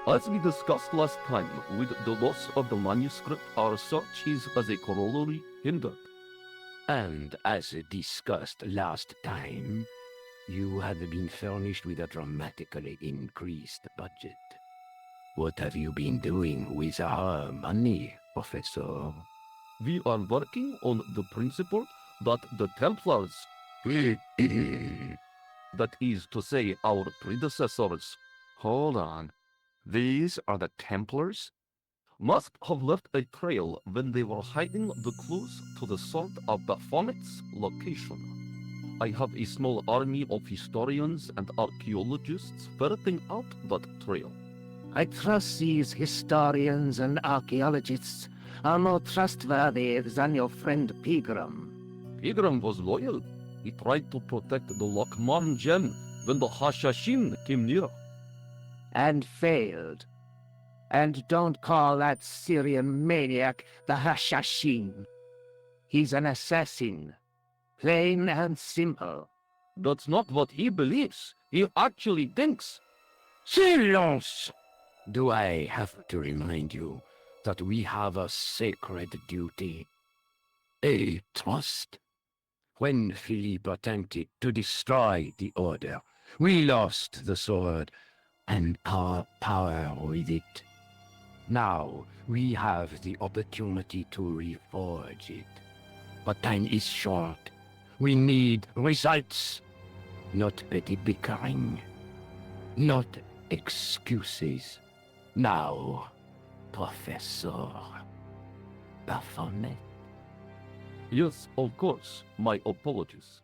as we discussed last time, with the loss of the manuscript, our search is as a corollary hindered. And as discussed last time, you have been furnished with a dramatically increased budget. What have you been doing with our money, Professor? We are working on the principle that the Templars, that is to say, our predecessors, Hold on. These are the Templars? must have left a trail when they were hiding the clues to the sword of Baphomet's location. I have a small army of historians and archaeologists ferreting out that trail. I trust these historians and archaeologists are more trustworthy than your friend Pegram. Pegram was loyal. He tried to protect the Lokman gem when the Hashashin came near. And failed. And don't call that Syrian maniac the Hashashin. He's an assassin. Plain and simple. That's not what he believes. He actually thinks. Silence! Do I have to remind you that we have a sacred duty? A trust? When Philippe attempted to destroy the Order, we lost the sword and our power with it. Now we have the opportunity to reforge it. But time is short. We need results, not petty bickering, not excuses. Now, Professor Baphomet. Yes, of course. My apologies.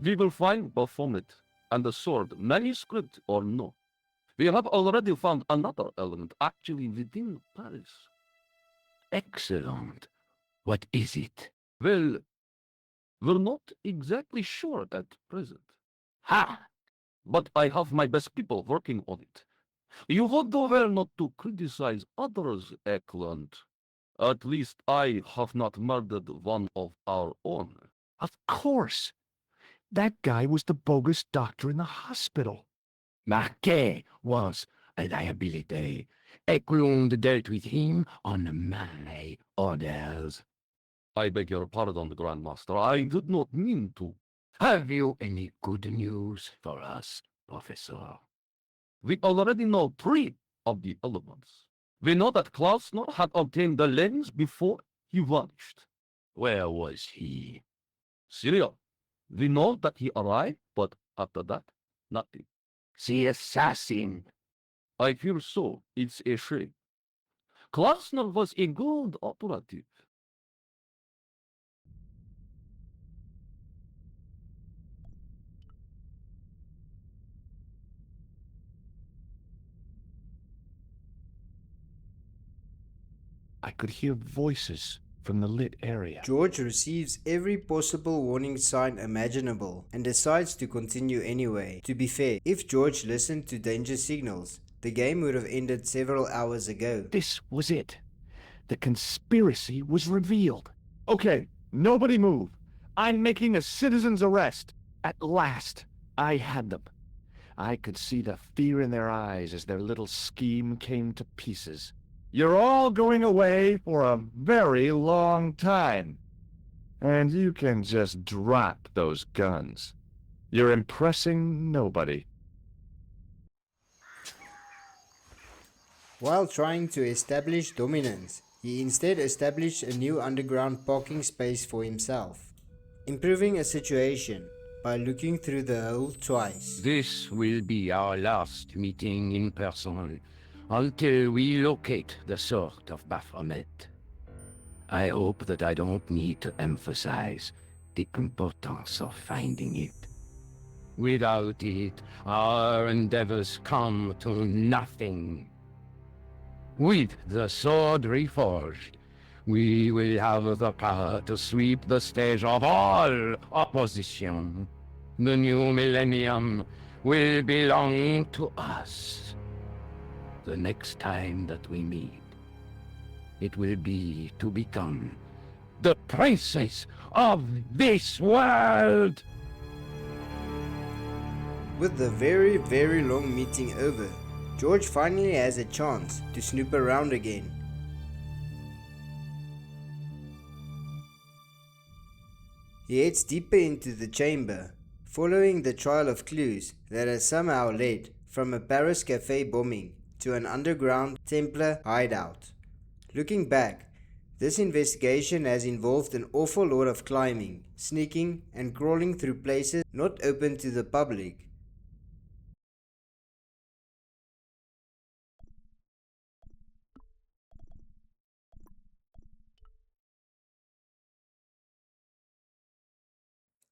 We will find Baphomet and the sword, manuscript or no. We have already found another element actually within Paris. Excellent. What is it? Well, we're not exactly sure at present. Ha! But I have my best people working on it. You would do well not to criticize others, Eklund. At least I have not murdered one of our own. Of course. That guy was the bogus doctor in the hospital. Marquet was a liability. Eklund dealt with him on my orders. I beg your pardon, Grandmaster. I did not mean to. Have you any good news for us, Professor? We already know 3 of the elements. We know that Klausner had obtained the lens before he vanished. Where was he? Syria. We know that he arrived, but after that, nothing. The assassin. I fear so. It's a shame. Klausner was a good operative. I could hear voices from the lit area. George receives every possible warning sign imaginable and decides to continue anyway. To be fair, if George listened to danger signals, the game would have ended several hours ago. This was it. The conspiracy was revealed. Okay, nobody move. I'm making a citizen's arrest. At last, I had them. I could see the fear in their eyes as their little scheme came to pieces. You're all going away for a very long time. And you can just drop those guns. You're impressing nobody. While trying to establish dominance, he instead established a new underground parking space for himself, improving a situation by looking through the hole twice. This will be our last meeting in person until we locate the sword of Baphomet. I hope that I don't need to emphasize the importance of finding it. Without it, our endeavors come to nothing. With the sword reforged, we will have the power to sweep the stage of all opposition. The new millennium will belong to us. The next time that we meet, it will be to become the princess of this world! With the very, very long meeting over, George finally has a chance to snoop around again. He heads deeper into the chamber, following the trail of clues that has somehow led from a Paris Café bombing to an underground Templar hideout. Looking back, this investigation has involved an awful lot of climbing, sneaking, and crawling through places not open to the public.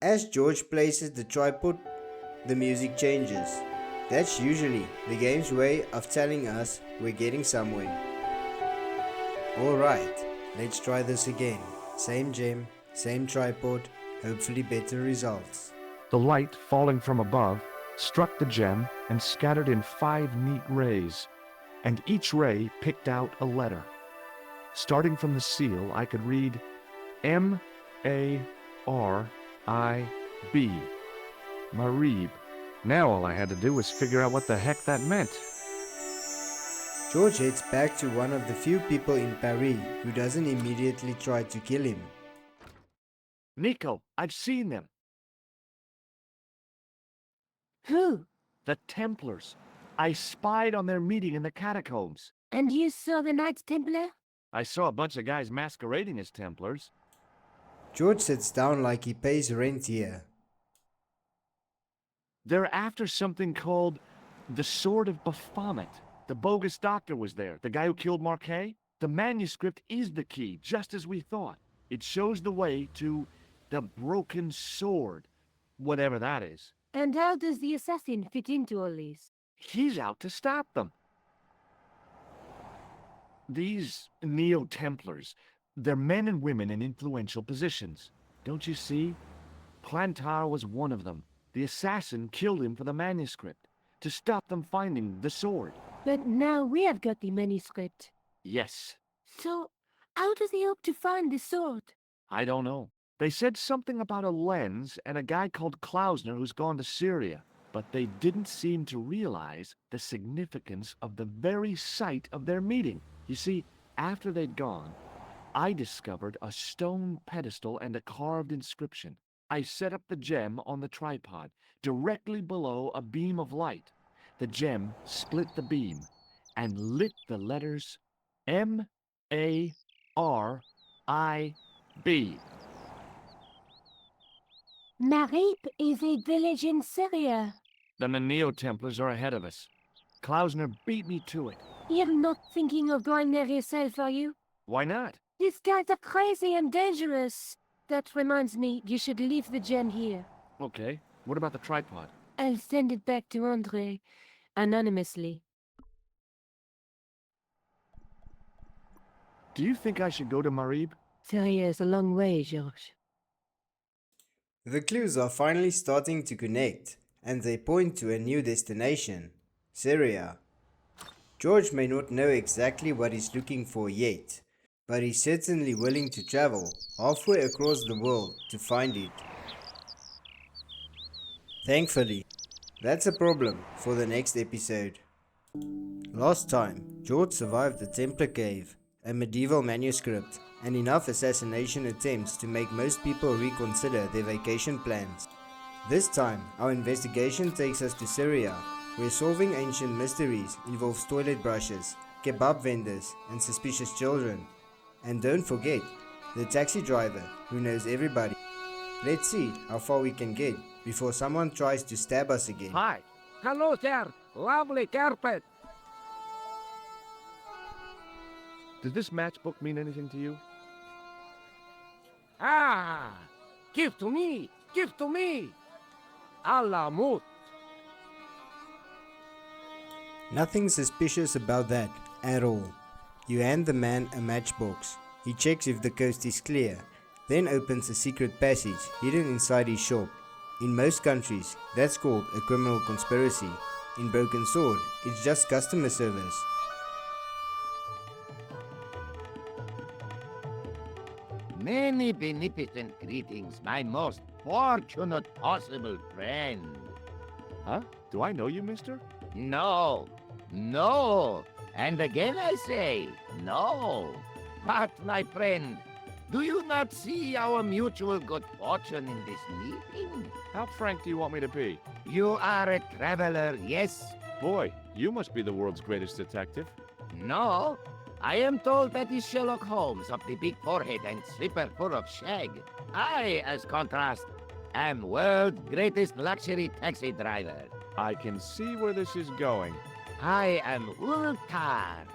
As George places the tripod, the music changes. That's usually the game's way of telling us we're getting somewhere. Alright, let's try this again. Same gem, same tripod, hopefully better results. The light falling from above struck the gem and scattered in 5 neat rays, and each ray picked out a letter. Starting from the seal, I could read M-A-R-I-B, Marib. Now all I had to do was figure out what the heck that meant. George heads back to one of the few people in Paris who doesn't immediately try to kill him. Nico, I've seen them. Who? The Templars. I spied on their meeting in the catacombs. And you saw the Knights Templar? I saw a bunch of guys masquerading as Templars. George sits down like he pays rent here. They're after something called the Sword of Baphomet. The bogus doctor was there, the guy who killed Marquet. The manuscript is the key, just as we thought. It shows the way to the broken sword, whatever that is. And how does the assassin fit into all this? He's out to stop them. These Neo-Templars, they're men and women in influential positions. Don't you see? Plantar was one of them. The assassin killed him for the manuscript, to stop them finding the sword. But now we have got the manuscript. Yes. So, how does he hope to find the sword? I don't know. They said something about a lens and a guy called Klausner who's gone to Syria, but they didn't seem to realize the significance of the very site of their meeting. You see, after they'd gone, I discovered a stone pedestal and a carved inscription. I set up the gem on the tripod, directly below a beam of light. The gem split the beam and lit the letters M-A-R-I-B. Marib is a village in Syria. Then the Neo-Templars are ahead of us. Klausner beat me to it. You're not thinking of going there yourself, are you? Why not? These guys are crazy and dangerous. That reminds me, you should leave the gem here. Okay. What about the tripod? I'll send it back to Andre, anonymously. Do you think I should go to Marib? Syria is a long way, George. The clues are finally starting to connect, and they point to a new destination, Syria. George may not know exactly what he's looking for yet, but he's certainly willing to travel halfway across the world to find it. Thankfully, that's a problem for the next episode. Last time, George survived the Templar Cave, a medieval manuscript, and enough assassination attempts to make most people reconsider their vacation plans. This time, our investigation takes us to Syria, where solving ancient mysteries involves toilet brushes, kebab vendors, and suspicious children. And don't forget, the taxi driver who knows everybody. Let's see how far we can get before someone tries to stab us again. Hi. Hello, sir. Lovely carpet. Does this matchbook mean anything to you? Ah! Give to me! Give to me! Allah mut. Nothing suspicious about that at all. You hand the man a matchbox. He checks if the coast is clear, then opens a secret passage hidden inside his shop. In most countries, that's called a criminal conspiracy. In Broken Sword, it's just customer service. Many beneficent greetings, my most fortunate possible friend. Huh? Do I know you, mister? No, no, and again I say, no. But, my friend, do you not see our mutual good fortune in this meeting? How frank do you want me to be? You are a traveler, yes? Boy, you must be the world's greatest detective. No, I am told that is Sherlock Holmes of the big forehead and slipper full of shag. I, as contrast, am world's greatest luxury taxi driver. I can see where this is going. I am Ultar,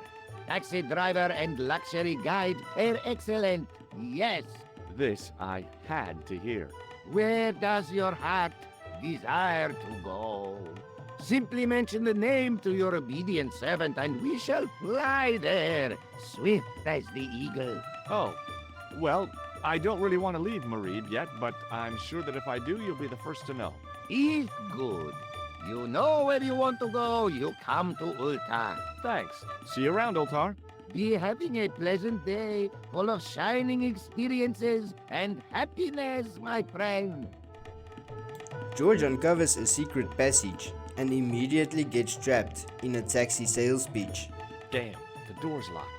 taxi driver and luxury guide per excellent, yes. This I had to hear. Where does your heart desire to go? Simply mention the name to your obedient servant and we shall fly there, swift as the eagle. Oh, well, I don't really want to leave Marib yet, but I'm sure that if I do, you'll be the first to know. Is good. You know where you want to go, you come to Ultar. Thanks. See you around, Oltar. Be having a pleasant day, full of shining experiences and happiness, my friend. George uncovers a secret passage and immediately gets trapped in a taxi sales pitch. Damn, the door's locked.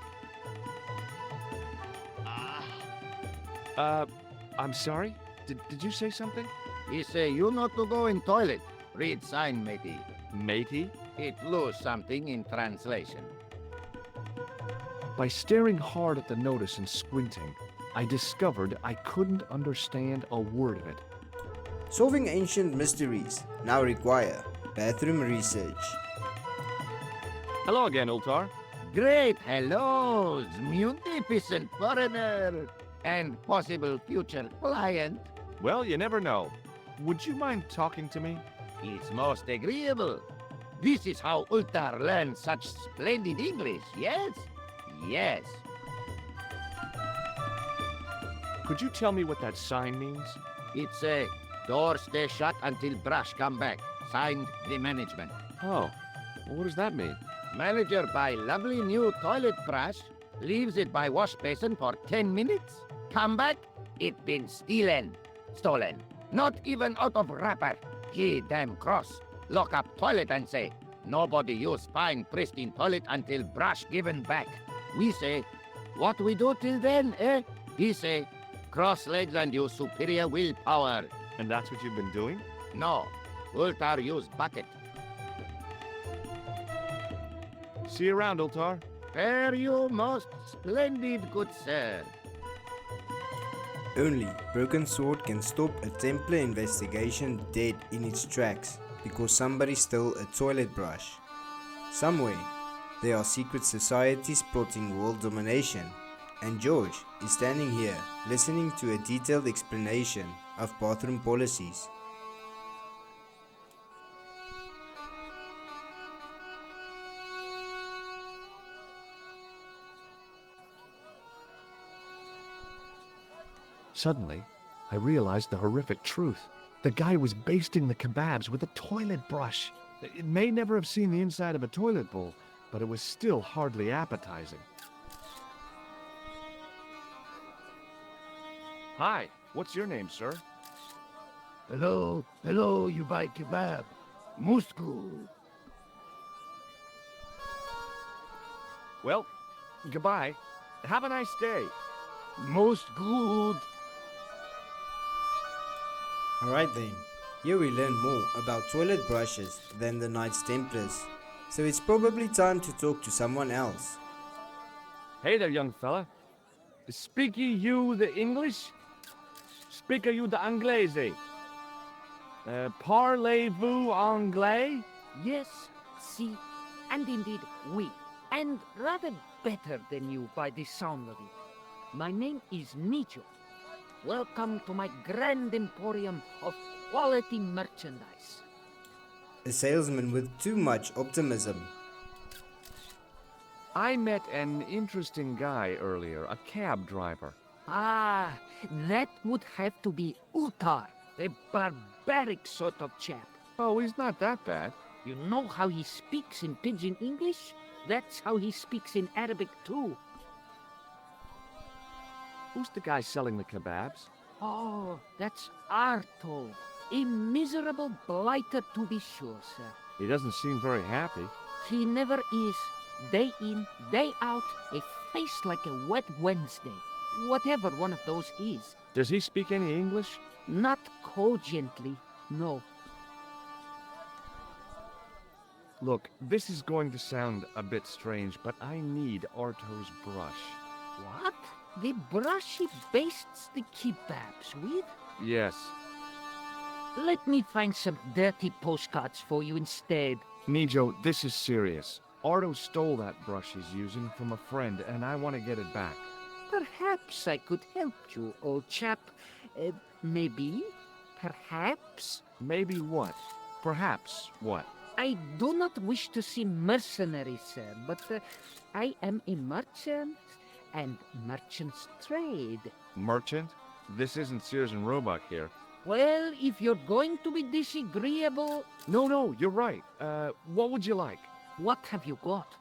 I'm sorry? Did you say something? He say you not to go in toilet. Read sign, matey. Matey? It lose something in translation. By staring hard at the notice and squinting, I discovered I couldn't understand a word of it. Solving ancient mysteries now require bathroom research. Hello again, Ultar. Great hellos, munificent foreigner, and possible future client. Well, you never know. Would you mind talking to me? It's most agreeable. This is how Ultar learns such splendid English, yes? Yes. Could you tell me what that sign means? It's a door stay shut until brush come back. Signed, the management. Oh, well, what does that mean? Manager buy lovely new toilet brush, leaves it by wash basin for 10 minutes, come back, it been stolen. Not even out of wrapper. He damn cross. Lock up toilet and say, nobody use fine pristine toilet until brush given back. We say, what we do till then, eh? He say, cross legs and use superior willpower. And that's what you've been doing? No, Ultar use bucket. See you around, Ultar. Fare you most splendid, good sir. Only Broken Sword can stop a Templar investigation dead in its tracks because somebody stole a toilet brush. Somewhere, there are secret societies plotting world domination, and George is standing here listening to a detailed explanation of bathroom policies. Suddenly, I realized the horrific truth. The guy was basting the kebabs with a toilet brush. It may never have seen the inside of a toilet bowl, but it was still hardly appetizing. Hi, what's your name, sir? Hello, you buy kebab. Musku. Well, goodbye. Have a nice day. Most good. Alright then, here we learn more about toilet brushes than the Knights Templars. so it's probably time to talk to someone else. Hey there, young fella. Speak you the English? Speak you the Anglais? Parlez-vous anglais? Yes, si, and indeed oui, and rather better than you by the sound of it. My name is Nico. Welcome to my grand emporium of quality merchandise. A salesman with too much optimism. I met an interesting guy earlier, a cab driver. Ah, that would have to be Utar, a barbaric sort of chap. Oh, he's not that bad. You know how he speaks in Pidgin English? That's how he speaks in Arabic too. Who's the guy selling the kebabs? Oh, that's Arto. A miserable blighter to be sure, sir. He doesn't seem very happy. He never is. Day in, day out, a face like a wet Wednesday. Whatever one of those is. Does he speak any English? Not cogently, no. Look, this is going to sound a bit strange, but I need Arto's brush. What? The brush he bastes the kebabs with? Yes. Let me find some dirty postcards for you instead. Nijo, this is serious. Arto stole that brush he's using from a friend, and I want to get it back. Perhaps I could help you, old chap. Maybe? Perhaps? Maybe what? Perhaps what? I do not wish to seem mercenary, sir, but I am a merchant, and merchants trade. Merchant? This isn't Sears and Roebuck here. Well, if you're going to be disagreeable... No, you're right. What would you like? What have you got?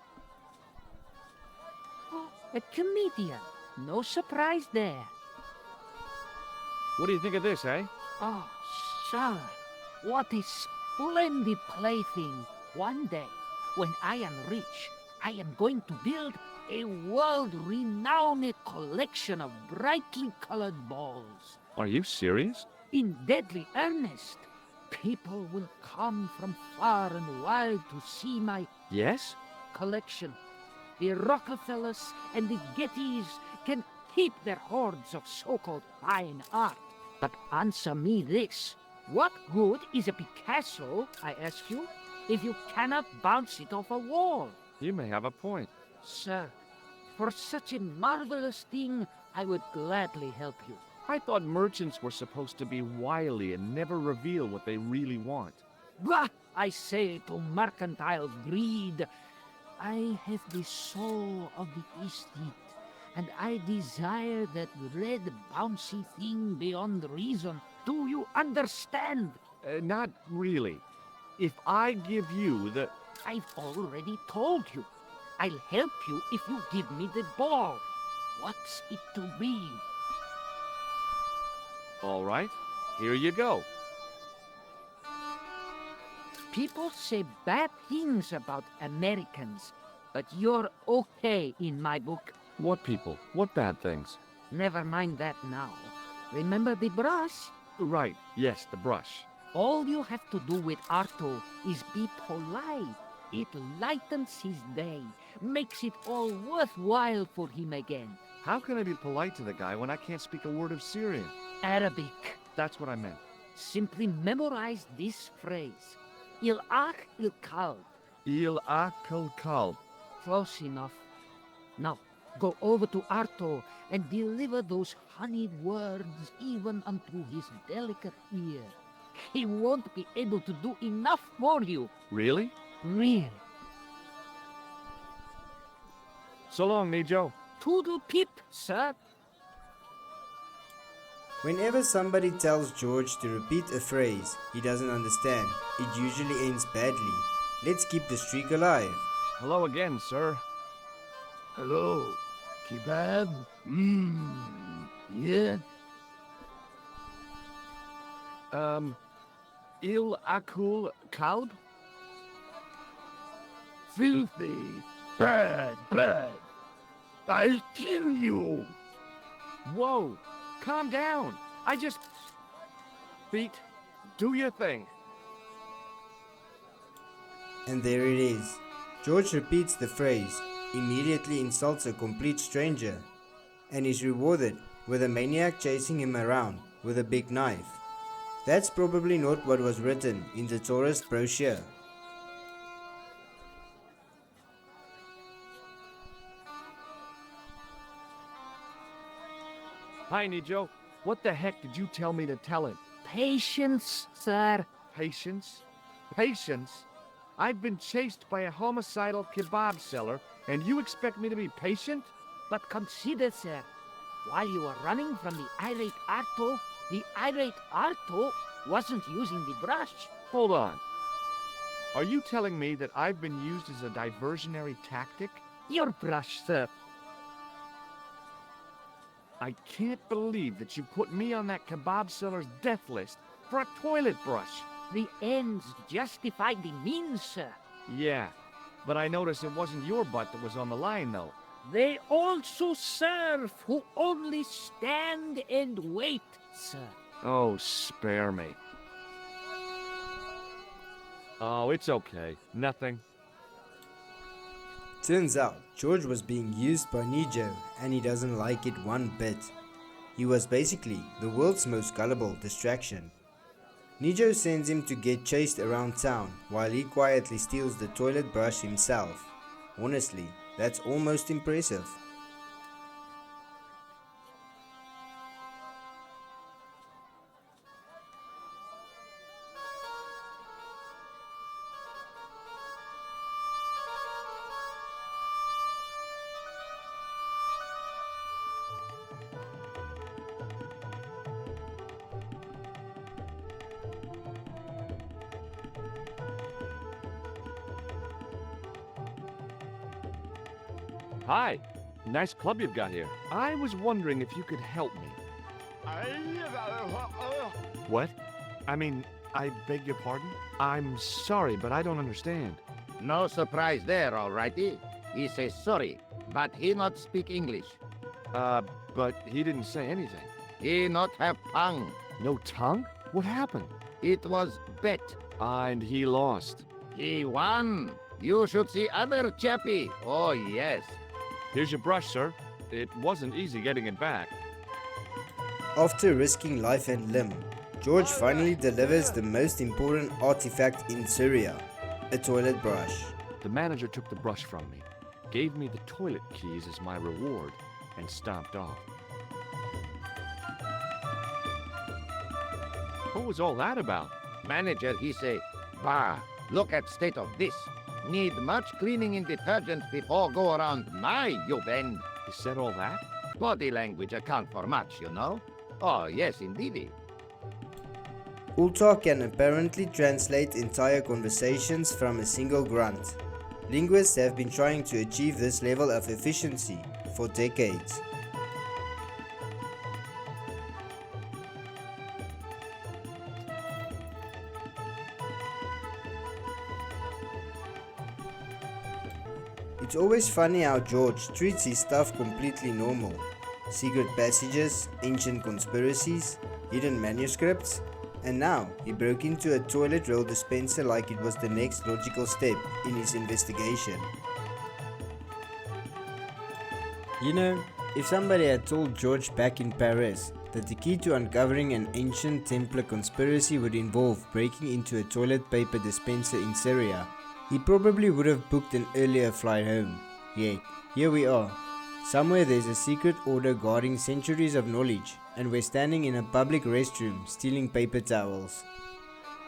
Oh, a comedian. No surprise there. What do you think of this, eh? Oh, sir, what a splendid plaything. One day, when I am rich, I am going to build a world-renowned collection of brightly colored balls. Are you serious? In deadly earnest. People will come from far and wide to see my Yes? collection. The Rockefellers and the Gettys can keep their hordes of so-called fine art. But answer me this. What good is a Picasso, I ask you, if you cannot bounce it off a wall? You may have a point. Sir, for such a marvelous thing, I would gladly help you. I thought merchants were supposed to be wily and never reveal what they really want. Bah! I say to mercantile greed, I have the soul of the aesthete, and I desire that red bouncy thing beyond reason. Do you understand? Not really. If I give you the... I've already told you. I'll help you if you give me the ball. What's it to be? All right, here you go. People say bad things about Americans, but you're okay in my book. What people? What bad things? Never mind that now. Remember the brush? Right, yes, the brush. All you have to do with Arto is be polite. It lightens his day, makes it all worthwhile for him again. How can I be polite to the guy when I can't speak a word of Syrian? Arabic. That's what I meant. Simply memorize this phrase. Il ach il kalb. Il akal kalb. Close enough. Now, go over to Arto and deliver those honeyed words even unto his delicate ear. He won't be able to do enough for you. Really? Really. So long, Nijo. Toodle pip, sir. Whenever somebody tells George to repeat a phrase he doesn't understand, it usually ends badly. Let's keep the streak alive. Hello again, sir. Hello. Kebab? Yeah? Il akul kalb? Filthy. Bad. I'll kill you. Whoa, calm down. I just... Feet, do your thing. And there it is. George repeats the phrase, immediately insults a complete stranger, and is rewarded with a maniac chasing him around with a big knife. That's probably not what was written in the tourist brochure. Hi, Nico. What the heck did you tell me to tell him? Patience, sir. Patience? Patience? I've been chased by a homicidal kebab seller, and you expect me to be patient? But consider, sir, while you were running from the irate Arto wasn't using the brush. Hold on. Are you telling me that I've been used as a diversionary tactic? Your brush, sir. I can't believe that you put me on that kebab seller's death list for a toilet brush. The ends justified the means, sir. Yeah, but I noticed it wasn't your butt that was on the line, though. They also serve who only stand and wait, sir. Oh, spare me. Oh, it's okay. Nothing. Turns out, George was being used by Nico, and he doesn't like it one bit. He was basically the world's most gullible distraction. Nico sends him to get chased around town, while he quietly steals the toilet brush himself. Honestly, that's almost impressive. Hi. Nice club you've got here. I was wondering if you could help me. What? I mean, I beg your pardon? I'm sorry, but I don't understand. No surprise there, alrighty. He says sorry, but he not speak English. But he didn't say anything. He not have tongue. No tongue? What happened? It was bet. And he lost. He won. You should see other chappie. Oh, yes. Here's your brush, sir. It wasn't easy getting it back. After risking life and limb, George finally delivers the most important artifact in Syria, a toilet brush. The manager took the brush from me, gave me the toilet keys as my reward, and stomped off. What was all that about? Manager, he say, bah, look at state of this. Need much cleaning in detergent before go around my you bend. He said all that? Body language account for much, you know. Oh, yes, indeedy. Ultar can apparently translate entire conversations from a single grunt. Linguists have been trying to achieve this level of efficiency for decades. It's always funny how George treats his stuff completely normal. Secret passages, ancient conspiracies, hidden manuscripts, and now he broke into a toilet roll dispenser like it was the next logical step in his investigation. You know, if somebody had told George back in Paris that the key to uncovering an ancient Templar conspiracy would involve breaking into a toilet paper dispenser in Syria, he probably would have booked an earlier flight home. Yet, here we are. Somewhere there's a secret order guarding centuries of knowledge, and we're standing in a public restroom stealing paper towels.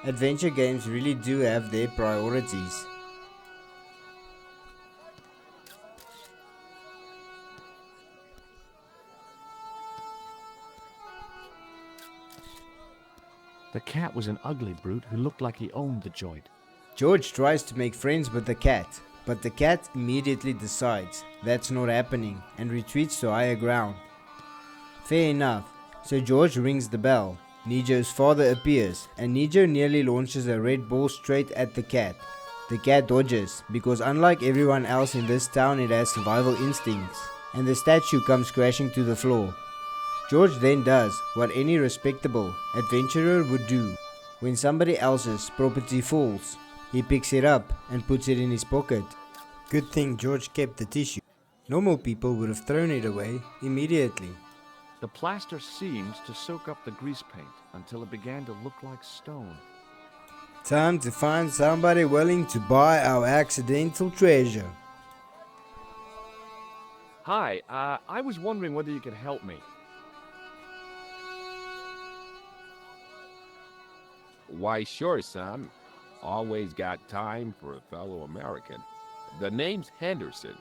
Adventure games really do have their priorities. The cat was an ugly brute who looked like he owned the joint. George tries to make friends with the cat, but the cat immediately decides that's not happening and retreats to higher ground. Fair enough, so George rings the bell. Nico's father appears, and Nico nearly launches a red ball straight at the cat. The cat dodges, because unlike everyone else in this town, it has survival instincts, and the statue comes crashing to the floor. George then does what any respectable adventurer would do. When somebody else's property falls, he picks it up and puts it in his pocket. Good thing George kept the tissue. Normal people would have thrown it away immediately. The plaster seemed to soak up the grease paint until it began to look like stone. Time to find somebody willing to buy our accidental treasure. Hi, I was wondering whether you could help me. Why, sure, son. Always got time for a fellow American. The name's Henderson.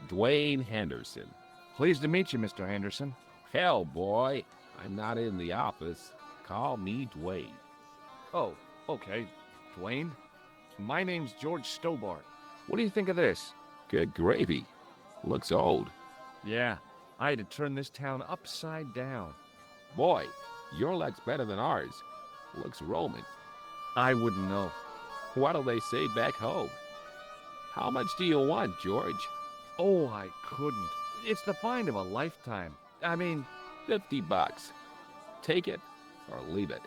Dwayne Henderson. Pleased to meet you, Mr. Henderson. Hell, boy, I'm not in the office. Call me Dwayne. Oh, okay. Dwayne? My name's George Stobbart. What do you think of this? Good gravy. Looks old. Yeah, I had to turn this town upside down. Boy, your luck's better than ours. Looks Roman. I wouldn't know. What do they say back home? How much do you want, George? Oh, I couldn't. It's the find of a lifetime. I mean, $50. Take it or leave it.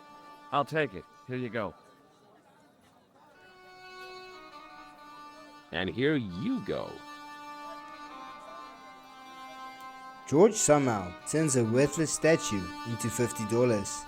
I'll take it. Here you go. And here you go. George somehow turns a worthless statue into $50.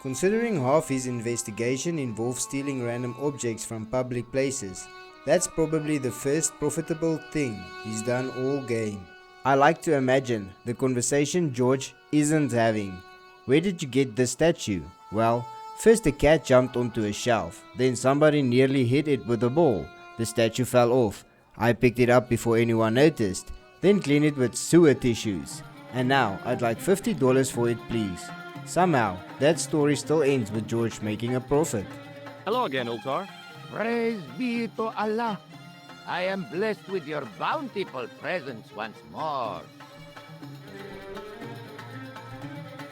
Considering half his investigation involves stealing random objects from public places, that's probably the first profitable thing he's done all game. I like to imagine the conversation George isn't having. Where did you get this statue? Well, first a cat jumped onto a shelf, then somebody nearly hit it with a ball. The statue fell off. I picked it up before anyone noticed, then cleaned it with sewer tissues. And now I'd like $50 for it, please. Somehow, that story still ends with George making a profit. Hello again, Ultar. Praise be to Allah. I am blessed with your bountiful presence once more.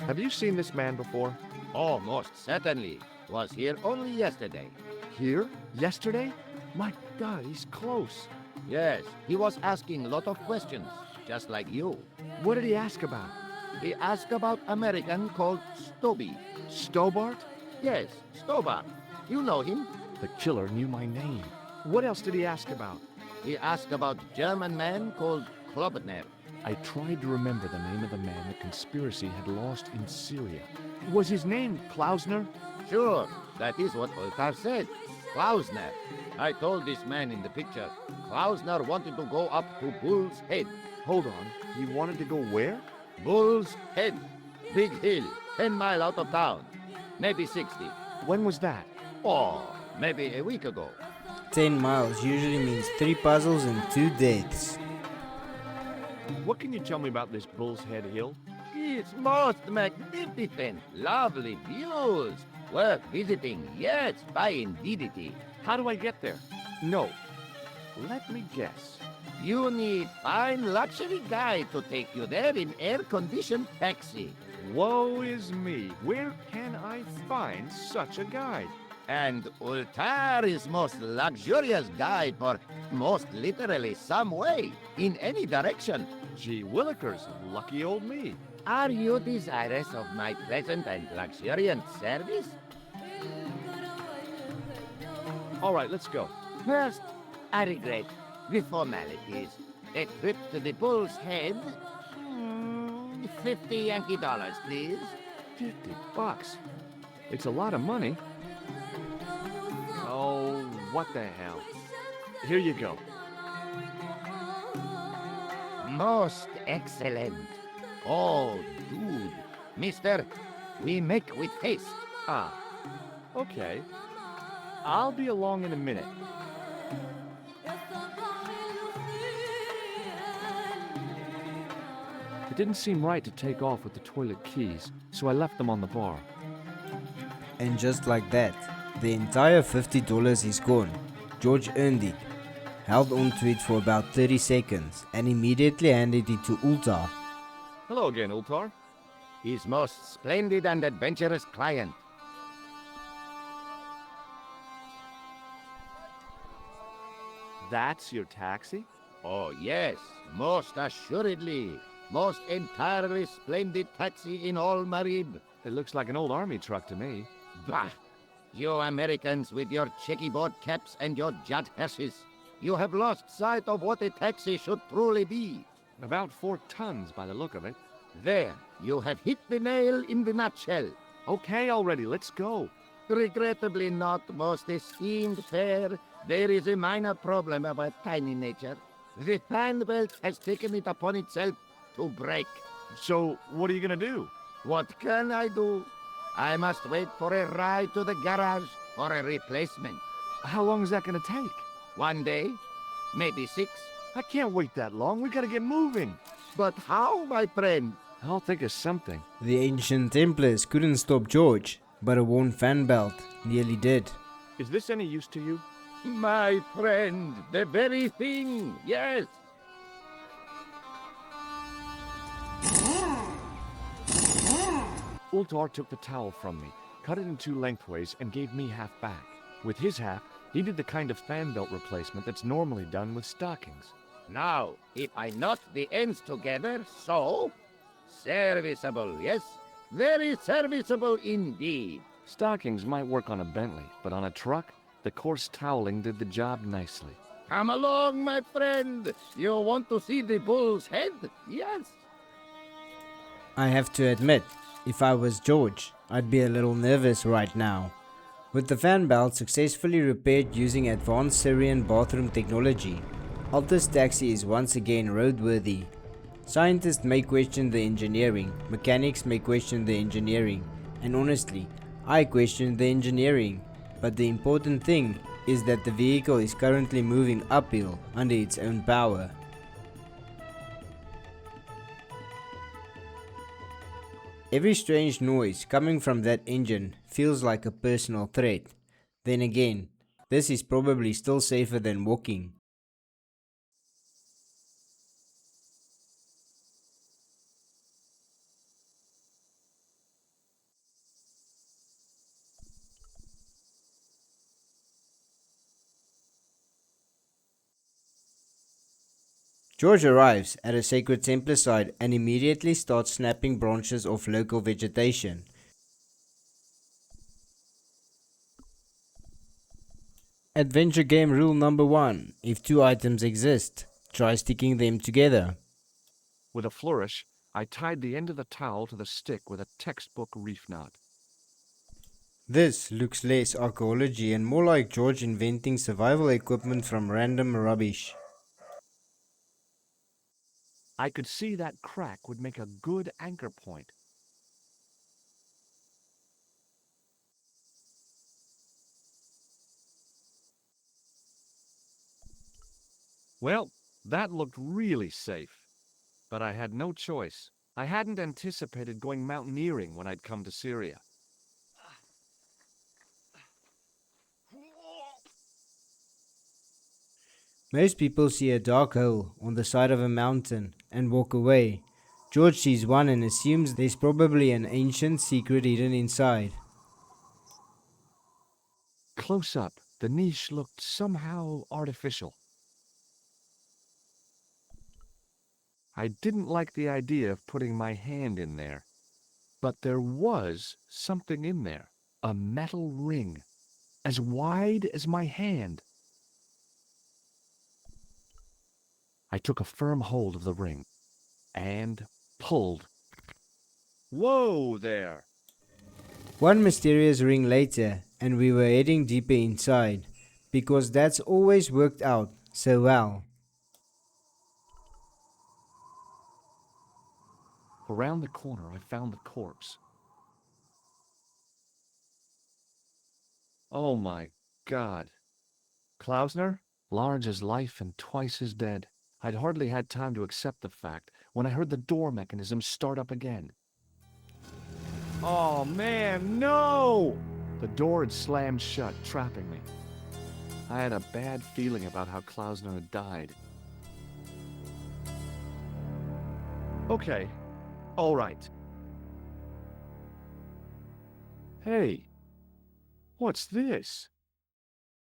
Have you seen this man before? Oh, most certainly. Was here only yesterday. Here? Yesterday? My God, he's close. Yes, he was asking a lot of questions, just like you. What did he ask about? He asked about American called Stobby. Stobbart? Yes, Stobbart. You know him? The killer knew my name. What else did he ask about? He asked about German man called Klobner. I tried to remember the name of the man the conspiracy had lost in Syria. Was his name Klausner? Sure, that is what Ultar said. Klausner. I told this man in the picture. Klausner wanted to go up to Bull's Head. Hold on, he wanted to go where? Bull's Head. Big hill, 10 miles out of town. Maybe 60. When was that? Oh, maybe a week ago. 10 miles usually means 3 puzzles and 2 deaths. What can you tell me about this Bull's Head Hill? It's most magnificent. Lovely views. Worth visiting. Yes, by indeedity. How do I get there? No. Let me guess. You need fine luxury guide to take you there in air-conditioned taxi. Woe is me. Where can I find such a guide? And Ultar is most luxurious guide for most literally some way, in any direction. Gee willikers, lucky old me. Are you desirous of my pleasant and luxuriant service? All right, let's go. First, I regret the formalities. A trip to the Bull's Head. 50 Yankee dollars, please. $50. It's a lot of money. Oh, what the hell. Here you go. Most excellent. Oh, dude. Mister, we make with haste. Ah, okay. I'll be along in a minute. It didn't seem right to take off with the toilet keys, so I left them on the bar. And just like that, the entire $50 is gone. George earned it, held on to it for about 30 seconds, and immediately handed it to Ultar. Hello again, Ultar. His most splendid and adventurous client. That's your taxi? Oh, yes, most assuredly. Most entirely splendid taxi in all Marib. It looks like an old army truck to me. Bah! You Americans with your checkerboard caps and your jet hearses. You have lost sight of what a taxi should truly be. About 4 tons by the look of it. There, you have hit the nail in the nutshell. Okay already, let's go. Regrettably not, most esteemed fair. There is a minor problem of a tiny nature. The fan belt has taken it upon itself to break. So, what are you gonna do? What can I do? I must wait for a ride to the garage for a replacement. How long is that gonna take? 1 day, maybe 6. I can't wait that long. We gotta get moving. But how, my friend? I'll think of something. The ancient Templars couldn't stop George, but a worn fan belt nearly did. Is this any use to you? My friend, the very thing, yes. Ultar took the towel from me, cut it in 2 lengthways, and gave me half back. With his half, he did the kind of fan belt replacement that's normally done with stockings. Now, if I knot the ends together, so... Serviceable, yes? Very serviceable indeed. Stockings might work on a Bentley, but on a truck, the coarse toweling did the job nicely. Come along, my friend. You want to see the bull's head? Yes. I have to admit, if I was George, I'd be a little nervous right now. With the fan belt successfully repaired using advanced Syrian bathroom technology, Altus Taxi is once again roadworthy. Scientists may question the engineering, mechanics may question the engineering, and honestly, I question the engineering. But the important thing is that the vehicle is currently moving uphill under its own power. Every strange noise coming from that engine feels like a personal threat. Then again, this is probably still safer than walking. George arrives at a sacred Templar site and immediately starts snapping branches off local vegetation. Adventure game rule number 1. If 2 items exist, try sticking them together. With a flourish, I tied the end of the towel to the stick with a textbook reef knot. This looks less archaeology and more like George inventing survival equipment from random rubbish. I could see that crack would make a good anchor point. Well, that looked really safe. But I had no choice. I hadn't anticipated going mountaineering when I'd come to Syria. Most people see a dark hole on the side of a mountain and walk away. George sees one and assumes there's probably an ancient secret hidden inside. Close up, the niche looked somehow artificial. I didn't like the idea of putting my hand in there. But there was something in there. A metal ring, as wide as my hand. I took a firm hold of the ring and pulled. Whoa there! One mysterious ring later, and we were heading deeper inside, because that's always worked out so well. Around the corner, I found the corpse. Oh my God. Klausner? Large as life and twice as dead. I'd hardly had time to accept the fact when I heard the door mechanism start up again. Oh man, no! The door had slammed shut, trapping me. I had a bad feeling about how Klausner had died. Okay, all right. Hey, what's this?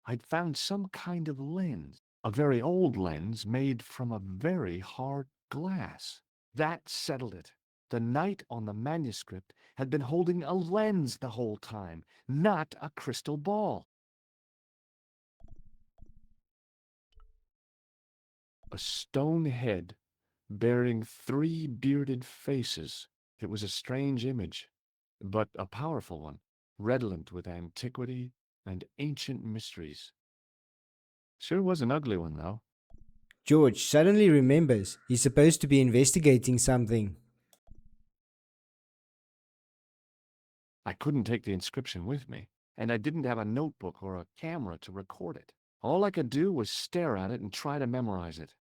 I'd found some kind of lens. A very old lens made from a very hard glass. That settled it. The knight on the manuscript had been holding a lens the whole time, not a crystal ball. A stone head bearing 3 bearded faces. It was a strange image, but a powerful one, redolent with antiquity and ancient mysteries. Sure was an ugly one, though. George suddenly remembers he's supposed to be investigating something. I couldn't take the inscription with me, and I didn't have a notebook or a camera to record it. All I could do was stare at it and try to memorize it.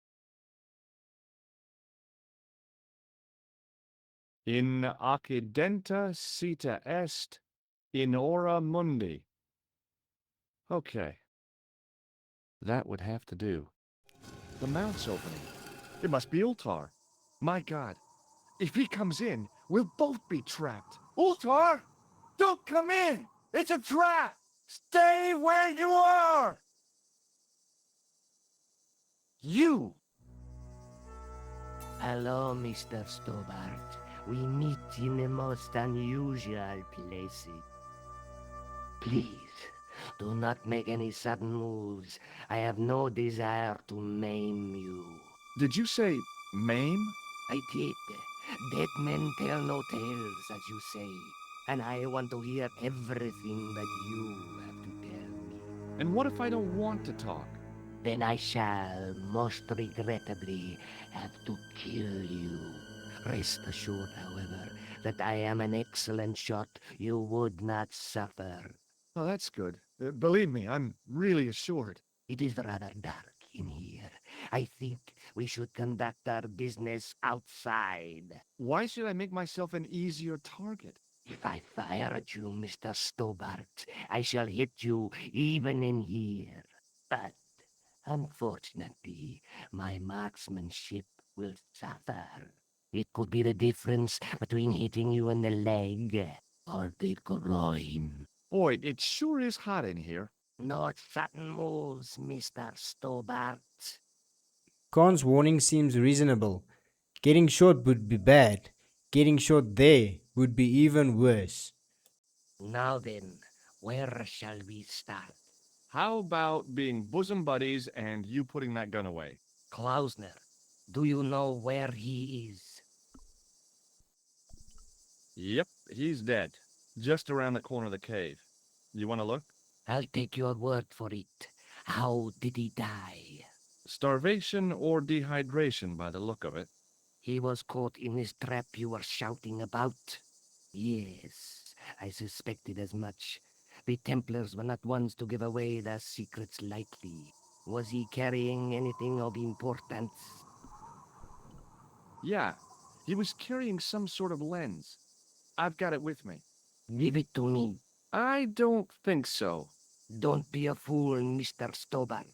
In accidenta sita est, in ora mundi. Okay. That would have to do. The mount's opening. It must be Ultar. My God, if he comes in, we'll both be trapped. Ultar! Don't come in! It's a trap! Stay where you are! You! Hello, Mr. Stobbart. We meet in the most unusual places. Please, do not make any sudden moves. I have no desire to maim you. Did you say maim? I did. Dead men tell no tales, as you say. And I want to hear everything that you have to tell me. And what if I don't want to talk? Then I shall, most regrettably, have to kill you. Rest assured, however, that I am an excellent shot. You would not suffer. Oh, that's good. Believe me, I'm really assured. It is rather dark in here. I think we should conduct our business outside. Why should I make myself an easier target? If I fire at you, Mr. Stobbart, I shall hit you even in here. But, unfortunately, my marksmanship will suffer. It could be the difference between hitting you in the leg or the groin. Boy, it sure is hot in here. No sudden moves, Mr. Stobbart. Khan's warning seems reasonable. Getting shot would be bad. Getting shot there would be even worse. Now then, where shall we start? How about being bosom buddies and you putting that gun away? Klausner, do you know where he is? Yep, he's dead. Just around the corner of the cave. You want to look? I'll take your word for it. How did he die? Starvation or dehydration by the look of it. He was caught in this trap you were shouting about? Yes, I suspected as much. The Templars were not ones to give away their secrets lightly. Was he carrying anything of importance? Yeah, he was carrying some sort of lens. I've got it with me. Give it to me. I don't think so. Don't be a fool, Mr. Stobbart.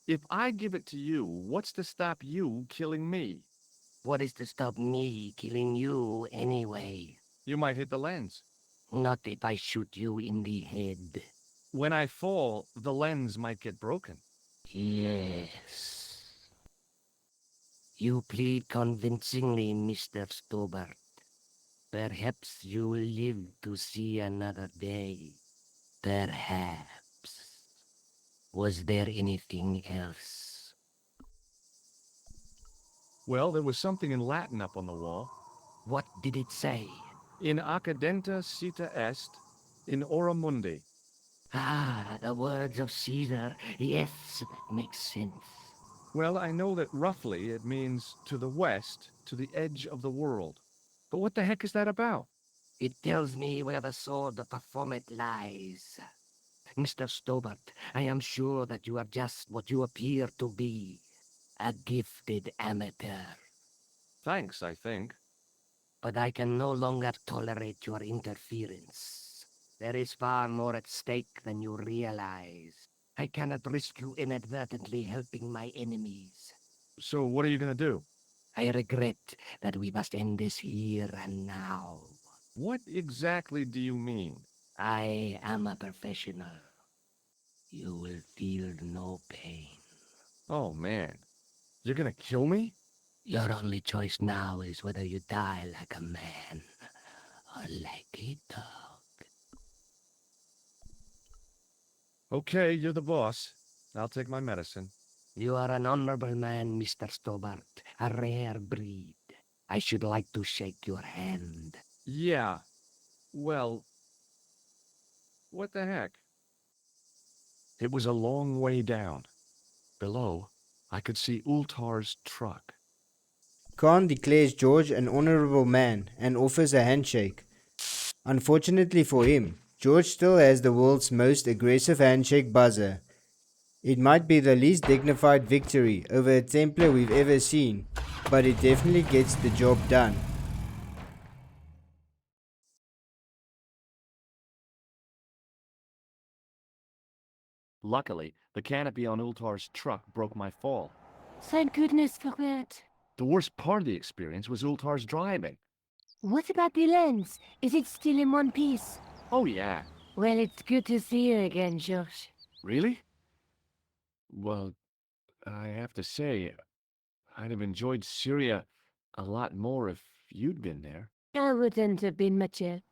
If I give it to you, what's to stop you killing me? What is to stop me killing you anyway? You might hit the lens. Not if I shoot you in the head. When I fall, the lens might get broken. Yes. You plead convincingly, Mr. Stobbart. Perhaps you will live to see another day. Perhaps. Was there anything else? Well, there was something in Latin up on the wall. What did it say? In accidenta sita est, in ora mundi. Ah, the words of Caesar. Yes, that makes sense. Well, I know that roughly it means to the west, to the edge of the world. But what the heck is that about? It tells me where the sword of Baphomet lies. Mr. Stobbart, I am sure that you are just what you appear to be. A gifted amateur. Thanks, I think. But I can no longer tolerate your interference. There is far more at stake than you realize. I cannot risk you inadvertently helping my enemies. So what are you going to do? I regret that we must end this here and now. What exactly do you mean? I am a professional. You will feel no pain. Oh, man. You're going to kill me? Your only choice now is whether you die like a man or like a dog. Okay, you're the boss. I'll take my medicine. You are an honorable man, Mr. Stobbart. A rare breed. I should like to shake your hand. Yeah, well, what the heck? It was a long way down. Below, I could see Ultar's truck. Khan declares George an honorable man and offers a handshake. Unfortunately for him, George still has the world's most aggressive handshake buzzer. It might be the least dignified victory over a Templar we've ever seen, but it definitely gets the job done. Luckily, the canopy on Ultar's truck broke my fall. Thank goodness for that. The worst part of the experience was Ultar's driving. What about the lens? Is it still in one piece? Oh yeah. Well, it's good to see you again, George. Really? Well, I have to say, I'd have enjoyed Syria a lot more if you'd been there. I wouldn't have been much help.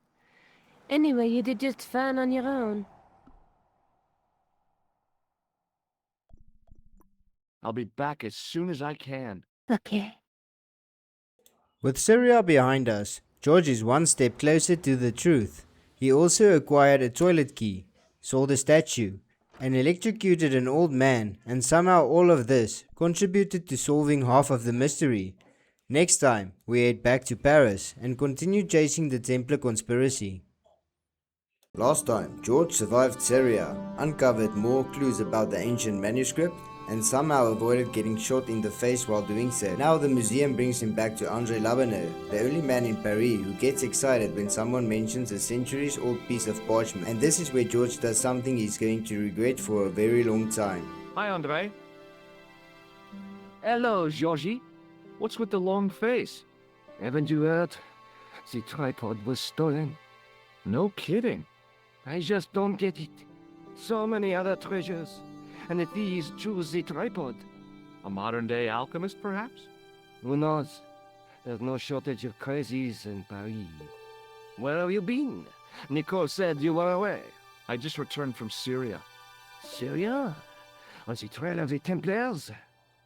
Anyway, you did just fine on your own. I'll be back as soon as I can. Okay. With Syria behind us, George is one step closer to the truth. He also acquired a toilet key, sold a statue, and electrocuted an old man, and somehow all of this contributed to solving half of the mystery. Next time, we head back to Paris and continue chasing the Templar conspiracy. Last time, George survived Syria, uncovered more clues about the ancient manuscript, and somehow avoided getting shot in the face while doing so. Now the museum brings him back to André Labaneur, the only man in Paris who gets excited when someone mentions a centuries-old piece of parchment. And this is where George does something he's going to regret for a very long time. Hi, André. Hello, Georgie. What's with the long face? Haven't you heard? The tripod was stolen. No kidding. I just don't get it. So many other treasures, and the thieves choose the tripod. A modern-day alchemist, perhaps? Who knows? There's no shortage of crazies in Paris. Where have you been? Nico said you were away. I just returned from Syria. Syria? On the trail of the Templars?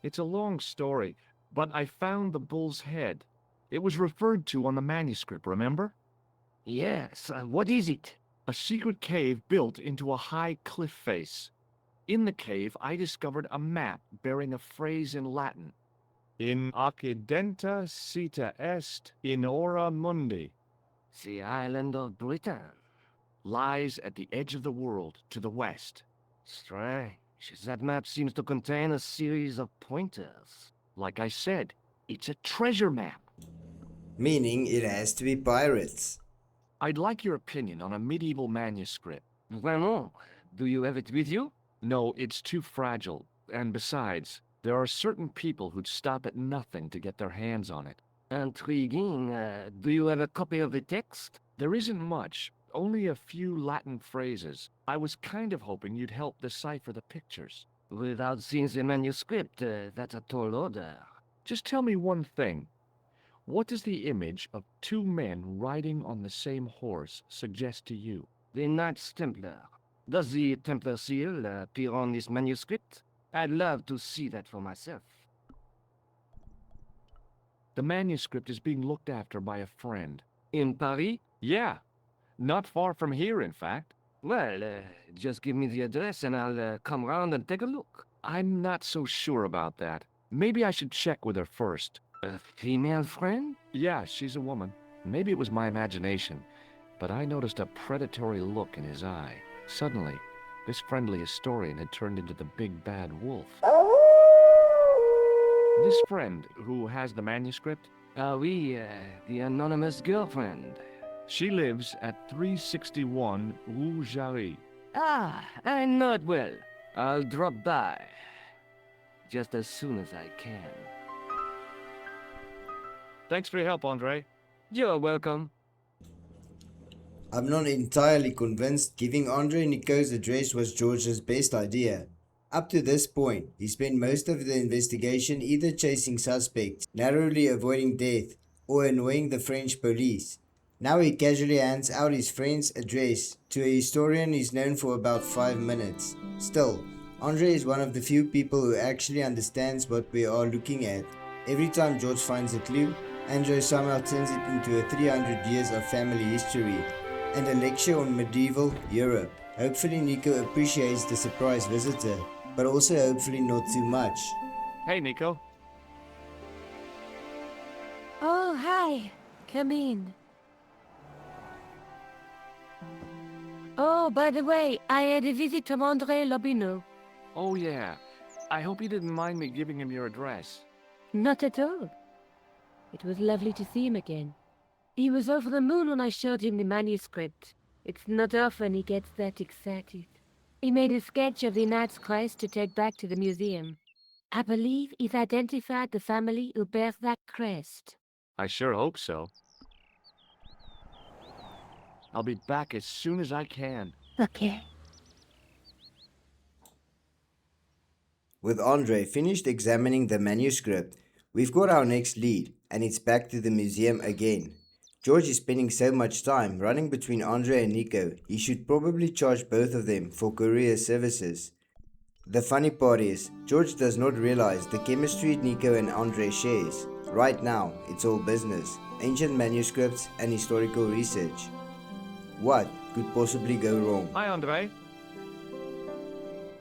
It's a long story, but I found the bull's head. It was referred to on the manuscript, remember? Yes, what is it? A secret cave built into a high cliff face. In the cave, I discovered a map bearing a phrase in Latin. In accidenta sita est in ora mundi. The island of Britain. Lies at the edge of the world, to the west. Strange. That map seems to contain a series of pointers. Like I said, it's a treasure map. Meaning it has to be pirates. I'd like your opinion on a medieval manuscript. Vraiment? Do you have it with you? No, it's too fragile. And besides, there are certain people who'd stop at nothing to get their hands on it. Intriguing. Do you have a copy of the text? There isn't much. Only a few Latin phrases. I was kind of hoping you'd help decipher the pictures. Without seeing the manuscript, that's a tall order. Just tell me one thing. What does the image of two men riding on the same horse suggest to you? The Knights Templar. Does the Templar seal appear on this manuscript? I'd love to see that for myself. The manuscript is being looked after by a friend. In Paris? Yeah. Not far from here, in fact. Well, just give me the address and I'll come round and take a look. I'm not so sure about that. Maybe I should check with her first. A female friend? Yeah, she's a woman. Maybe it was my imagination, but I noticed a predatory look in his eye. Suddenly, this friendly historian had turned into the big bad wolf. This friend, who has the manuscript? Oui, the anonymous girlfriend. She lives at 361 Rue Jarry. Ah, I know it well. I'll drop by. Just as soon as I can. Thanks for your help, Andre. You're welcome. I'm not entirely convinced giving Andre Nico's address was George's best idea. Up to this point, he spent most of the investigation either chasing suspects, narrowly avoiding death, or annoying the French police. Now he casually hands out his friend's address to a historian he's known for about 5 minutes. Still, Andre is one of the few people who actually understands what we are looking at. Every time George finds a clue, Andre somehow turns it into a 300 years of family history and a lecture on medieval Europe. Hopefully Nico appreciates the surprise visitor, but also hopefully not too much. Hey, Nico. Oh, hi. Come in. Oh, by the way, I had a visit from André Lobineau. Oh, yeah. I hope you didn't mind me giving him your address. Not at all. It was lovely to see him again. He was over the moon when I showed him the manuscript. It's not often he gets that excited. He made a sketch of the Knight's Christ to take back to the museum. I believe he's identified the family who bears that crest. I sure hope so. I'll be back as soon as I can. Okay. With Andre finished examining the manuscript, we've got our next lead, and it's back to the museum again. George is spending so much time running between Andre and Nico, he should probably charge both of them for courier services. The funny part is, George does not realize the chemistry Nico and Andre shares. Right now, it's all business, ancient manuscripts and historical research. What could possibly go wrong? Hi, Andre.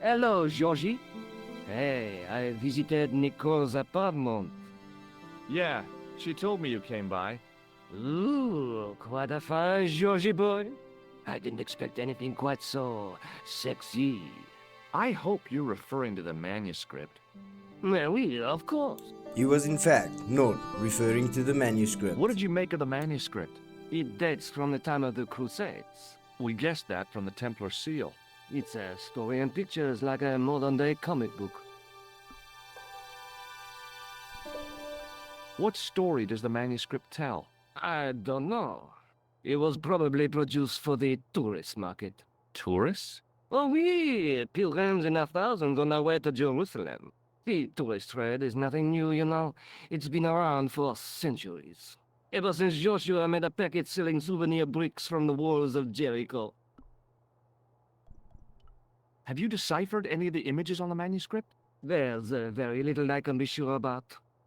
Hello, Georgie. Hey, I visited Nicole's apartment. Yeah, she told me you came by. Ooh, quite a fine Georgie boy. I didn't expect anything quite so sexy. I hope you're referring to the manuscript. Well, of course. He was in fact not referring to the manuscript. What did you make of the manuscript? It dates from the time of the Crusades. We guessed that from the Templar seal. It's a story and pictures like a modern-day comic book. What story does the manuscript tell? I don't know. It was probably produced for the tourist market. Tourists? Oh, oui, pilgrims in their thousands on their way to Jerusalem. The tourist trade is nothing new, you know. It's been around for centuries. Ever since Joshua made a packet selling souvenir bricks from the walls of Jericho. Have you deciphered any of the images on the manuscript? There's very little I can be sure about.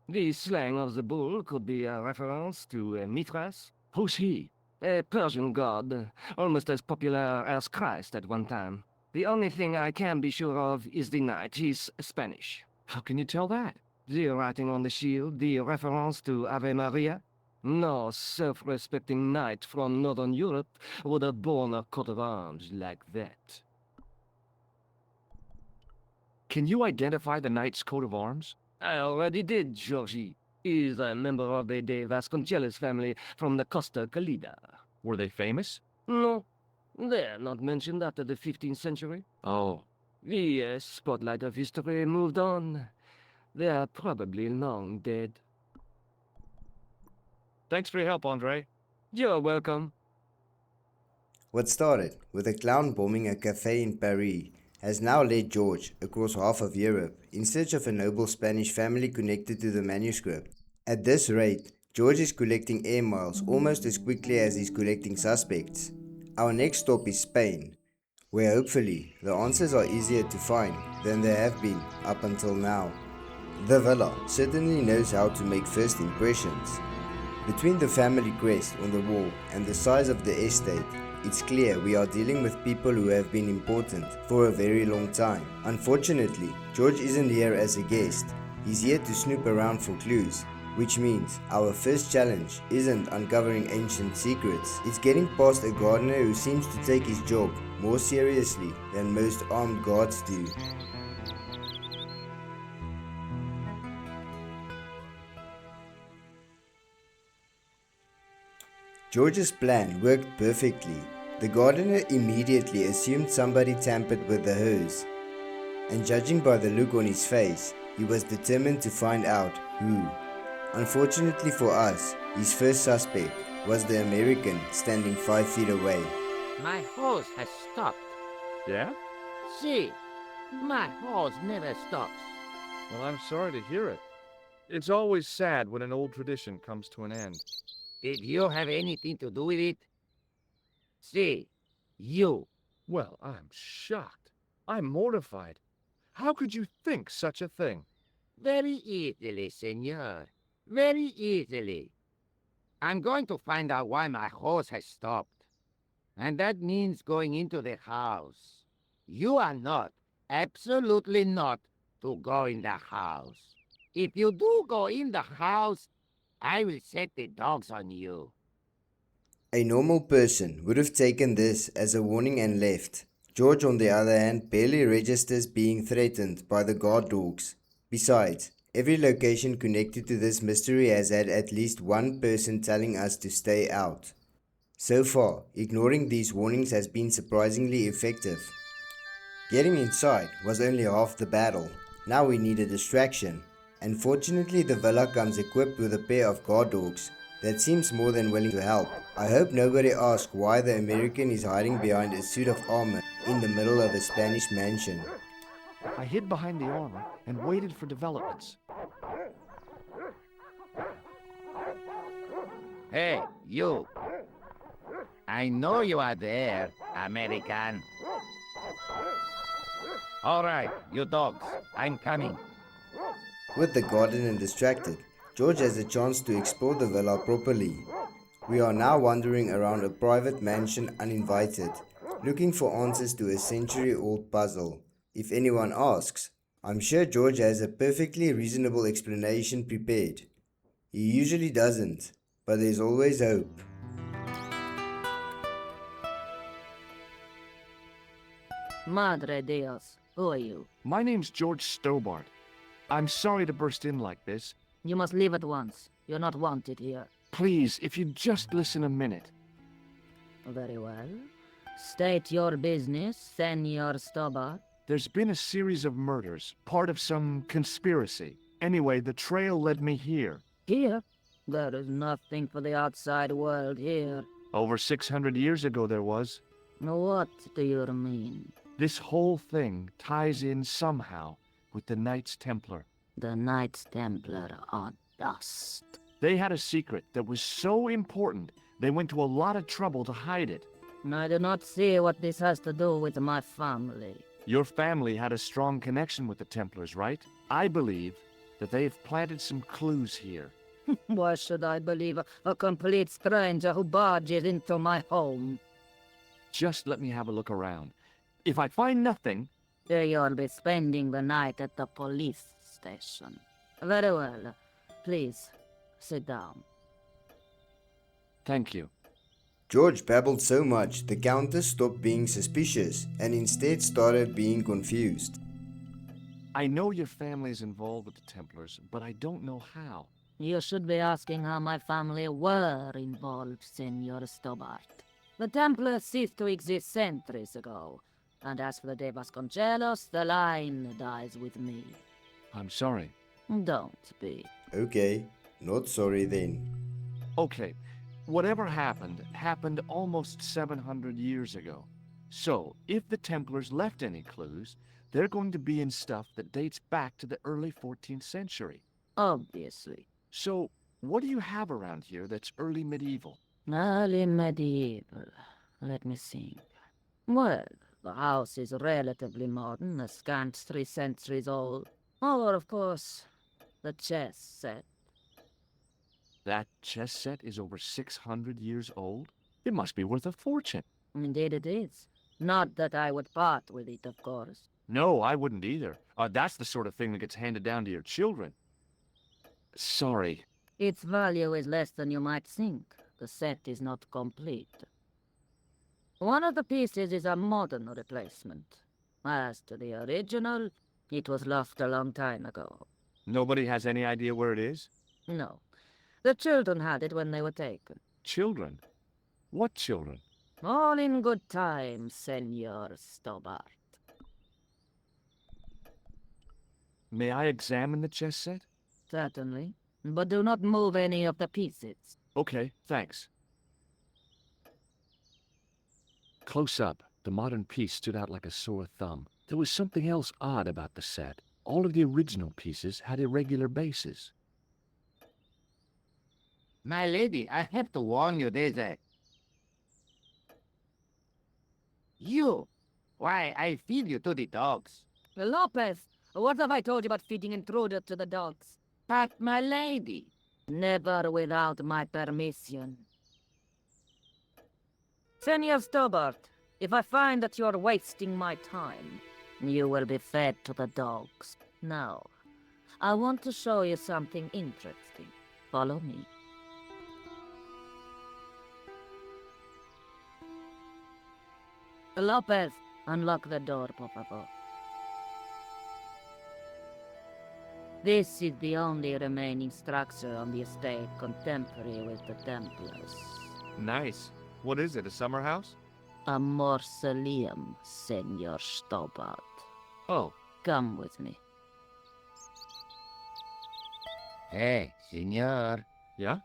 The slang of the bull could be a reference to Mithras. Who's he? A Persian god, almost as popular as Christ at one time. The only thing I can be sure of is the knight. He's Spanish. How can you tell that? The writing on the shield, the reference to Ave Maria. No self-respecting knight from Northern Europe would have borne a coat of arms like that. Can you identify the knight's coat of arms? I already did, Georgie. He's a member of the Vasconcellos family from the Costa Calida. Were they famous? No, they're not mentioned after the 15th century. Oh. The spotlight of history moved on. They're probably long dead. Thanks for your help, Andre. You're welcome. What started with a clown bombing a cafe in Paris has now led George across half of Europe in search of a noble Spanish family connected to the manuscript. At this rate, George is collecting air miles almost as quickly as he's collecting suspects. Our next stop is Spain, where hopefully the answers are easier to find than they have been up until now. The villa certainly knows how to make first impressions. Between the family crest on the wall and the size of the estate, it's clear we are dealing with people who have been important for a very long time. Unfortunately, George isn't here as a guest. He's here to snoop around for clues, which means our first challenge isn't uncovering ancient secrets. It's getting past a gardener who seems to take his job more seriously than most armed guards do. George's plan worked perfectly. The gardener immediately assumed somebody tampered with the hose, and judging by the look on his face, he was determined to find out who. Unfortunately for us, his first suspect was the American standing 5 feet away. My horse has stopped. Yeah? See, my horse never stops. Well, I'm sorry to hear it. It's always sad when an old tradition comes to an end. Did you have anything to do with it? See, you. Well, I'm shocked. I'm mortified. How could you think such a thing? Very easily, senor. Very easily. I'm going to find out why my horse has stopped. And that means going into the house. You are not, absolutely not, to go in the house. If you do go in the house, I will set the dogs on you. A normal person would have taken this as a warning and left. George, on the other hand, barely registers being threatened by the guard dogs. Besides, every location connected to this mystery has had at least one person telling us to stay out. So far, ignoring these warnings has been surprisingly effective. Getting inside was only half the battle. Now we need a distraction. Unfortunately, the villa comes equipped with a pair of guard dogs that seems more than willing to help. I hope nobody asks why the American is hiding behind a suit of armor in the middle of a Spanish mansion. I hid behind the armor and waited for developments. Hey, you. I know you are there, American. All right, you dogs, I'm coming. With the garden and distracted, George has a chance to explore the villa properly. We are now wandering around a private mansion uninvited, looking for answers to a century-old puzzle. If anyone asks, I'm sure George has a perfectly reasonable explanation prepared. He usually doesn't, but there's always hope. Madre Dios, who are you? My name's George Stobbart. I'm sorry to burst in like this. You must leave at once. You're not wanted here. Please, if you'd just listen a minute. Very well. State your business, Senor Stobbart. There's been a series of murders, part of some conspiracy. Anyway, the trail led me here. Here? There is nothing for the outside world here. Over 600 years ago there was. What do you mean? This whole thing ties in somehow with the Knights Templar. The Knights Templar are dust. They had a secret that was so important, they went to a lot of trouble to hide it. I do not see what this has to do with my family. Your family had a strong connection with the Templars, right? I believe that they've planted some clues here. Why should I believe a complete stranger who barges into my home? Just let me have a look around. If I find nothing... You'll be spending the night at the police station. Very well. Please, sit down. Thank you. George babbled so much, the Countess stopped being suspicious and instead started being confused. I know your family is involved with the Templars, but I don't know how. You should be asking how my family were involved, Senor Stobbart. The Templars ceased to exist centuries ago, and as for the Vasconcellos, the line dies with me. I'm sorry. Don't be. Okay, not sorry then. Okay, whatever happened almost 700 years ago. So, if the Templars left any clues, they're going to be in stuff that dates back to the early 14th century. Obviously. So, what do you have around here that's early medieval? Early medieval. Let me think. Well, the house is relatively modern, a scant 3 centuries old. Or, of course, the chess set. That chess set is over 600 years old? It must be worth a fortune. Indeed it is. Not that I would part with it, of course. No, I wouldn't either. That's the sort of thing that gets handed down to your children. Sorry. Its value is less than you might think. The set is not complete. One of the pieces is a modern replacement. As to the original, it was lost a long time ago. Nobody has any idea where it is? No. The children had it when they were taken. Children? What children? All in good time, Senor Stobbart. May I examine the chess set? Certainly. But do not move any of the pieces. Okay, thanks. Close up, the modern piece stood out like a sore thumb. There was something else odd about the set. All of the original pieces had irregular bases. My lady, I have to warn you, there's a... You! Why, I feed you to the dogs. Lopez, what have I told you about feeding intruders to the dogs? But, my lady, Never without my permission. Senor Stobbart, if I find that you're wasting my time, you will be fed to the dogs. Now, I want to show you something interesting. Follow me. Lopez, unlock the door, por favor. This is the only remaining structure on the estate contemporary with the Templars. Nice. What is it, a summer house? A mausoleum, Senor Stobbart. Oh, Come with me. Hey, senor. yeah?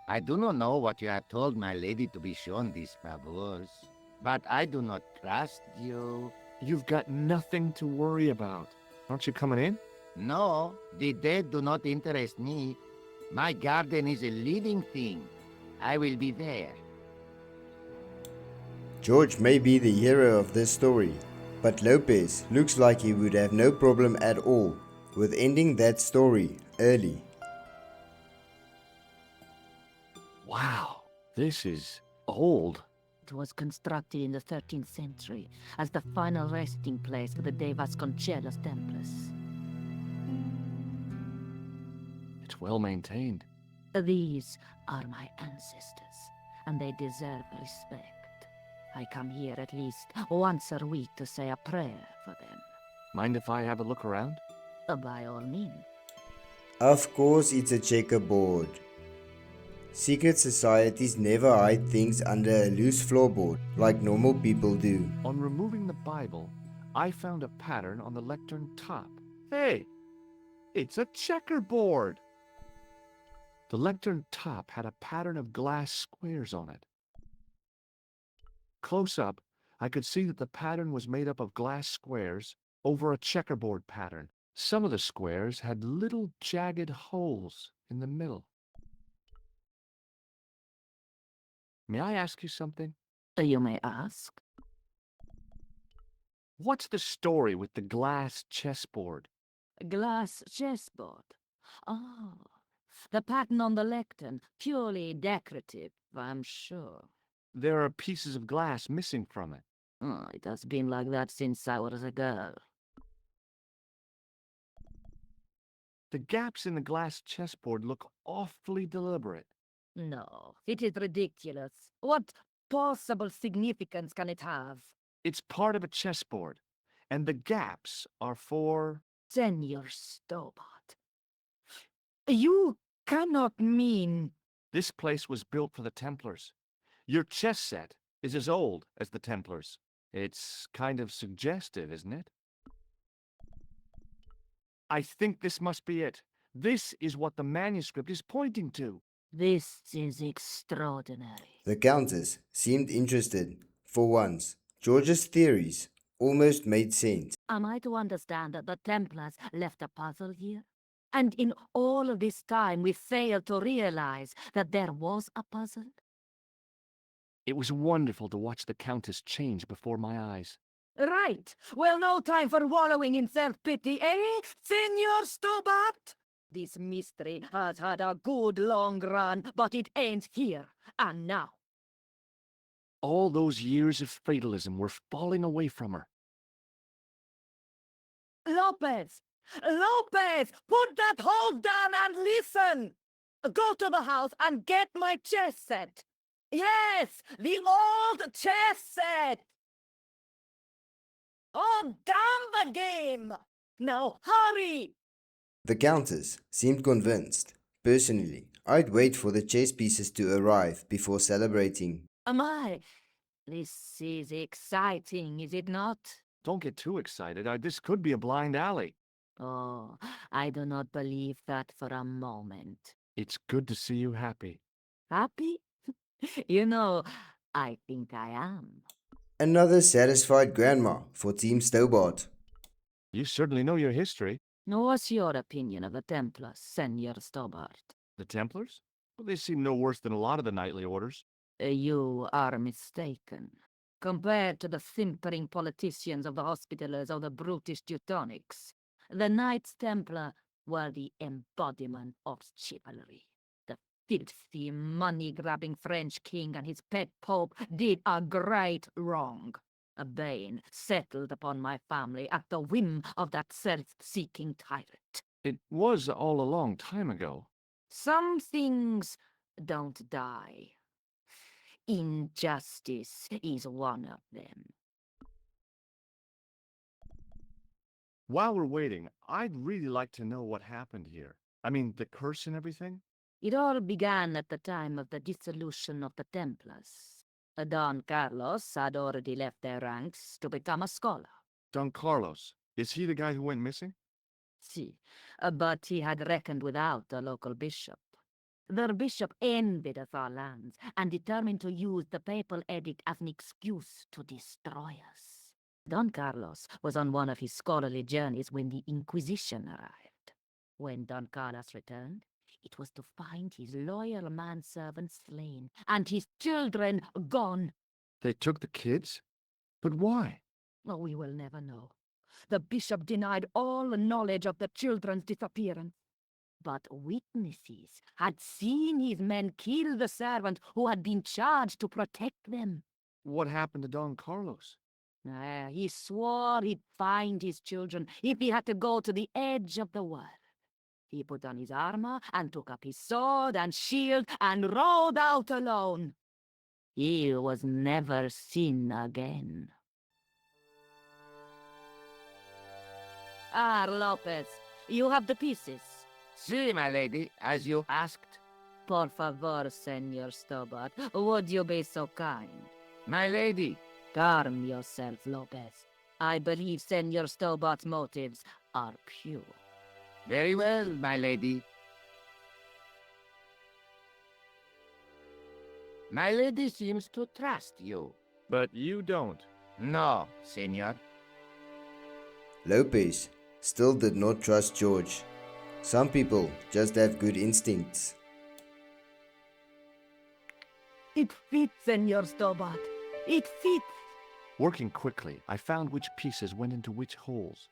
I do not know what you have told my lady to be shown these favors, but I do not trust you. You've got nothing to worry about. Aren't you coming in? No, the dead do not interest me. My garden is a living thing. I will be there. George may be the hero of this story, but Lopez looks like he would have no problem at all with ending that story early. Wow, this is old. It was constructed in the 13th century as the final resting place for the Vasconcellos Templars. It's well maintained. These are my ancestors, and they deserve respect. I come here at least once a week to say a prayer for them. Mind if I have a look around? By all means. Of course, it's a checkerboard. Secret societies never hide things under a loose floorboard like normal people do. On removing the Bible, I found a pattern on the lectern top. Hey, it's a checkerboard! The lectern top had a pattern of glass squares on it. Close up, I could see that the pattern was made up of glass squares over a checkerboard pattern. Some of the squares had little jagged holes in the middle. May I ask you something? You may ask. What's the story with the glass chessboard? Glass chessboard. Oh, the pattern on the lectern, purely decorative, I'm sure. There are pieces of glass missing from it. Oh, it has been like that since I was a girl. The gaps in the glass chessboard look awfully deliberate. No, it is ridiculous. What possible significance can it have? It's part of a chessboard, and the gaps are for... Senor Stobbart. You cannot mean... This place was built for the Templars. Your chess set is as old as the Templars. It's kind of suggestive, isn't it? I think this must be it. This is what the manuscript is pointing to. This is extraordinary. The Countess seemed interested. For once, George's theories almost made sense. Am I to understand that the Templars left a puzzle here? And in all of this time we failed to realize that there was a puzzle? It was wonderful to watch the Countess change before my eyes. Right. Well, no time for wallowing in self-pity, eh, Senor Stobbart? This mystery has had a good long run, but it ends here and now. All those years of fatalism were falling away from her. Lopez! Lopez! Put that hole down and listen! Go to the house and get my chess set. Yes, the old chess set! Oh, damn the game! Now hurry! The Countess seemed convinced. Personally, I'd wait for the chess pieces to arrive before celebrating. My, this is exciting, is it not? Don't get too excited. This could be a blind alley. Oh, I do not believe that for a moment. It's good to see you happy. Happy? You know, I think I am. Another satisfied grandma for Team Stobbart. You certainly know your history. What's your opinion of the Templars, Senor Stobbart? The Templars? Well, they seem no worse than a lot of the knightly orders. You are mistaken. Compared to the simpering politicians of the Hospitallers or the brutish Teutonics, the Knights Templar were the embodiment of chivalry. The filthy, money-grabbing French king and his pet pope did a great wrong. A bane settled upon my family at the whim of that self-seeking tyrant. It was all a long time ago. Some things don't die. Injustice is one of them. While we're waiting, I'd really like to know what happened here. I mean, the curse and everything? It all began at the time of the dissolution of the Templars. Don Carlos had already left their ranks to become a scholar. Don Carlos, is he the guy who went missing? Si, but he had reckoned without the local bishop. The bishop envied of our lands and determined to use the papal edict as an excuse to destroy us. Don Carlos was on one of his scholarly journeys when the Inquisition arrived. When Don Carlos returned, it was to find his loyal manservant slain and his children gone. They took the kids? But why? Oh, we will never know. The bishop denied all knowledge of the children's disappearance. But witnesses had seen his men kill the servant who had been charged to protect them. What happened to Don Carlos? He swore he'd find his children if he had to go to the edge of the world. He put on his armor and took up his sword and shield and rode out alone. He was never seen again. Ah, Lopez, you have the pieces. Si, my lady, as you asked. Por favor, Senor Stobbart, would you be so kind? My lady. Calm yourself, Lopez. I believe Senor Stobbart's motives are pure. Very well, my lady. My lady seems to trust you. But you don't. No, senor. Lopez still did not trust George. Some people just have good instincts. It fits, Senor Stobbart. It fits. Working quickly, I found which pieces went into which holes.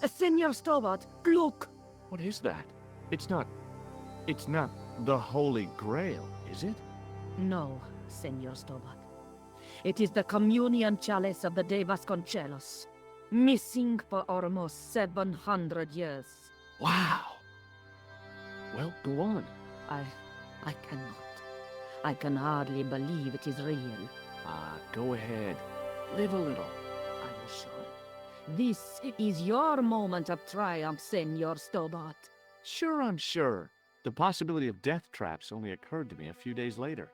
Senor Stobbart, look! What is that? It's not the Holy Grail, is it? No, Senor Stobbart. It is the communion chalice of the de Vasconcellos, missing for almost 700 years. Wow! Well, go on. I cannot. I can hardly believe it is real. Go ahead. Live a little. I'm sure. This is your moment of triumph, Senor Stobbart. Sure, I'm sure. The possibility of death traps only occurred to me a few days later.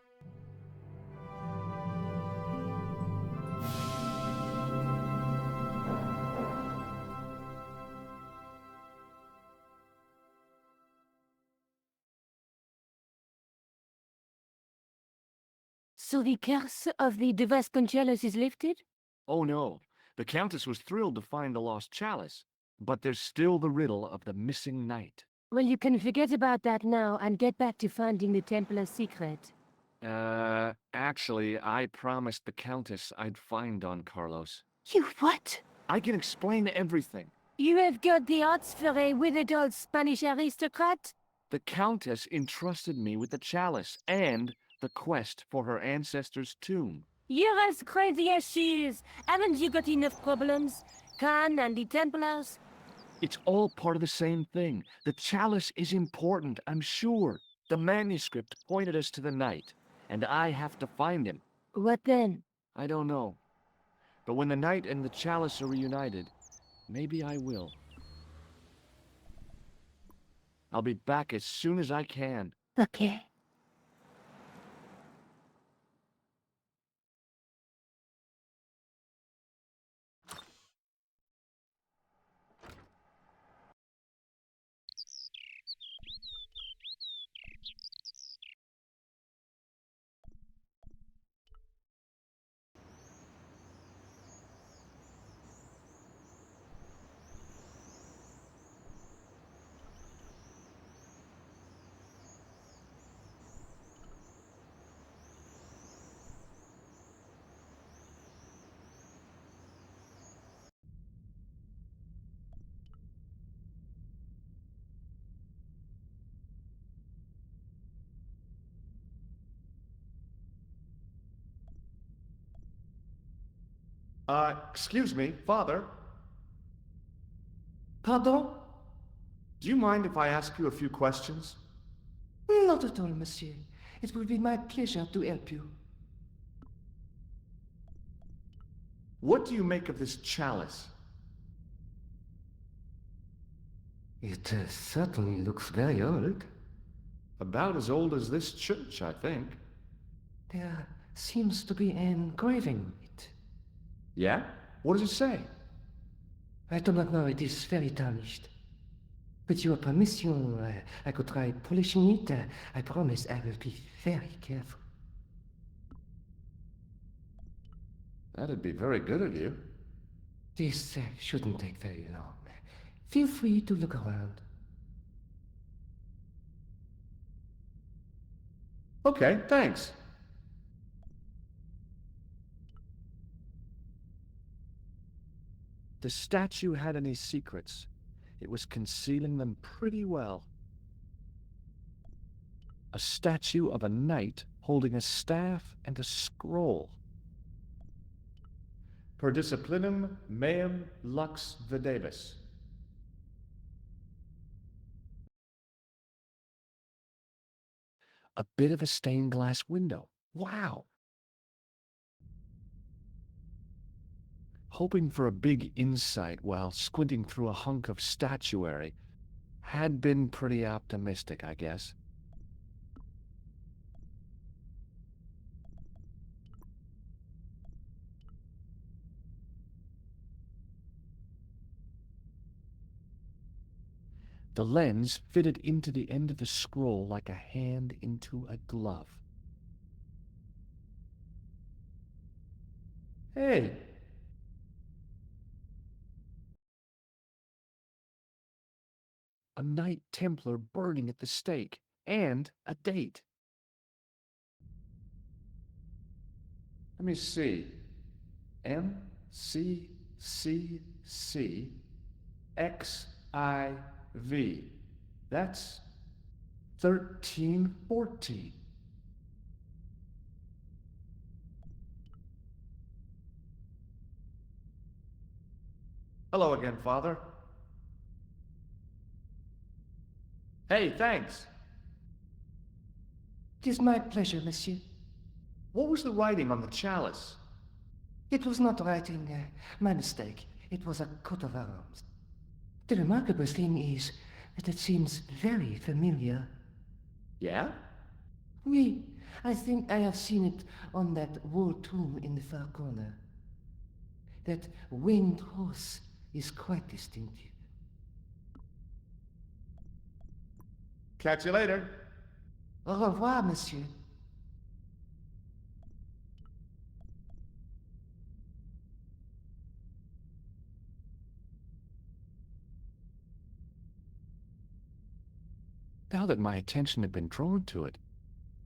So the curse of the de Vasconcellos is lifted? Oh no. The Countess was thrilled to find the lost chalice, but there's still the riddle of the missing knight. Well, you can forget about that now and get back to finding the Templar's secret. Actually, I promised the Countess I'd find Don Carlos. You what? I can explain everything. You have got the odds for a withered old Spanish aristocrat? The Countess entrusted me with the chalice and the quest for her ancestor's tomb. You're as crazy as she is. Haven't you got enough problems? Khan and the Templars? It's all part of the same thing. The chalice is important, I'm sure. The manuscript pointed us to the knight, and I have to find him. What then? I don't know. But when the Knight and the Chalice are reunited, maybe I will. I'll be back as soon as I can. Okay. Excuse me, Father. Pardon? Do you mind if I ask you a few questions? Not at all, monsieur. It will be my pleasure to help you. What do you make of this chalice? It certainly looks very old. About as old as this church, I think. There seems to be an engraving on it. Yeah? What does it say? I do not know, it is very tarnished. With your permission, I could try polishing it. I promise I will be very careful. That'd be very good of you. This shouldn't take very long. Feel free to look around. Okay, thanks. The statue had any secrets. It was concealing them pretty well. A statue of a knight holding a staff and a scroll. Per disciplinum meum lux videbis. A bit of a stained glass window. Wow! Hoping for a big insight while squinting through a hunk of statuary had been pretty optimistic, I guess. The lens fitted into the end of the scroll like a hand into a glove. Hey! A Knight Templar burning at the stake, and a date. Let me see. MCCCXIV. That's 1314. Hello again, Father. Hey, thanks. It is my pleasure, monsieur. What was the writing on the chalice? It was not writing, my mistake. It was a coat of arms. The remarkable thing is that it seems very familiar. Yeah? Oui, I think I have seen it on that wall tomb in the far corner. That winged horse is quite distinctive. Catch you later. Au revoir, monsieur. Now that my attention had been drawn to it,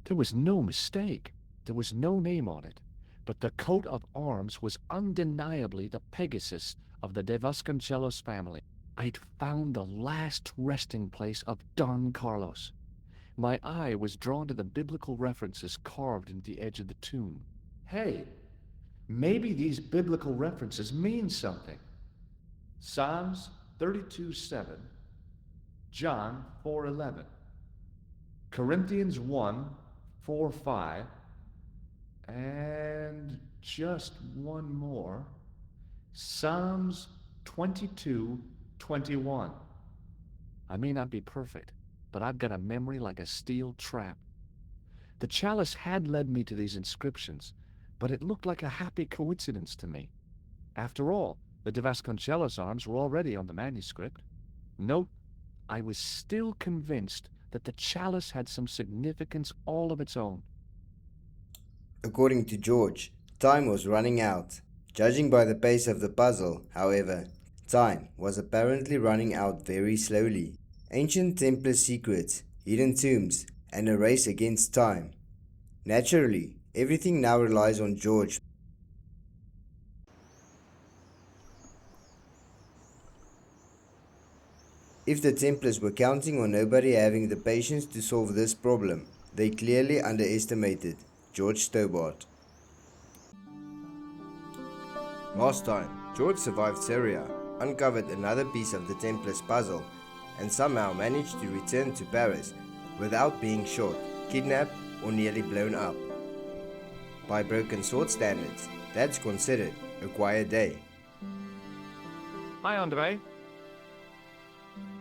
there was no mistake. There was no name on it, but the coat of arms was undeniably the Pegasus of the de Vasconcellos family. I'd found the last resting place of Don Carlos. My eye was drawn to the biblical references carved into the edge of the tomb. Hey, maybe these biblical references mean something. Psalms 32:7, John 4:11, Corinthians 1:4-5, and just one more. Psalms 22:21. I may not be perfect, but I've got a memory like a steel trap. The Chalice had led me to these inscriptions, but it looked like a happy coincidence to me. After all, the de Vasconcellos arms were already on the manuscript. Note, I was still convinced that the Chalice had some significance all of its own. According to George, time was running out. Judging by the pace of the puzzle, however, time was apparently running out very slowly. Ancient Templar secrets, hidden tombs, and a race against time. Naturally, everything now relies on George. If the Templars were counting on nobody having the patience to solve this problem, they clearly underestimated George Stobbart. Last time, George survived Syria, uncovered another piece of the Templars' puzzle, and somehow managed to return to Paris without being shot, kidnapped, or nearly blown up. By broken sword standards, that's considered a quiet day. Hi, Andre.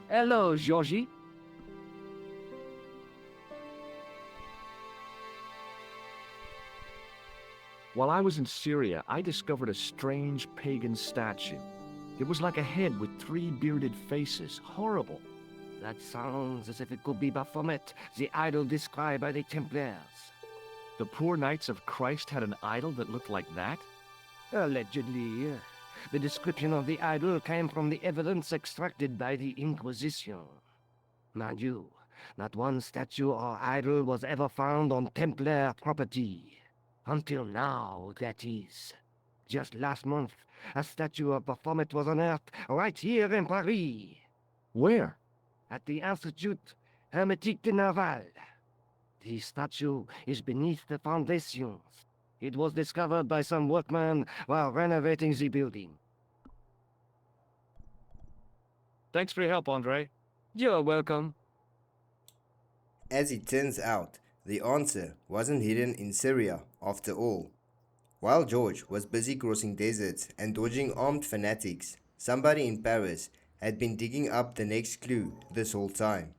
Hello, Georgie. While I was in Syria, I discovered a strange pagan statue. It was like a head with 3 bearded faces. Horrible. That sounds as if it could be Baphomet, the idol described by the Templars. The poor Knights of Christ had an idol that looked like that? Allegedly. The description of the idol came from the evidence extracted by the Inquisition. Mind you, not one statue or idol was ever found on Templar property. Until now, that is. Just last month, a statue of Baphomet was unearthed right here in Paris. Where? At the Institut Hermétique de Naval. The statue is beneath the foundations. It was discovered by some workmen while renovating the building. Thanks for your help, Andre. You're welcome. As it turns out, the answer wasn't hidden in Syria after all. While George was busy crossing deserts and dodging armed fanatics, somebody in Paris had been digging up the next clue this whole time.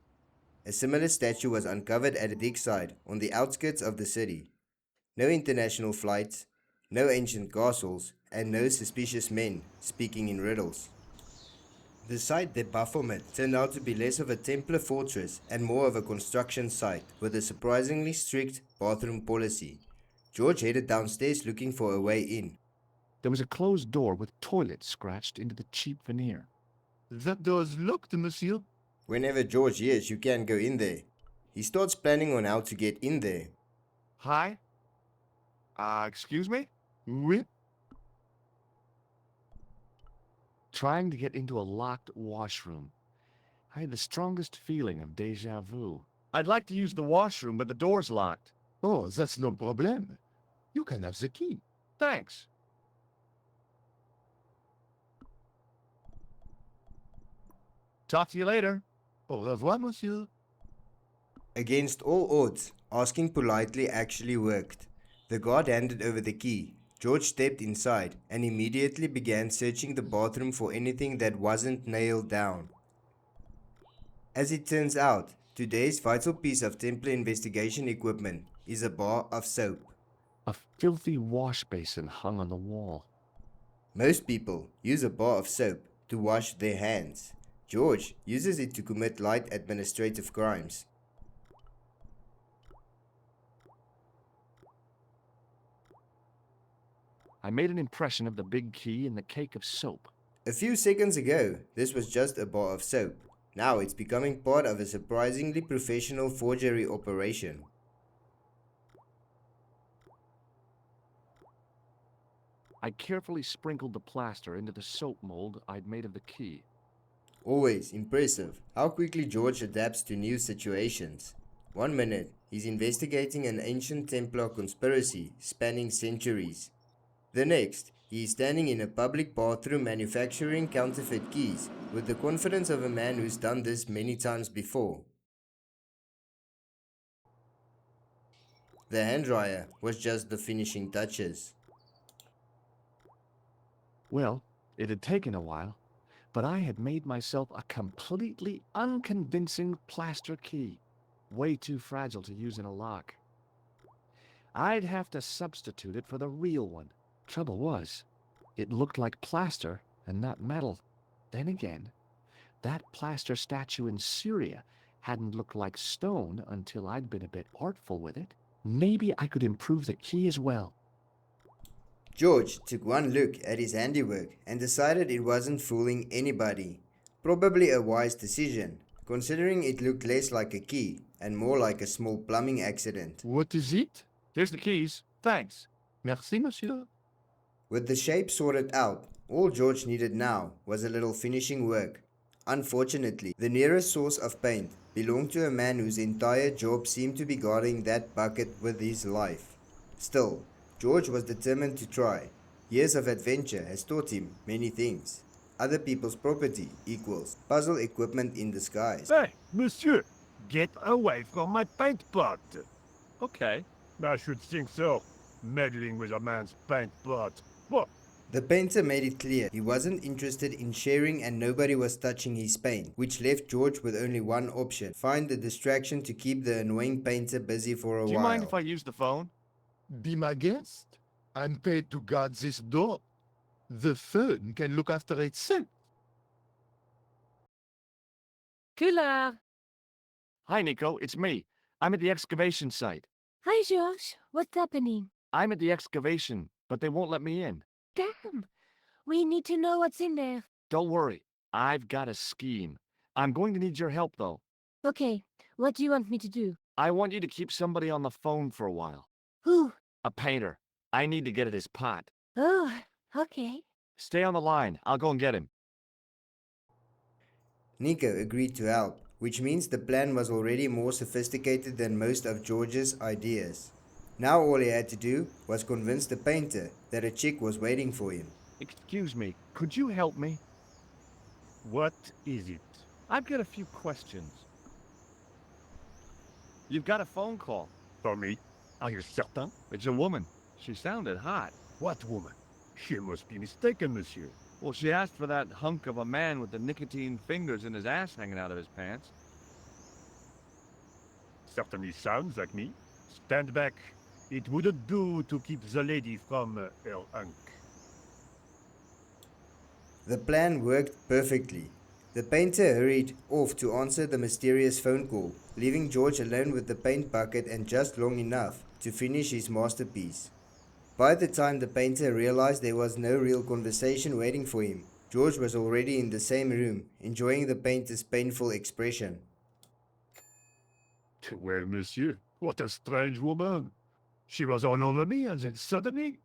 A similar statue was uncovered at a dig site on the outskirts of the city. No international flights, no ancient castles, and no suspicious men speaking in riddles. The site de Baphomet turned out to be less of a Templar fortress and more of a construction site with a surprisingly strict bathroom policy. George headed downstairs looking for a way in. There was a closed door with toilet scratched into the cheap veneer. That door's locked, monsieur. Whenever George hears you can't go in there, he starts planning on how to get in there. Hi? Excuse me? Oui? Trying to get into a locked washroom. I had the strongest feeling of déjà vu. I'd like to use the washroom, but the door's locked. Oh, that's no problem. You can have the key. Thanks. Talk to you later. Au revoir, monsieur. Against all odds, asking politely actually worked. The guard handed over the key. George stepped inside and immediately began searching the bathroom for anything that wasn't nailed down. As it turns out, today's vital piece of Templar investigation equipment is a bar of soap. A filthy wash basin hung on the wall. Most people use a bar of soap to wash their hands. George uses it to commit light administrative crimes. I made an impression of the big key and the cake of soap. A few seconds ago, this was just a bar of soap. Now it's becoming part of a surprisingly professional forgery operation. I carefully sprinkled the plaster into the soap mold I'd made of the key. Always impressive how quickly George adapts to new situations. 1 minute, he's investigating an ancient Templar conspiracy spanning centuries. The next, he is standing in a public bathroom manufacturing counterfeit keys with the confidence of a man who's done this many times before. The hand dryer was just the finishing touches. Well, It had taken a while, but I had made myself a completely unconvincing plaster key, way too fragile to use in a lock. I'd have to substitute it for the real one. Trouble was, it looked like plaster and not metal. Then again, that plaster statue in Syria hadn't looked like stone until I'd been a bit artful with it. Maybe I could improve the key as well. George took one look at his handiwork and decided it wasn't fooling anybody. Probably a wise decision, considering it looked less like a key and more like a small plumbing accident. What is it? Here's the keys. Thanks. Merci, monsieur. With the shape sorted out, all George needed now was a little finishing work. Unfortunately, the nearest source of paint belonged to a man whose entire job seemed to be guarding that bucket with his life. Still, George was determined to try. Years of adventure has taught him many things. Other people's property equals puzzle equipment in disguise. Hey, monsieur, get away from my paint pot. Okay. I should think so. Meddling with a man's paint pot. What? The painter made it clear he wasn't interested in sharing and nobody was touching his paint, which left George with only one option: find a distraction to keep the annoying painter busy for a while. Do you mind if I use the phone? Be my guest. I'm paid to guard this door. The phone can look after itself. Collard! Hi, Nico. It's me. I'm at the excavation site. Hi, George. What's happening? I'm at the excavation, but they won't let me in. Damn! We need to know what's in there. Don't worry. I've got a scheme. I'm going to need your help, though. Okay, what do you want me to do? I want you to keep somebody on the phone for a while. Who? A painter. I need to get at his pot. Oh, okay. Stay on the line. I'll go and get him. Nico agreed to help, which means the plan was already more sophisticated than most of George's ideas. Now all he had to do was convince the painter that a chick was waiting for him. Excuse me, could you help me? What is it? I've got a few questions. You've got a phone call. For me? Are you certain? It's a woman. She sounded hot. What woman? She must be mistaken, monsieur. Well, she asked for that hunk of a man with the nicotine fingers in his ass hanging out of his pants. Certainly sounds like me. Stand back. It wouldn't do to keep the lady from her hunk. The plan worked perfectly. The painter hurried off to answer the mysterious phone call, leaving George alone with the paint bucket and just long enough to finish his masterpiece. By the time the painter realized there was no real conversation waiting for him, George was already in the same room, enjoying the painter's painful expression. Well, monsieur, what a strange woman. She was all over me and then suddenly,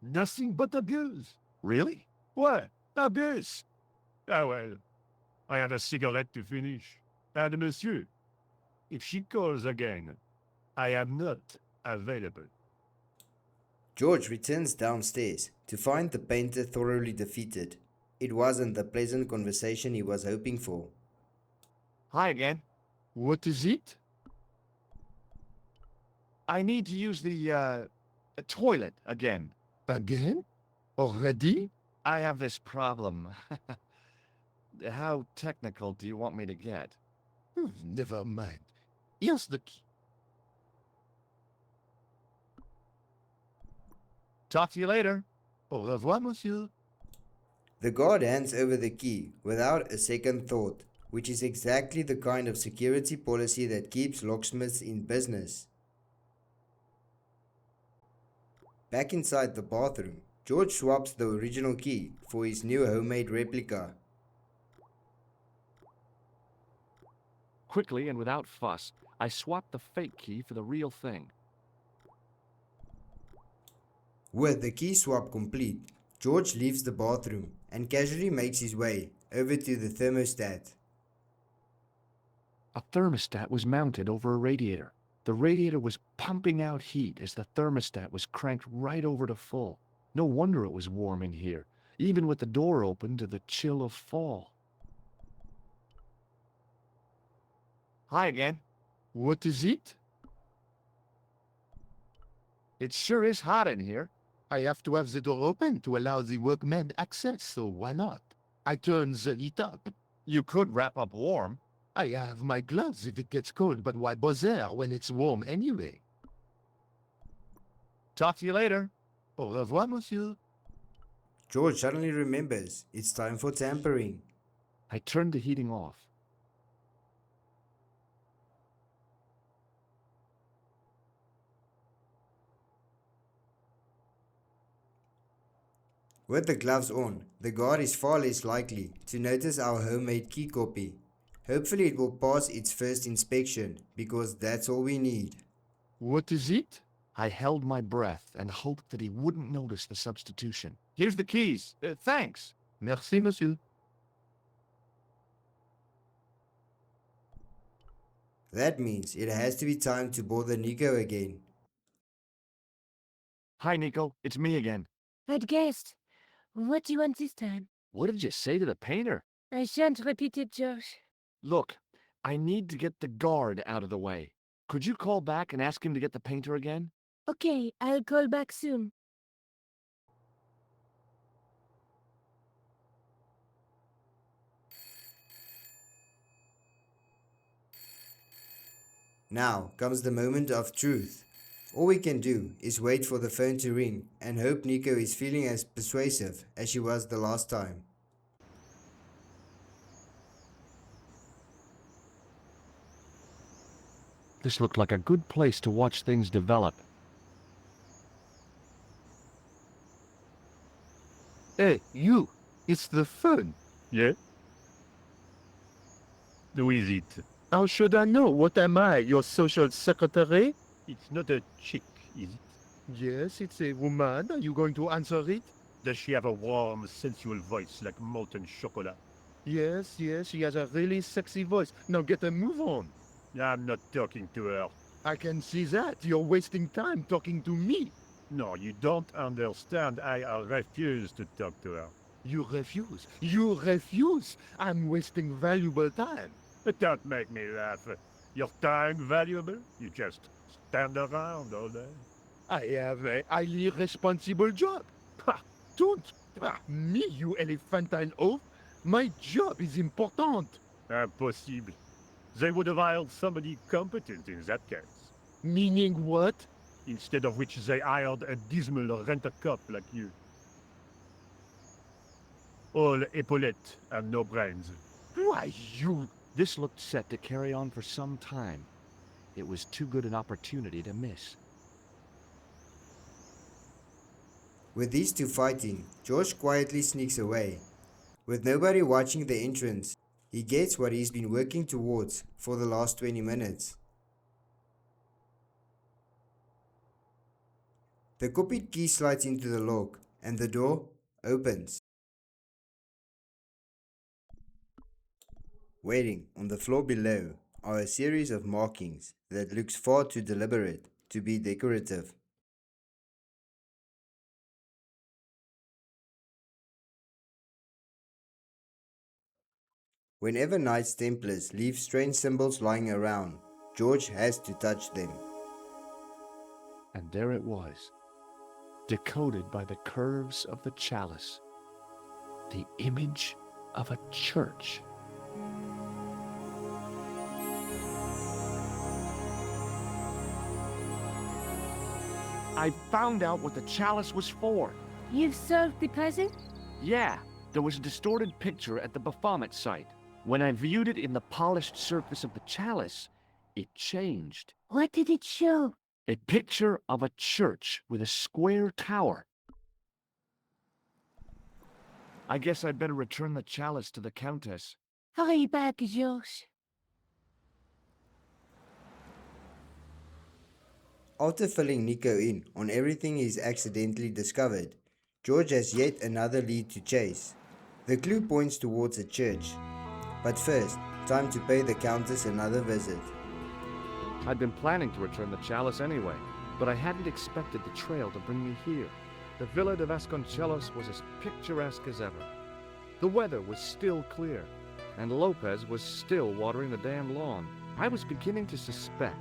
nothing but abuse. Really? What? Abuse? Ah well, I had a cigarette to finish. And monsieur, if she calls again, I am not available. George returns downstairs to find the painter thoroughly defeated. It wasn't the pleasant conversation he was hoping for. Hi again. What is it? I need to use the toilet again. Again? Already? I have this problem. How technical do you want me to get? Never mind. Here's the key. Talk to you later. Au revoir, monsieur. The guard hands over the key without a second thought, which is exactly the kind of security policy that keeps locksmiths in business. Back inside the bathroom, George swaps the original key for his new homemade replica. Quickly and without fuss, I swapped the fake key for the real thing. With the key swap complete, George leaves the bathroom and casually makes his way over to the thermostat. A thermostat was mounted over a radiator. The radiator was pumping out heat as the thermostat was cranked right over to full. No wonder it was warm in here, even with the door open to the chill of fall. Hi again. What is it? It sure is hot in here. I have to have the door open to allow the workmen access, so why not? I turn the heat up. You could wrap up warm. I have my gloves if it gets cold, but why bother when it's warm anyway? Talk to you later. Au revoir, monsieur. George suddenly remembers it's time for tampering. I turned the heating off. With the gloves on, the guard is far less likely to notice our homemade key copy. Hopefully it will pass its first inspection, because that's all we need. What is it? I held my breath and hoped that he wouldn't notice the substitution. Here's the keys. Thanks. Merci, monsieur. That means it has to be time to bother Nico again. Hi, Nico. It's me again. I'd guessed. What do you want this time? What did you say to the painter? I shan't repeat it, George. Look, I need to get the guard out of the way. Could you call back and ask him to get the painter again? Okay, I'll call back soon. Now comes the moment of truth. All we can do is wait for the phone to ring and hope Nico is feeling as persuasive as she was the last time. This looked like a good place to watch things develop. Hey, you! It's the phone. Yeah? Who is it? How should I know? What am I, your social secretary? It's not a chick, is it? Yes, it's a woman. Are you going to answer it? Does she have a warm, sensual voice like molten chocolate? Yes, she has a really sexy voice. Now get a move on. I'm not talking to her. I can see that. You're wasting time talking to me. No, you don't understand. I refuse to talk to her. You refuse? You refuse? I'm wasting valuable time. Don't make me laugh. Your time valuable? You just stand around all day. I have a highly responsible job. Ha! Don't! Me, you elephantine oaf? My job is important. Impossible. They would have hired somebody competent in that case. Meaning what? Instead of which they hired a dismal rent-a-cop like you. All epaulettes and no brains. Why, you... This looked set to carry on for some time. It was too good an opportunity to miss. With these two fighting, George quietly sneaks away. With nobody watching the entrance, he gets what he's been working towards for the last 20 minutes. The copied key slides into the lock, and the door opens. Waiting on the floor below are a series of markings that looks far too deliberate to be decorative. Whenever Knights Templars leave strange symbols lying around, George has to touch them. And there it was, decoded by the curves of the chalice, the image of a church. I found out what the chalice was for. You've solved the puzzle? Yeah, there was a distorted picture at the Baphomet site. When I viewed it in the polished surface of the chalice, it changed. What did it show? A picture of a church with a square tower. I guess I'd better return the chalice to the Countess. Hurry back, George. After filling Nico in on everything he's accidentally discovered, George has yet another lead to chase. The clue points towards a church. But first, time to pay the Countess another visit. I'd been planning to return the chalice anyway, but I hadn't expected the trail to bring me here. The Villa de Vasconcellos was as picturesque as ever. The weather was still clear, and Lopez was still watering the damn lawn. I was beginning to suspect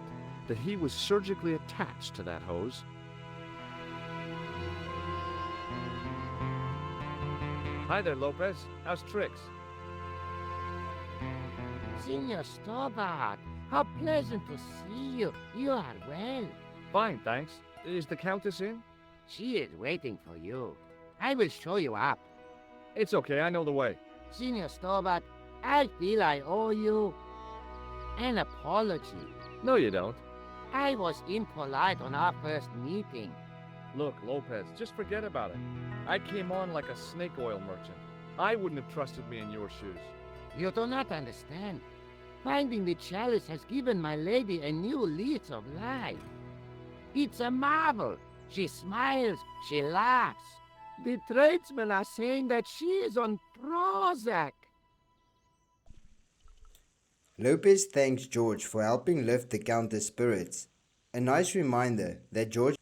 that he was surgically attached to that hose. Hi there, Lopez. How's tricks? Senor Stobbart, how pleasant to see you. You are well. Fine, thanks. Is the Countess in? She is waiting for you. I will show you up. It's okay, I know the way. Senor Stobbart, I feel I owe you an apology. No, you don't. I was impolite on our first meeting. Look, Lopez, just forget about it. I came on like a snake oil merchant. I wouldn't have trusted me in your shoes. You do not understand. Finding the chalice has given my lady a new lease of life. It's a marvel. She smiles, she laughs. The tradesmen are saying that she is on Prozac. Lopez thanks George for helping lift the Countess' spirits. A nice reminder that George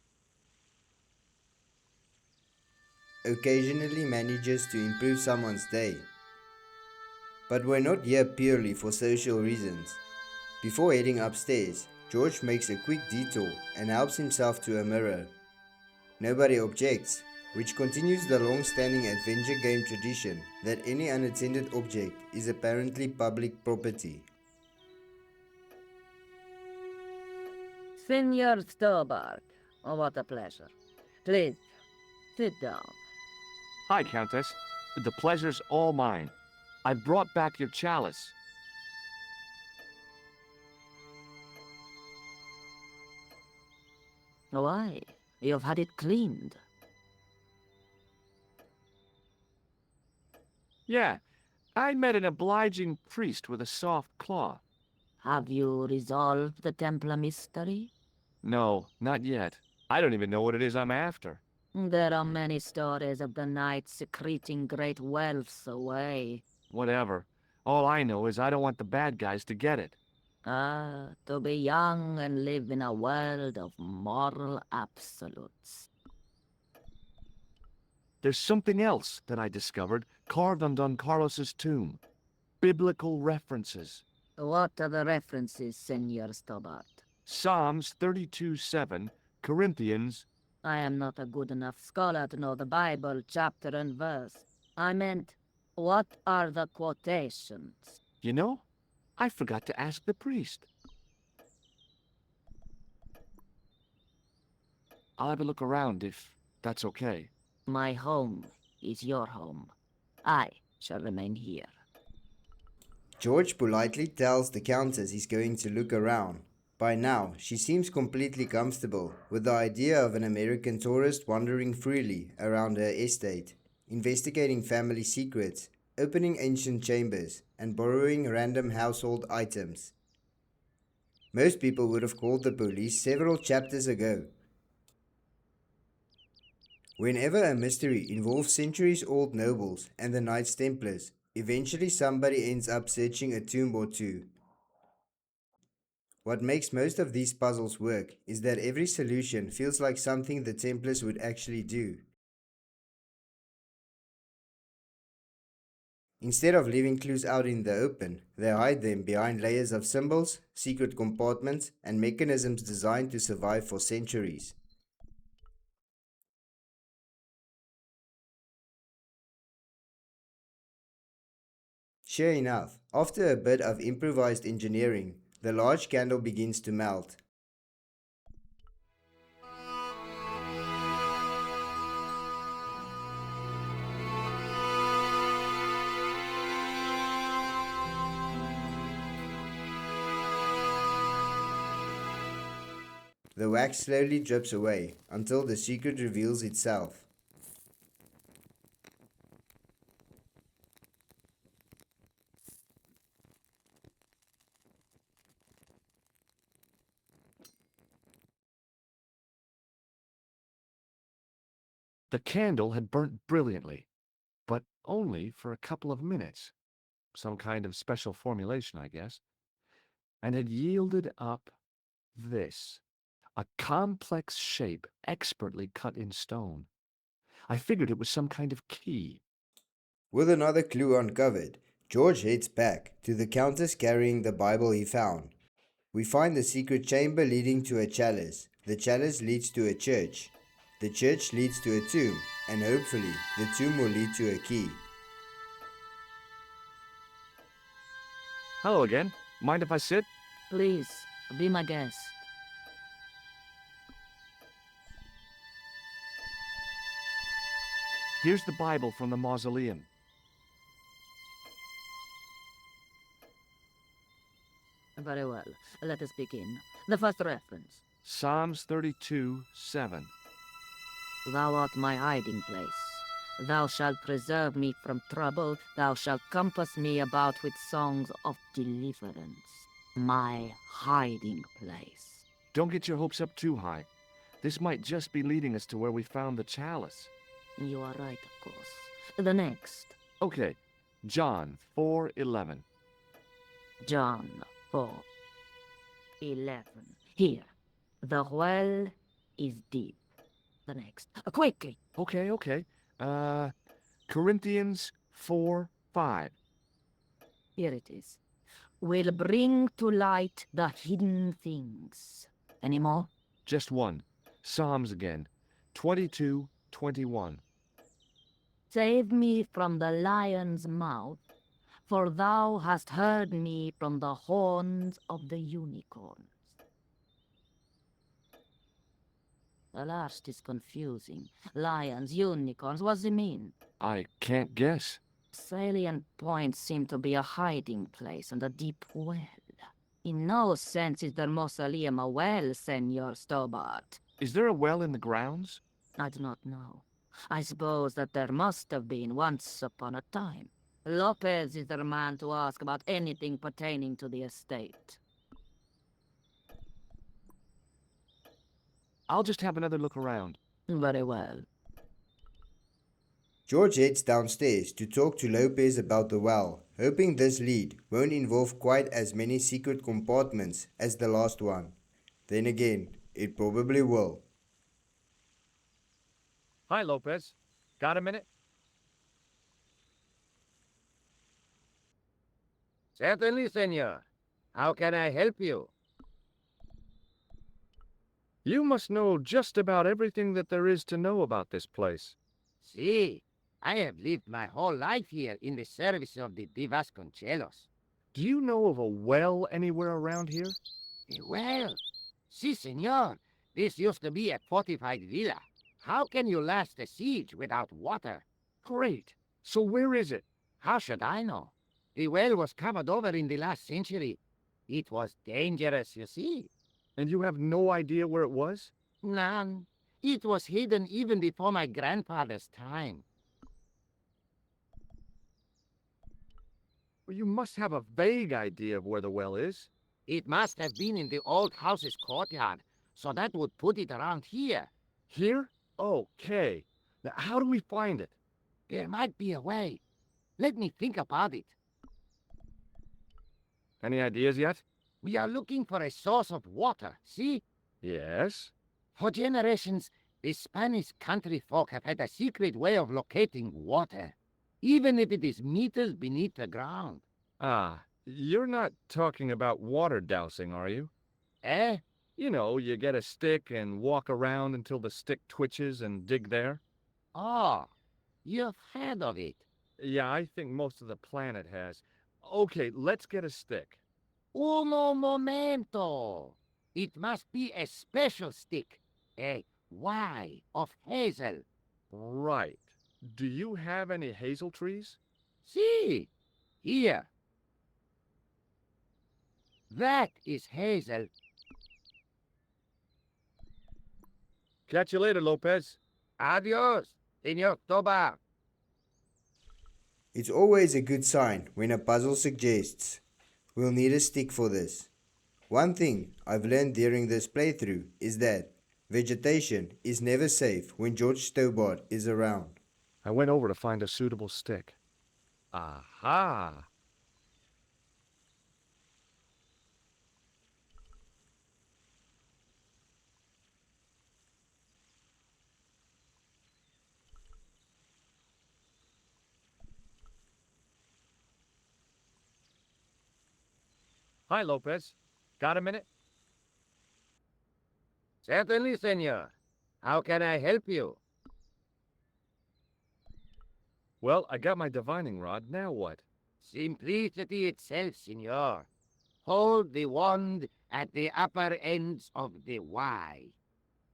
occasionally manages to improve someone's day. But we're not here purely for social reasons. Before heading upstairs, George makes a quick detour and helps himself to a mirror. Nobody objects, which continues the long-standing adventure game tradition that any unattended object is apparently public property. Senor Stobbart, oh, what a pleasure. Please, sit down. Hi, Countess. The pleasure's all mine. I brought back your chalice. Why? You've had it cleaned. Yeah, I met an obliging priest with a soft claw. Have you resolved the Templar mystery? No, not yet. I don't even know what it is I'm after. There are many stories of the knights secreting great wealths away. Whatever. All I know is I don't want the bad guys to get it. Ah, to be young and live in a world of moral absolutes. There's something else that I discovered carved on Don Carlos's tomb. Biblical references. What are the references, Senor Stobbart? Psalms 32:7, Corinthians. I am not a good enough scholar to know the Bible chapter and verse. I meant, what are the quotations? You know, I forgot to ask the priest. I'll have a look around if that's okay. My home is your home. I shall remain here. George politely tells the Countess he's going to look around. By now, she seems completely comfortable with the idea of an American tourist wandering freely around her estate, investigating family secrets, opening ancient chambers, and borrowing random household items. Most people would have called the police several chapters ago. Whenever a mystery involves centuries-old nobles and the Knights Templars, eventually somebody ends up searching a tomb or two. What makes most of these puzzles work is that every solution feels like something the Templars would actually do. Instead of leaving clues out in the open, they hide them behind layers of symbols, secret compartments, and mechanisms designed to survive for centuries. Sure enough, after a bit of improvised engineering, the large candle begins to melt. The wax slowly drips away until the secret reveals itself. The candle had burnt brilliantly, but only for a couple of minutes. Some kind of special formulation, I guess. And had yielded up this. A complex shape expertly cut in stone. I figured it was some kind of key. With another clue uncovered, George heads back to the Countess carrying the Bible he found. We find the secret chamber leading to a chalice. The chalice leads to a church. The church leads to a tomb, and hopefully the tomb will lead to a key. Hello again. Mind if I sit? Please, be my guest. Here's the Bible from the mausoleum. Very well. Let us begin. The first reference. Psalms 32:7. Thou art my hiding place. Thou shalt preserve me from trouble. Thou shalt compass me about with songs of deliverance. My hiding place. Don't get your hopes up too high. This might just be leading us to where we found the chalice. You are right, of course. The next. Okay, John 4:11. John 4:11. Here. The well is deep. The next. Quickly. Okay. Corinthians 4:5. Here it is. Will bring to light the hidden things. Any more? Just one. Psalms again. 22:21. Save me from the lion's mouth, for thou hast heard me from the horns of the unicorns. The last is confusing. Lions, unicorns, what's it mean? I can't guess. Salient points seem to be a hiding place and a deep well. In no sense is the mausoleum a well, Senor Stobbart. Is there a well in the grounds? I do not know. I suppose that there must have been once upon a time. Lopez is the man to ask about anything pertaining to the estate. I'll just have another look around. Very well. George heads downstairs to talk to Lopez about the well, hoping this lead won't involve quite as many secret compartments as the last one. Then again, it probably will. Hi, Lopez. Got a minute? Certainly, senor. How can I help you? You must know just about everything that there is to know about this place. See, I have lived my whole life here in the service of the Vasconcellos. Do you know of a well anywhere around here? A well? Si, senor. This used to be a fortified villa. How can you last a siege without water? Great. So where is it? How should I know? The well was covered over in the last century. It was dangerous, you see. And you have no idea where it was? None. It was hidden even before my grandfather's time. Well, you must have a vague idea of where the well is. It must have been in the old house's courtyard, so that would put it around here. Here? Okay. Now, how do we find it? There might be a way. Let me think about it. Any ideas yet? We are looking for a source of water, see? Yes. For generations, the Spanish country folk have had a secret way of locating water, even if it is meters beneath the ground. Ah, you're not talking about water dousing, are you? Eh? You know, you get a stick and walk around until the stick twitches and dig there. Oh, you've heard of it. Yeah, I think most of the planet has. Okay, let's get a stick. Uno momento. It must be a special stick. A Y of hazel. Right. Do you have any hazel trees? See, here. That is hazel. Catch you later, Lopez. Adios, Senor Stobbart. It's always a good sign when a puzzle suggests, we'll need a stick for this. One thing I've learned during this playthrough is that vegetation is never safe when George Stobbart is around. I went over to find a suitable stick. Aha! Hi, Lopez. Got a minute? Certainly, senor. How can I help you? Well, I got my divining rod. Now what? Simplicity itself, senor. Hold the wand at the upper ends of the Y.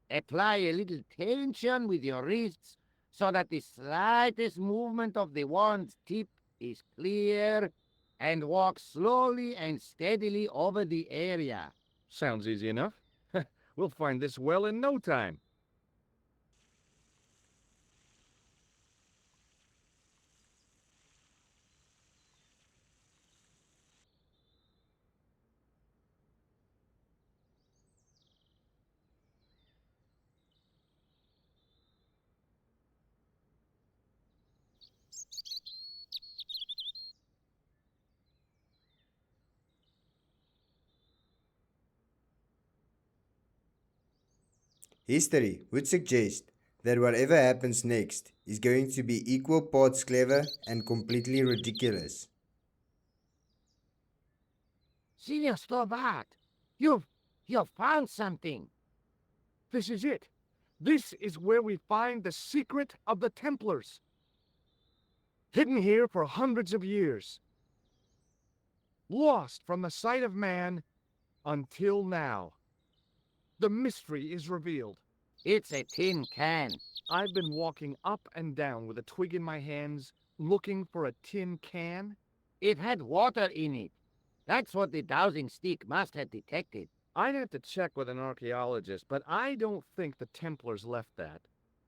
Apply a little tension with your wrists so that the slightest movement of the wand's tip is clear, and walk slowly and steadily over the area. Sounds easy enough. We'll find this well in no time. History would suggest that whatever happens next is going to be equal parts clever and completely ridiculous. Senor Stobbart, you've found something. This is it. This is where we find the secret of the Templars. Hidden here for hundreds of years. Lost from the sight of man until now. The mystery is revealed. It's a tin can. I've been walking up and down with a twig in my hands, looking for a tin can. It had water in it. That's what the dowsing stick must have detected. I'd have to check with an archaeologist, but I don't think the Templars left that.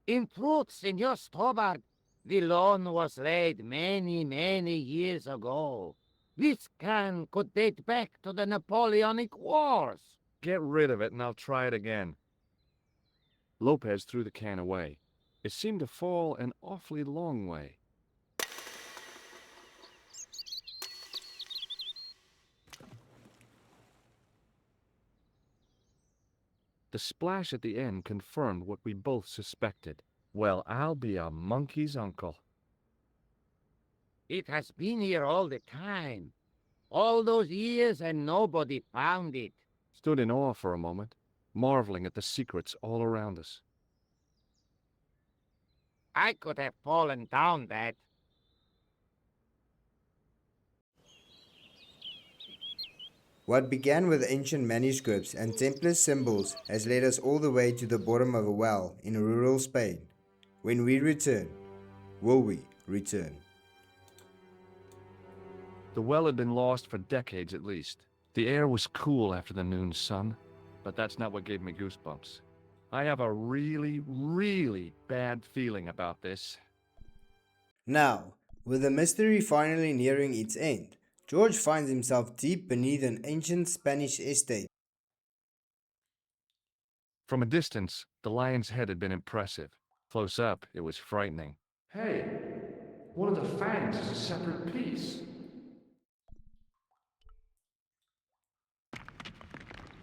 In truth, Senor Stobbart, the loan was laid many, many years ago. This can could date back to the Napoleonic Wars. Get rid of it and I'll try it again. Lopez threw the can away. It seemed to fall an awfully long way. The splash at the end confirmed what we both suspected. Well, I'll be a monkey's uncle. It has been here all the time. All those years and nobody found it. Stood in awe for a moment, marveling at the secrets all around us. I could have fallen down that. What began with ancient manuscripts and Templar symbols has led us all the way to the bottom of a well in rural Spain. When we return, will we return? The well had been lost for decades at least. The air was cool after the noon sun, but that's not what gave me goosebumps. I have a really, really bad feeling about this. Now, with the mystery finally nearing its end, George finds himself deep beneath an ancient Spanish estate. From a distance, the lion's head had been impressive. Close up, it was frightening. Hey, one of the fangs is a separate piece.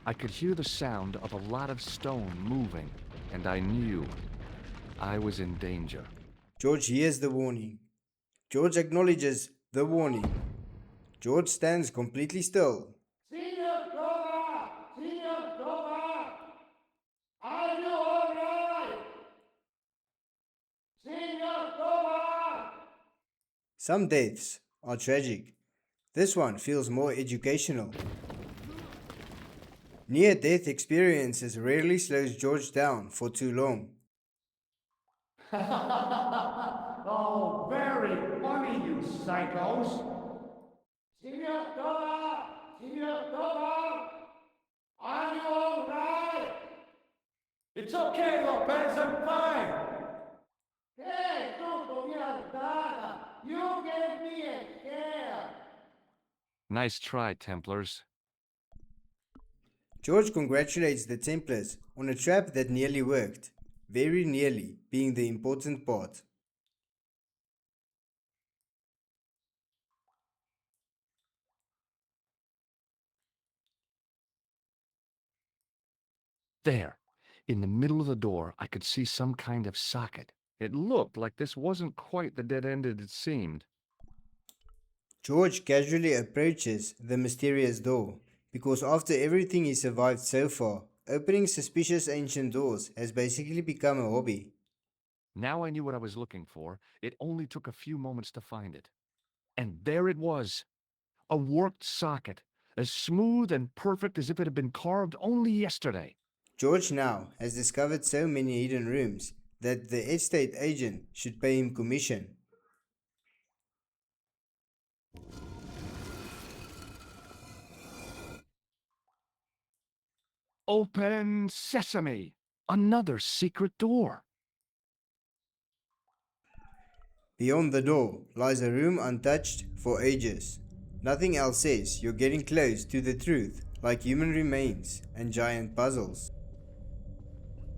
I could hear the sound of a lot of stone moving, and I knew I was in danger. George hears the warning. George acknowledges the warning. George stands completely still. Senor Stobbart! Senor Stobbart! Are you all right? Senor Stobbart! Some deaths are tragic. This one feels more educational. Near-death experiences rarely slows George down for too long. Oh, very funny, you psychos. Senor Stobbart! Senor Stobbart! Are you all right? It's okay, Lopez, I'm fine. Hey, Tuto, you gave me a scare. Nice try, Templars. George congratulates the Templars on a trap that nearly worked, very nearly being the important part. There, in the middle of the door, I could see some kind of socket. It looked like this wasn't quite the dead end it seemed. George casually approaches the mysterious door, because after everything he survived so far, opening suspicious ancient doors has basically become a hobby. Now I knew what I was looking for. It only took a few moments to find it. And there it was, a worked socket, as smooth and perfect as if it had been carved only yesterday. George now has discovered so many hidden rooms that the estate agent should pay him commission. Open sesame! Another secret door. Beyond the door lies a room untouched for ages. Nothing else says you're getting close to the truth like human remains and giant puzzles.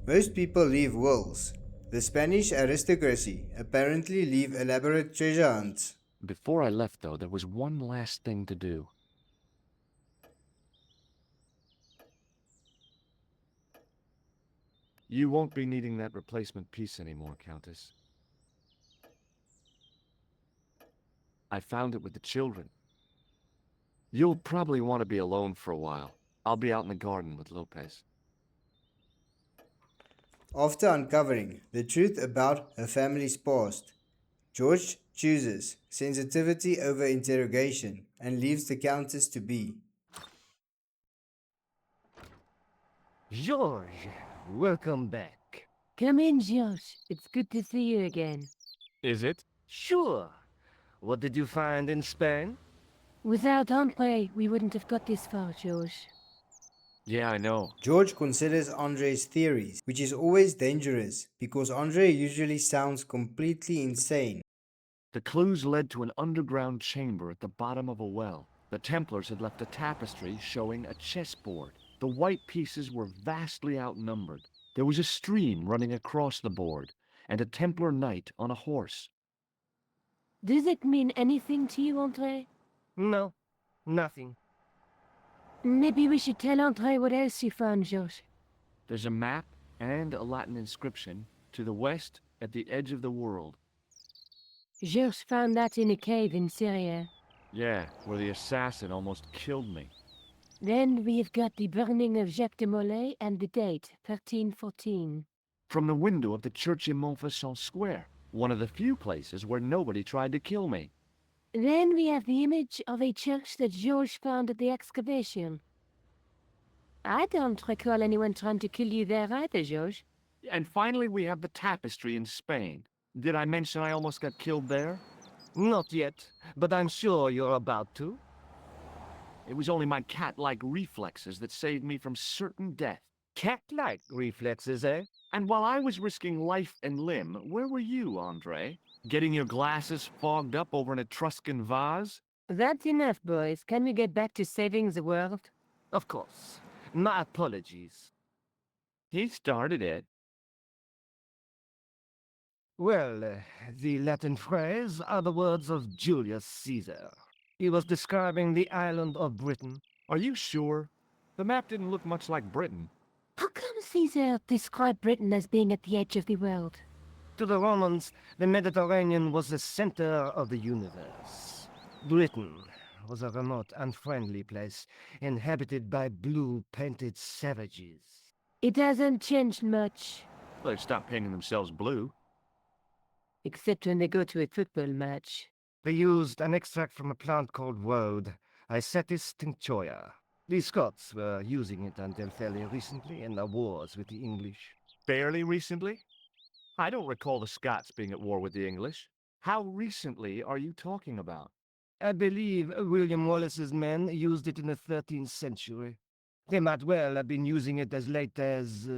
Most people leave wills. The Spanish aristocracy apparently leave elaborate treasure hunts. Before I left, though, there was one last thing to do. You won't be needing that replacement piece anymore, Countess. I found it with the children. You'll probably want to be alone for a while. I'll be out in the garden with Lopez. After uncovering the truth about her family's past, George chooses sensitivity over interrogation and leaves the Countess to be. George, welcome back. Come in, George. It's good to see you again. Is it? Sure. What did you find in Spain? Without Andre, we wouldn't have got this far, George. Yeah, I know. George considers Andre's theories, which is always dangerous because Andre usually sounds completely insane. The clues led to an underground chamber at the bottom of a well. The Templars had left a tapestry showing a chessboard. The white pieces were vastly outnumbered. There was a stream running across the board, and a Templar knight on a horse. Does it mean anything to you, Andre? No, nothing. Maybe we should tell Andre what else you found, George. There's a map and a Latin inscription to the west at the edge of the world. George found that in a cave in Syria. Yeah, where the assassin almost killed me. Then we've got the burning of Jacques de Molay and the date, 1314. From the window of the church in Montfaucon Square, one of the few places where nobody tried to kill me. Then we have the image of a church that George found at the excavation. I don't recall anyone trying to kill you there either, George. And finally we have the tapestry in Spain. Did I mention I almost got killed there? Not yet, but I'm sure you're about to. It was only my cat-like reflexes that saved me from certain death. Cat-like reflexes, eh? And while I was risking life and limb, where were you, Andre? Getting your glasses fogged up over an Etruscan vase? That's enough, boys. Can we get back to saving the world? Of course. My apologies. He started it. Well, the Latin phrase are the words of Julius Caesar. He was describing the island of Britain. Are you sure? The map didn't look much like Britain. How come Caesar described Britain as being at the edge of the world? To the Romans, the Mediterranean was the center of the universe. Britain was a remote, unfriendly place, inhabited by blue-painted savages. It hasn't changed much. They've stopped painting themselves blue. Except when they go to a football match. They used an extract from a plant called woad, Icetis tinctoria. The Scots were using it until fairly recently in the wars with the English. Fairly recently? I don't recall the Scots being at war with the English. How recently are you talking about? I believe William Wallace's men used it in the 13th century. They might well have been using it as late as...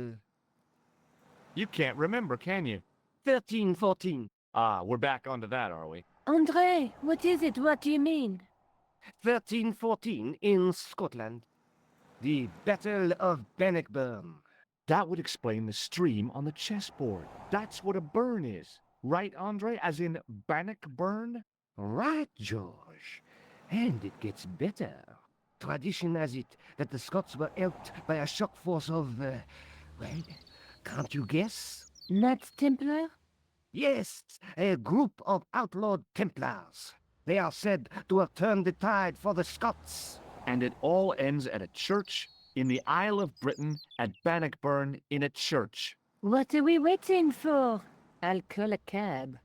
You can't remember, can you? 1314. Ah, we're back onto that, are we? Andre, what is it? What do you mean? 1314 in Scotland. The Battle of Bannockburn. That would explain the stream on the chessboard. That's what a burn is. Right, Andre? As in Bannockburn? Right, George. And it gets better. Tradition has it that the Scots were helped by a shock force of, well, can't you guess? Knights Templar? Yes, a group of outlawed Templars. They are said to have turned the tide for the Scots. And it all ends at a church in the Isle of Britain at Bannockburn in a church. What are we waiting for? I'll call a cab.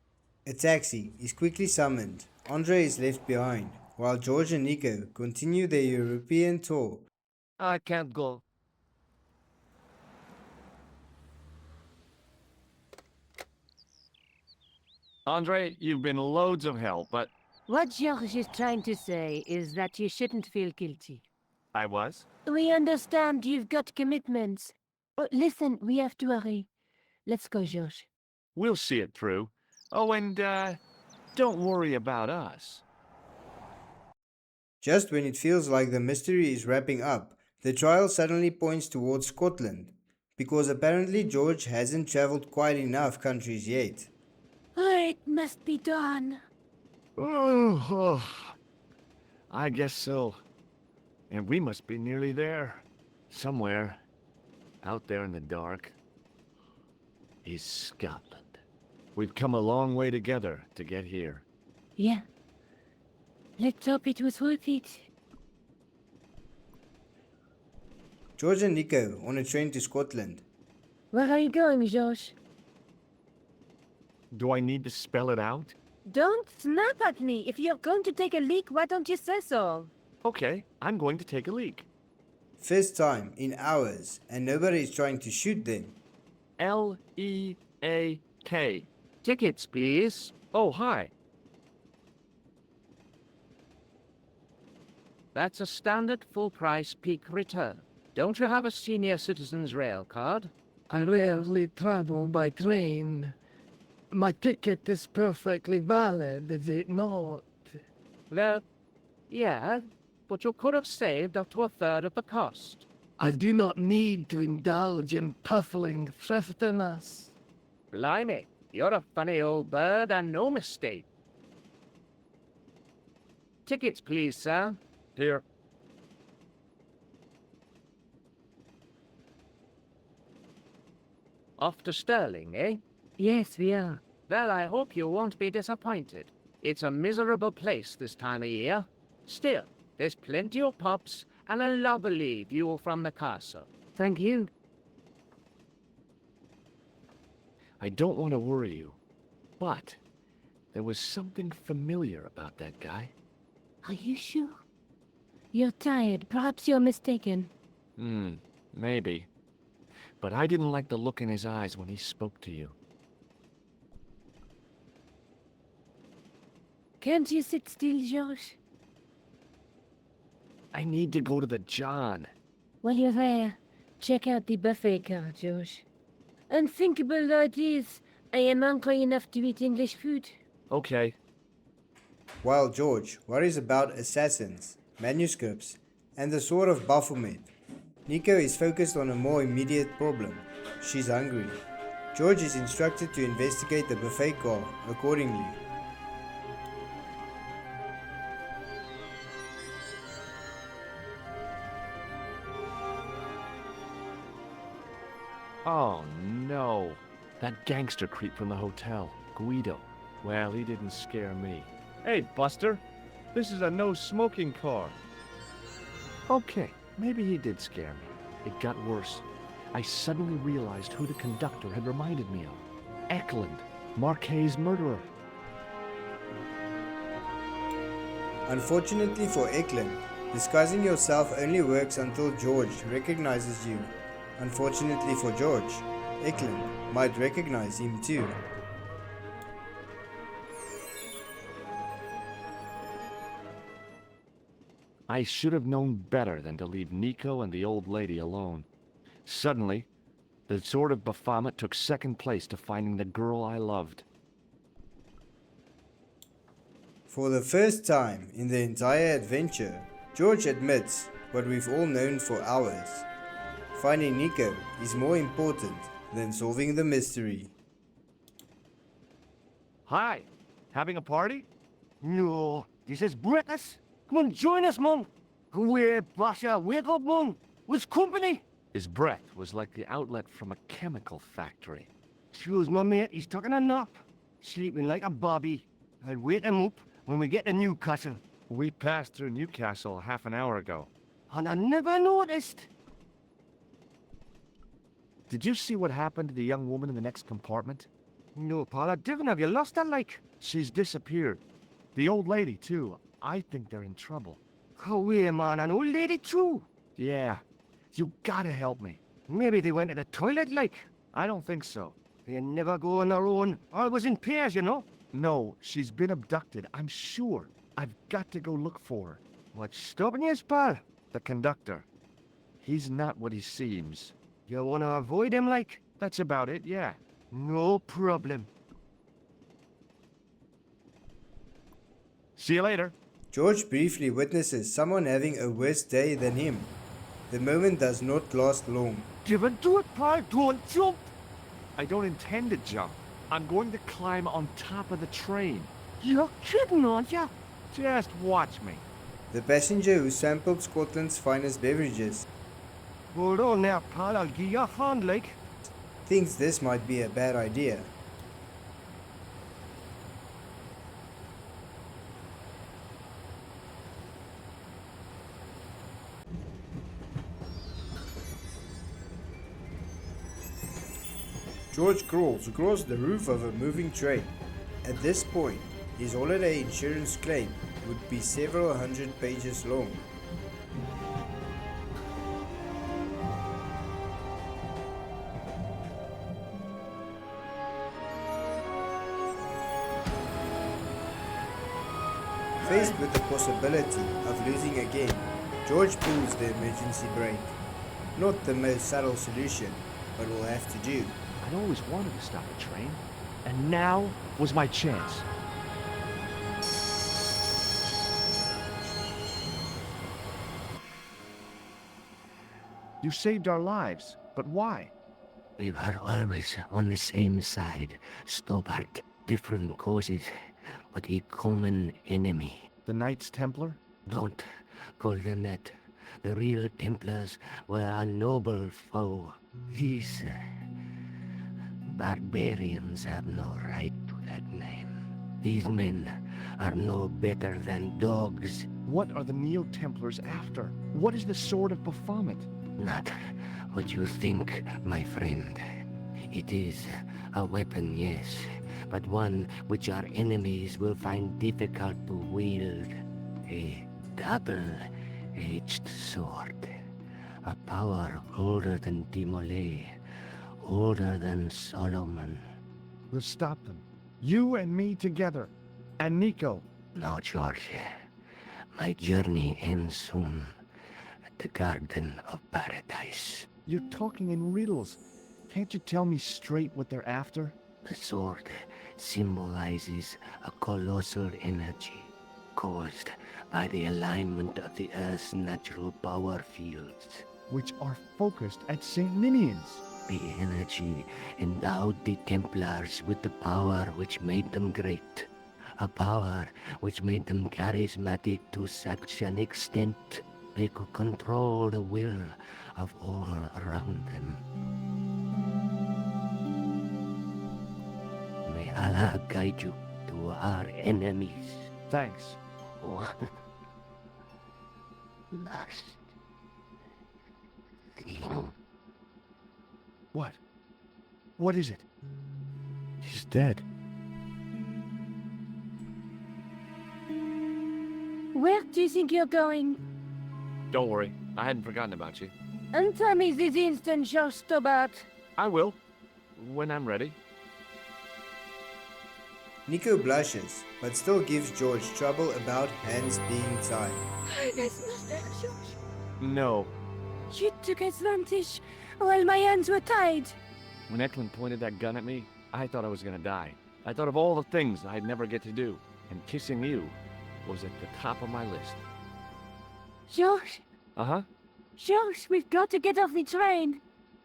A taxi is quickly summoned. Andre is left behind, while George and Nico continue their European tour. I can't go. Andre, you've been loads of help, but What George is trying to say is that you shouldn't feel guilty. I was? We understand you've got commitments. Oh, listen, we have to hurry. Let's go, George. We'll see it through. Oh, and, don't worry about us. Just when it feels like the mystery is wrapping up, the trial suddenly points towards Scotland, because apparently George hasn't travelled quite enough countries yet. It must be done. Oh, I guess so. And we must be nearly there. Somewhere, out there in the dark, is Scotland. We've come a long way together to get here. Yeah. Let's hope it was worth it. George and Nico on a train to Scotland. Where are you going, George? Do I need to spell it out? Don't snap at me. If you're going to take a leak, why don't you say so? Okay, I'm going to take a leak. First time in hours, and nobody is trying to shoot them. L-E-A-K. Tickets, please. Oh, hi. That's a standard full-price peak return. Don't you have a senior citizen's rail card? I rarely travel by train. My ticket is perfectly valid, is it not? Well, yeah, but you could have saved up to a third of the cost. I do not need to indulge in puffling thriftiness. Blimey, you're a funny old bird and no mistake. Tickets, please, sir. Here. Off to Stirling, eh? Yes, we are. Well, I hope you won't be disappointed. It's a miserable place this time of year. Still, there's plenty of pubs and a lovely view from the castle. Thank you. I don't want to worry you, but there was something familiar about that guy. Are you sure? You're tired. Perhaps you're mistaken. Maybe. But I didn't like the look in his eyes when he spoke to you. Can't you sit still, George? I need to go to the John. While you're there, check out the buffet card, George. Unthinkable ideas. I am hungry enough to eat English food. Okay. While George worries about assassins, manuscripts, and the sword of Baphomet, Nico is focused on a more immediate problem. She's hungry. George is instructed to investigate the buffet car accordingly. Oh, no. That gangster creep from the hotel, Guido. Well, he didn't scare me. Hey, Buster. This is a no-smoking car. Okay, maybe he did scare me. It got worse. I suddenly realized who the conductor had reminded me of. Eklund, Marquet's murderer. Unfortunately for Eklund, disguising yourself only works until George recognizes you. Unfortunately for George, Eklund might recognize him too. I should have known better than to leave Nico and the old lady alone. Suddenly, the sword of Baphomet took second place to finding the girl I loved. For the first time in the entire adventure, George admits what we've all known for hours. Finding Nico is more important than solving the mystery. Hi! Having a party? No, this is breakfast. Come on, join us, Mum. Come Basha, wake up, Mum. What's company? His breath was like the outlet from a chemical factory. Excuse my mate, he's taking a nap. Sleeping like a bobby. I'll wake him up when we get to Newcastle. We passed through Newcastle half an hour ago. And I never noticed. Did you see what happened to the young woman in the next compartment? No, Paula, Divin, have you lost her, like? She's disappeared. The old lady, too. I think they're in trouble. Oh, wait, man, an old lady too? Yeah. You gotta help me. Maybe they went to the toilet, like. I don't think so. They never go on their own. Always in pairs, you know. No, she's been abducted, I'm sure. I've got to go look for her. What's stopping you, pal? The conductor. He's not what he seems. You wanna avoid him, like? That's about it, yeah. No problem. See you later. George briefly witnesses someone having a worse day than him. The moment does not last long. Give it to it, pal. Don't jump. I don't intend to jump. I'm going to climb on top of the train. You're kidding, aren't you? Just watch me. The passenger who sampled Scotland's finest beverages Hold on now, pal. I'll give you a hand, like. thinks this might be a bad idea. George crawls across the roof of a moving train. At this point, his holiday insurance claim would be several hundred pages long. Faced with the possibility of losing again, George pulls the emergency brake. Not the most subtle solution, but will have to do. I'd always wanted to stop a train, and now was my chance. You saved our lives, but why? We were always on the same side. Stobbart, different causes, but a common enemy. The Knights Templar? Don't call them that. The real Templars were a noble foe. These barbarians have no right to that name. These men are no better than dogs. What are the Neo-Templars after? What is the Sword of Baphomet? Not what you think, my friend. It is a weapon, yes, but one which our enemies will find difficult to wield. A double-edged sword. A power older than Timolé, older than Solomon. We'll stop them. You and me together. And Nico. No, George. My journey ends soon. At the Garden of Paradise. You're talking in riddles. Can't you tell me straight what they're after? The sword symbolizes a colossal energy caused by the alignment of the Earth's natural power fields. Which are focused at St. Ninian's. The energy endowed the Templars with the power which made them great. A power which made them charismatic to such an extent they could control the will of all around them. May Allah guide you to our enemies. Thanks. One last thing. What? What is it? He's dead. Where do you think you're going? Don't worry, I hadn't forgotten about you. And tell me this instant, George Stobbart. I will, when I'm ready. Nico blushes, but still gives George trouble about hands being tied. That's not that, George. No. You took advantage while my hands were tied. When Eklund pointed that gun at me, I thought I was gonna die. I thought of all the things I'd never get to do, and kissing you was at the top of my list. George, Uh-huh. George, we've got to get off the train.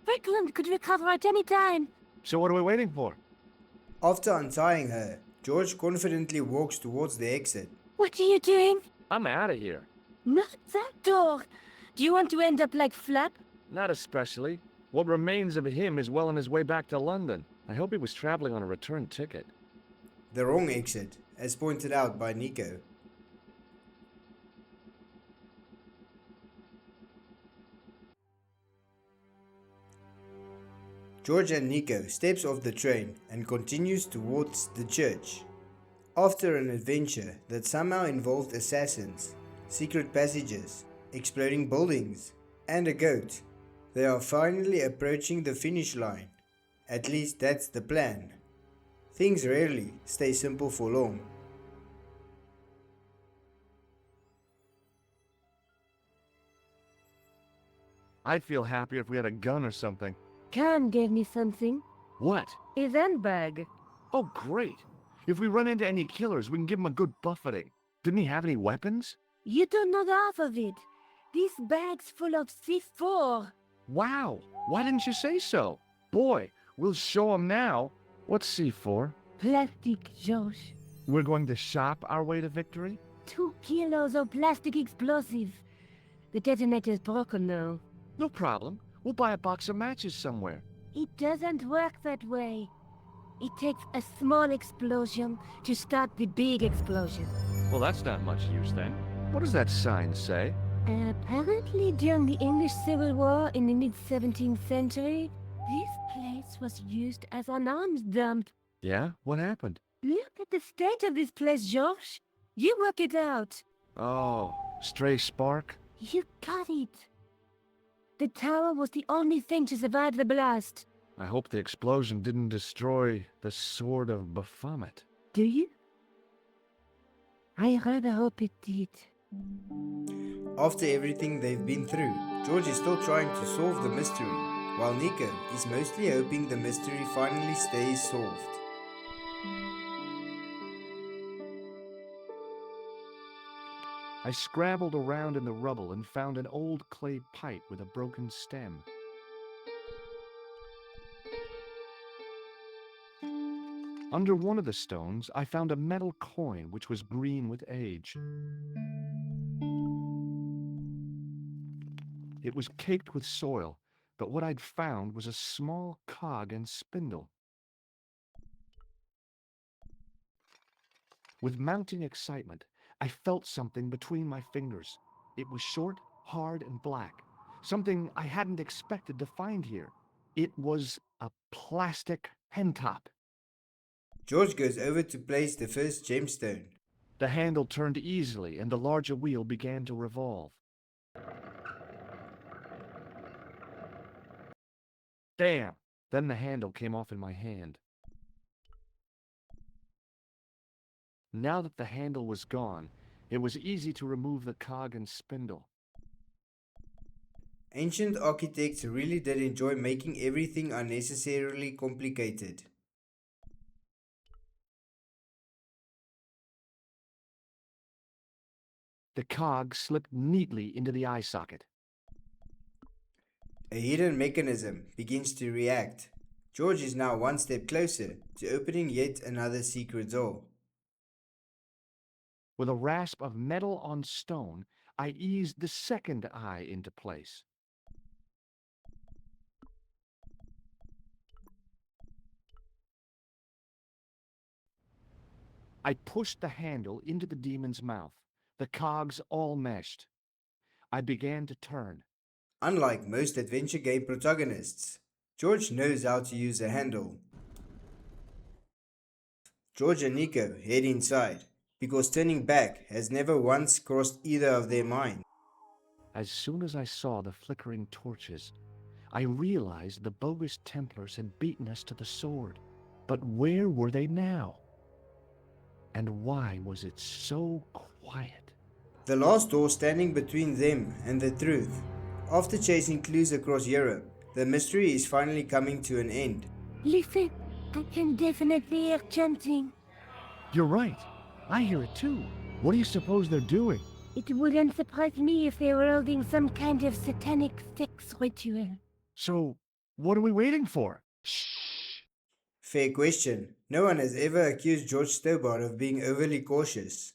Eklund could recover at any time. So what are we waiting for? After untying her, George confidently walks towards the exit. What are you doing? I'm out of here. Not that door. Do you want to end up like Flap? Not especially. What remains of him is well on his way back to London. I hope he was traveling on a return ticket. The wrong exit, as pointed out by Nico. George and Nico steps off the train and continues towards the church. After an adventure that somehow involved assassins, secret passages, exploding buildings, and a goat, they are finally approaching the finish line. At least that's the plan. Things rarely stay simple for long. I'd feel happier if we had a gun or something. Khan gave me something. What? His handbag. Oh, great. If we run into any killers, we can give them a good buffeting. Didn't he have any weapons? You don't know the half of it. This bag's full of C4. Wow. Why didn't you say so? Boy, we'll show him now. What's C4? Plastic, George. We're going to shop our way to victory? 2 kilos of plastic explosive. The detonator's broken now. No problem. We'll buy a box of matches somewhere. It doesn't work that way. It takes a small explosion to start the big explosion. Well, that's not much use then. What does that sign say? Apparently, during the English Civil War in the mid-17th century, this place was used as an arms dump. Yeah? What happened? Look at the state of this place, George. You work it out. Oh, stray spark? You got it. The tower was the only thing to survive the blast. I hope the explosion didn't destroy the Sword of Baphomet. Do you? I rather hope it did. After everything they've been through, George is still trying to solve the mystery, while Nico is mostly hoping the mystery finally stays solved. I scrabbled around in the rubble and found an old clay pipe with a broken stem. Under one of the stones, I found a metal coin which was green with age. It was caked with soil, but what I'd found was a small cog and spindle. With mounting excitement, I felt something between my fingers. It was short, hard, and black. Something I hadn't expected to find here. It was a plastic pentop. George goes over to place the first gemstone. The handle turned easily and the larger wheel began to revolve. Damn! Then the handle came off in my hand. Now that the handle was gone, it was easy to remove the cog and spindle. Ancient architects really did enjoy making everything unnecessarily complicated. The cog slipped neatly into the eye socket. A hidden mechanism begins to react. George is now one step closer to opening yet another secret door. With a rasp of metal on stone, I eased the second eye into place. I pushed the handle into the demon's mouth. The cogs all meshed. I began to turn. Unlike most adventure game protagonists, George knows how to use a handle. George and Nico head inside, because turning back has never once crossed either of their minds. As soon as I saw the flickering torches, I realized the bogus Templars had beaten us to the sword. But where were they now? And why was it so quiet? The last door standing between them and the truth. After chasing clues across Europe, the mystery is finally coming to an end. Listen, I can definitely hear chanting. You're right. I hear it too. What do you suppose they're doing? It wouldn't surprise me if they were holding some kind of satanic sex ritual. So, what are we waiting for? Fair question. No one has ever accused George Stobbart of being overly cautious.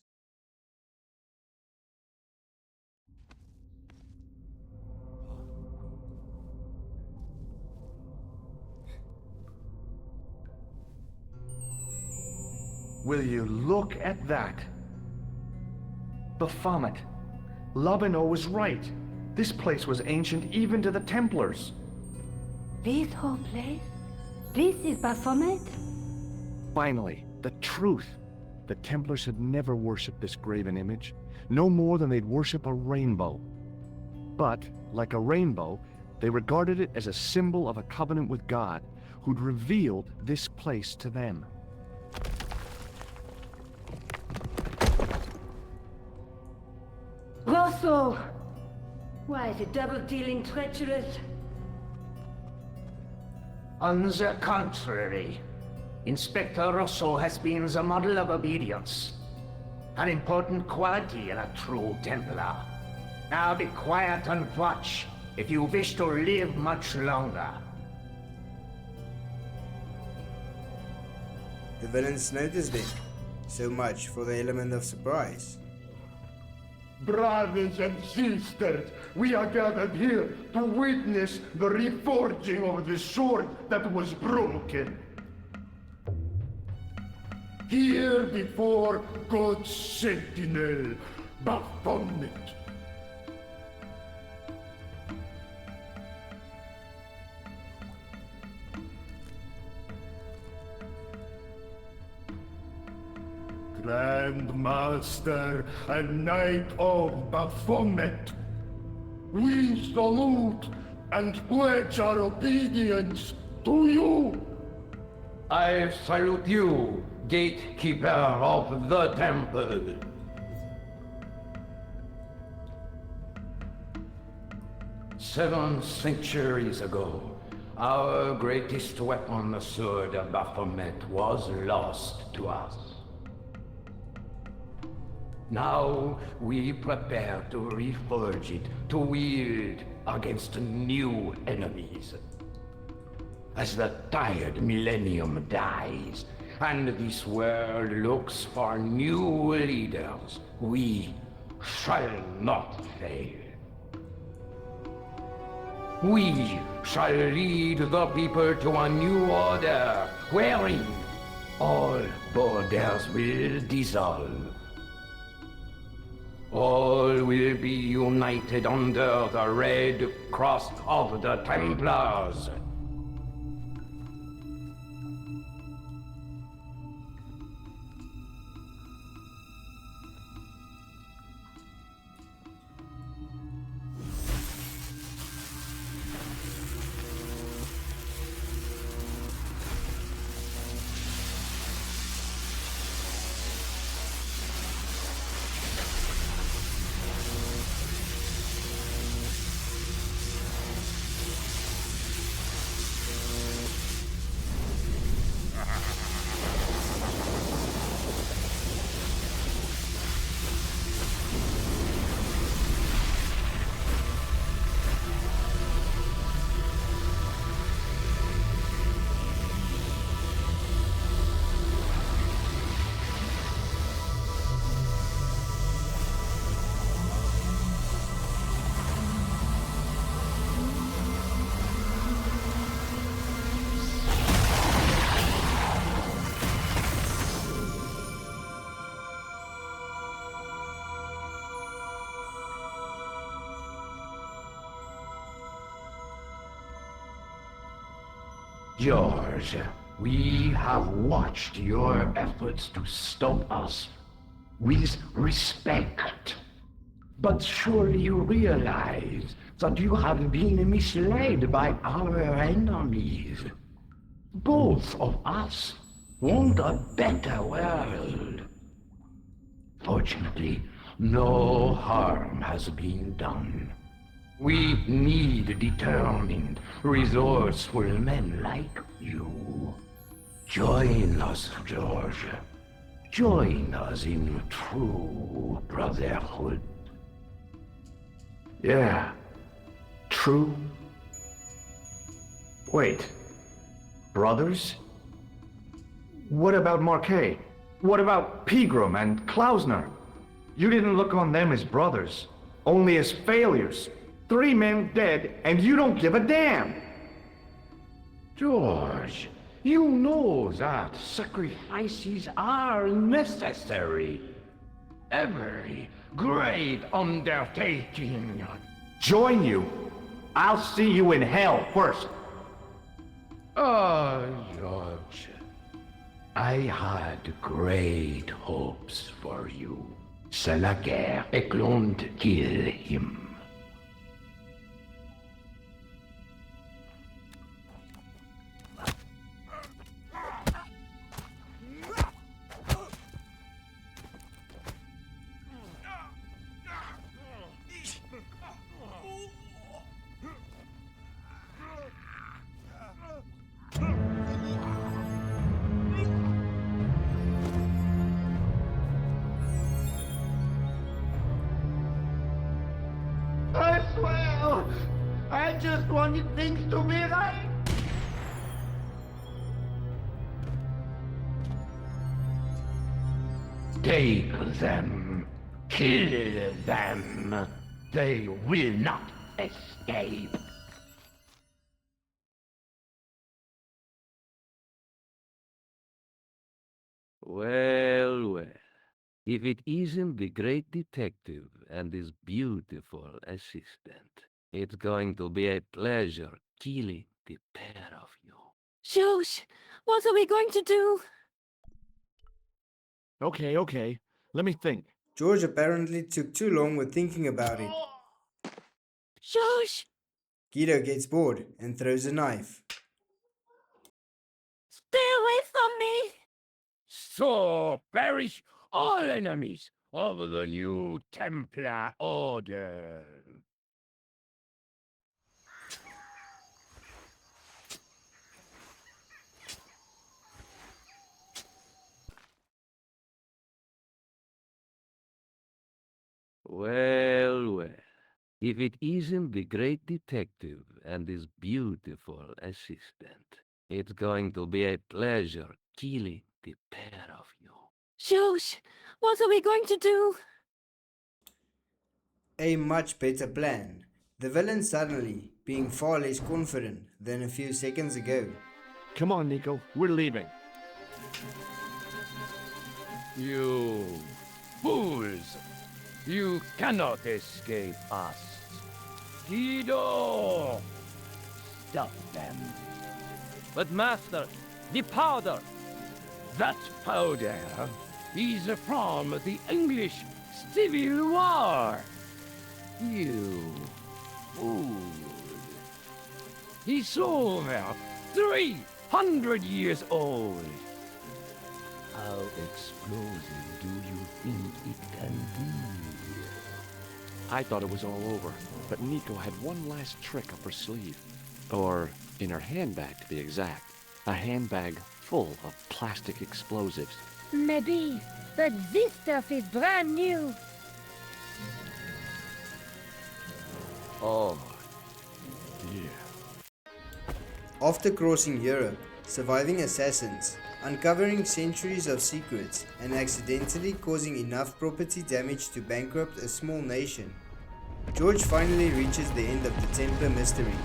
Will you look at that? Baphomet. Lobino was right. This place was ancient even to the Templars. This whole place? This is Baphomet? Finally, the truth. The Templars had never worshipped this graven image, no more than they'd worship a rainbow. But, like a rainbow, they regarded it as a symbol of a covenant with God, who'd revealed this place to them. Rosso! Why, the double-dealing treacherous? On the contrary, Inspector Rosso has been the model of obedience, an important quality in a true Templar. Now be quiet and watch if you wish to live much longer. The villains noticed them. So much for the element of surprise. Brothers and sisters, we are gathered here to witness the reforging of the sword that was broken. Here before God's sentinel, Baphomet. Grand Master and Knight of Baphomet, we salute and pledge our obedience to you. I salute you, gatekeeper of the temple. Seven centuries ago, our greatest weapon, the sword of Baphomet, was lost to us. Now we prepare to reforge it, to wield against new enemies. As the tired millennium dies, and this world looks for new leaders, we shall not fail. We shall lead the people to a new order, wherein all borders will dissolve. All will be united under the red cross of the Templars. George, we have watched your efforts to stop us with respect. But surely you realize that you have been misled by our enemies. Both of us want a better world. Fortunately, no harm has been done. We need determined, resourceful men like you. Join us, George. Join us in true brotherhood. Yeah. True. Wait. Brothers? What about Marquet? What about Pegram and Klausner? You didn't look on them as brothers, only as failures. 3 men dead, and you don't give a damn! George, you know that sacrifices are necessary. Every great undertaking. Join you? I'll see you in hell first. Oh, George. I had great hopes for you. C'est la guerre et l'on kill him. I swear, I just wanted things to be right. Take them. Kill them. They will not escape. Well, well. If it isn't the great detective and his beautiful assistant, it's going to be a pleasure killing the pair of you. George, what are we going to do? Okay, okay. Let me think. George apparently took too long with thinking about it. George! Guido gets bored and throws a knife. Stay away from me! So perish all enemies of the new Templar Order. Well, well. If it isn't the great detective and his beautiful assistant, it's going to be a pleasure killing the pair of you. George, what are we going to do? A much better plan. The villain suddenly being far less confident than a few seconds ago. Come on, Nico. We're leaving. You fools! You cannot escape us. Guido! Stop them. But master, the powder! That powder is from the English Civil War. You fool. It's over 300 years old. How explosive do you think it can be? I thought it was all over, but Nico had one last trick up her sleeve. Or in her handbag, to be exact. A handbag full of plastic explosives. Maybe, but this stuff is brand new. Oh, dear. After crossing Europe, surviving assassins, uncovering centuries of secrets, and accidentally causing enough property damage to bankrupt a small nation, George finally reaches the end of the Templar mystery.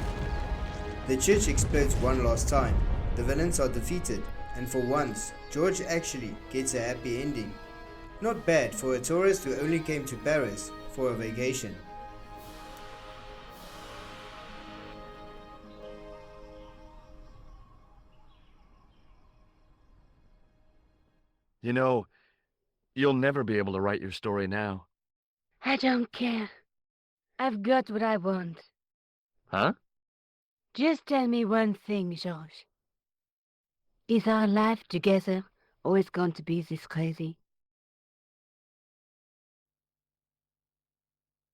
The church explodes one last time, the villains are defeated, and for once, George actually gets a happy ending. Not bad for a tourist who only came to Paris for a vacation. You know, you'll never be able to write your story now. I don't care. I've got what I want. Huh? Just tell me one thing, George. Is our life together always going to be this crazy?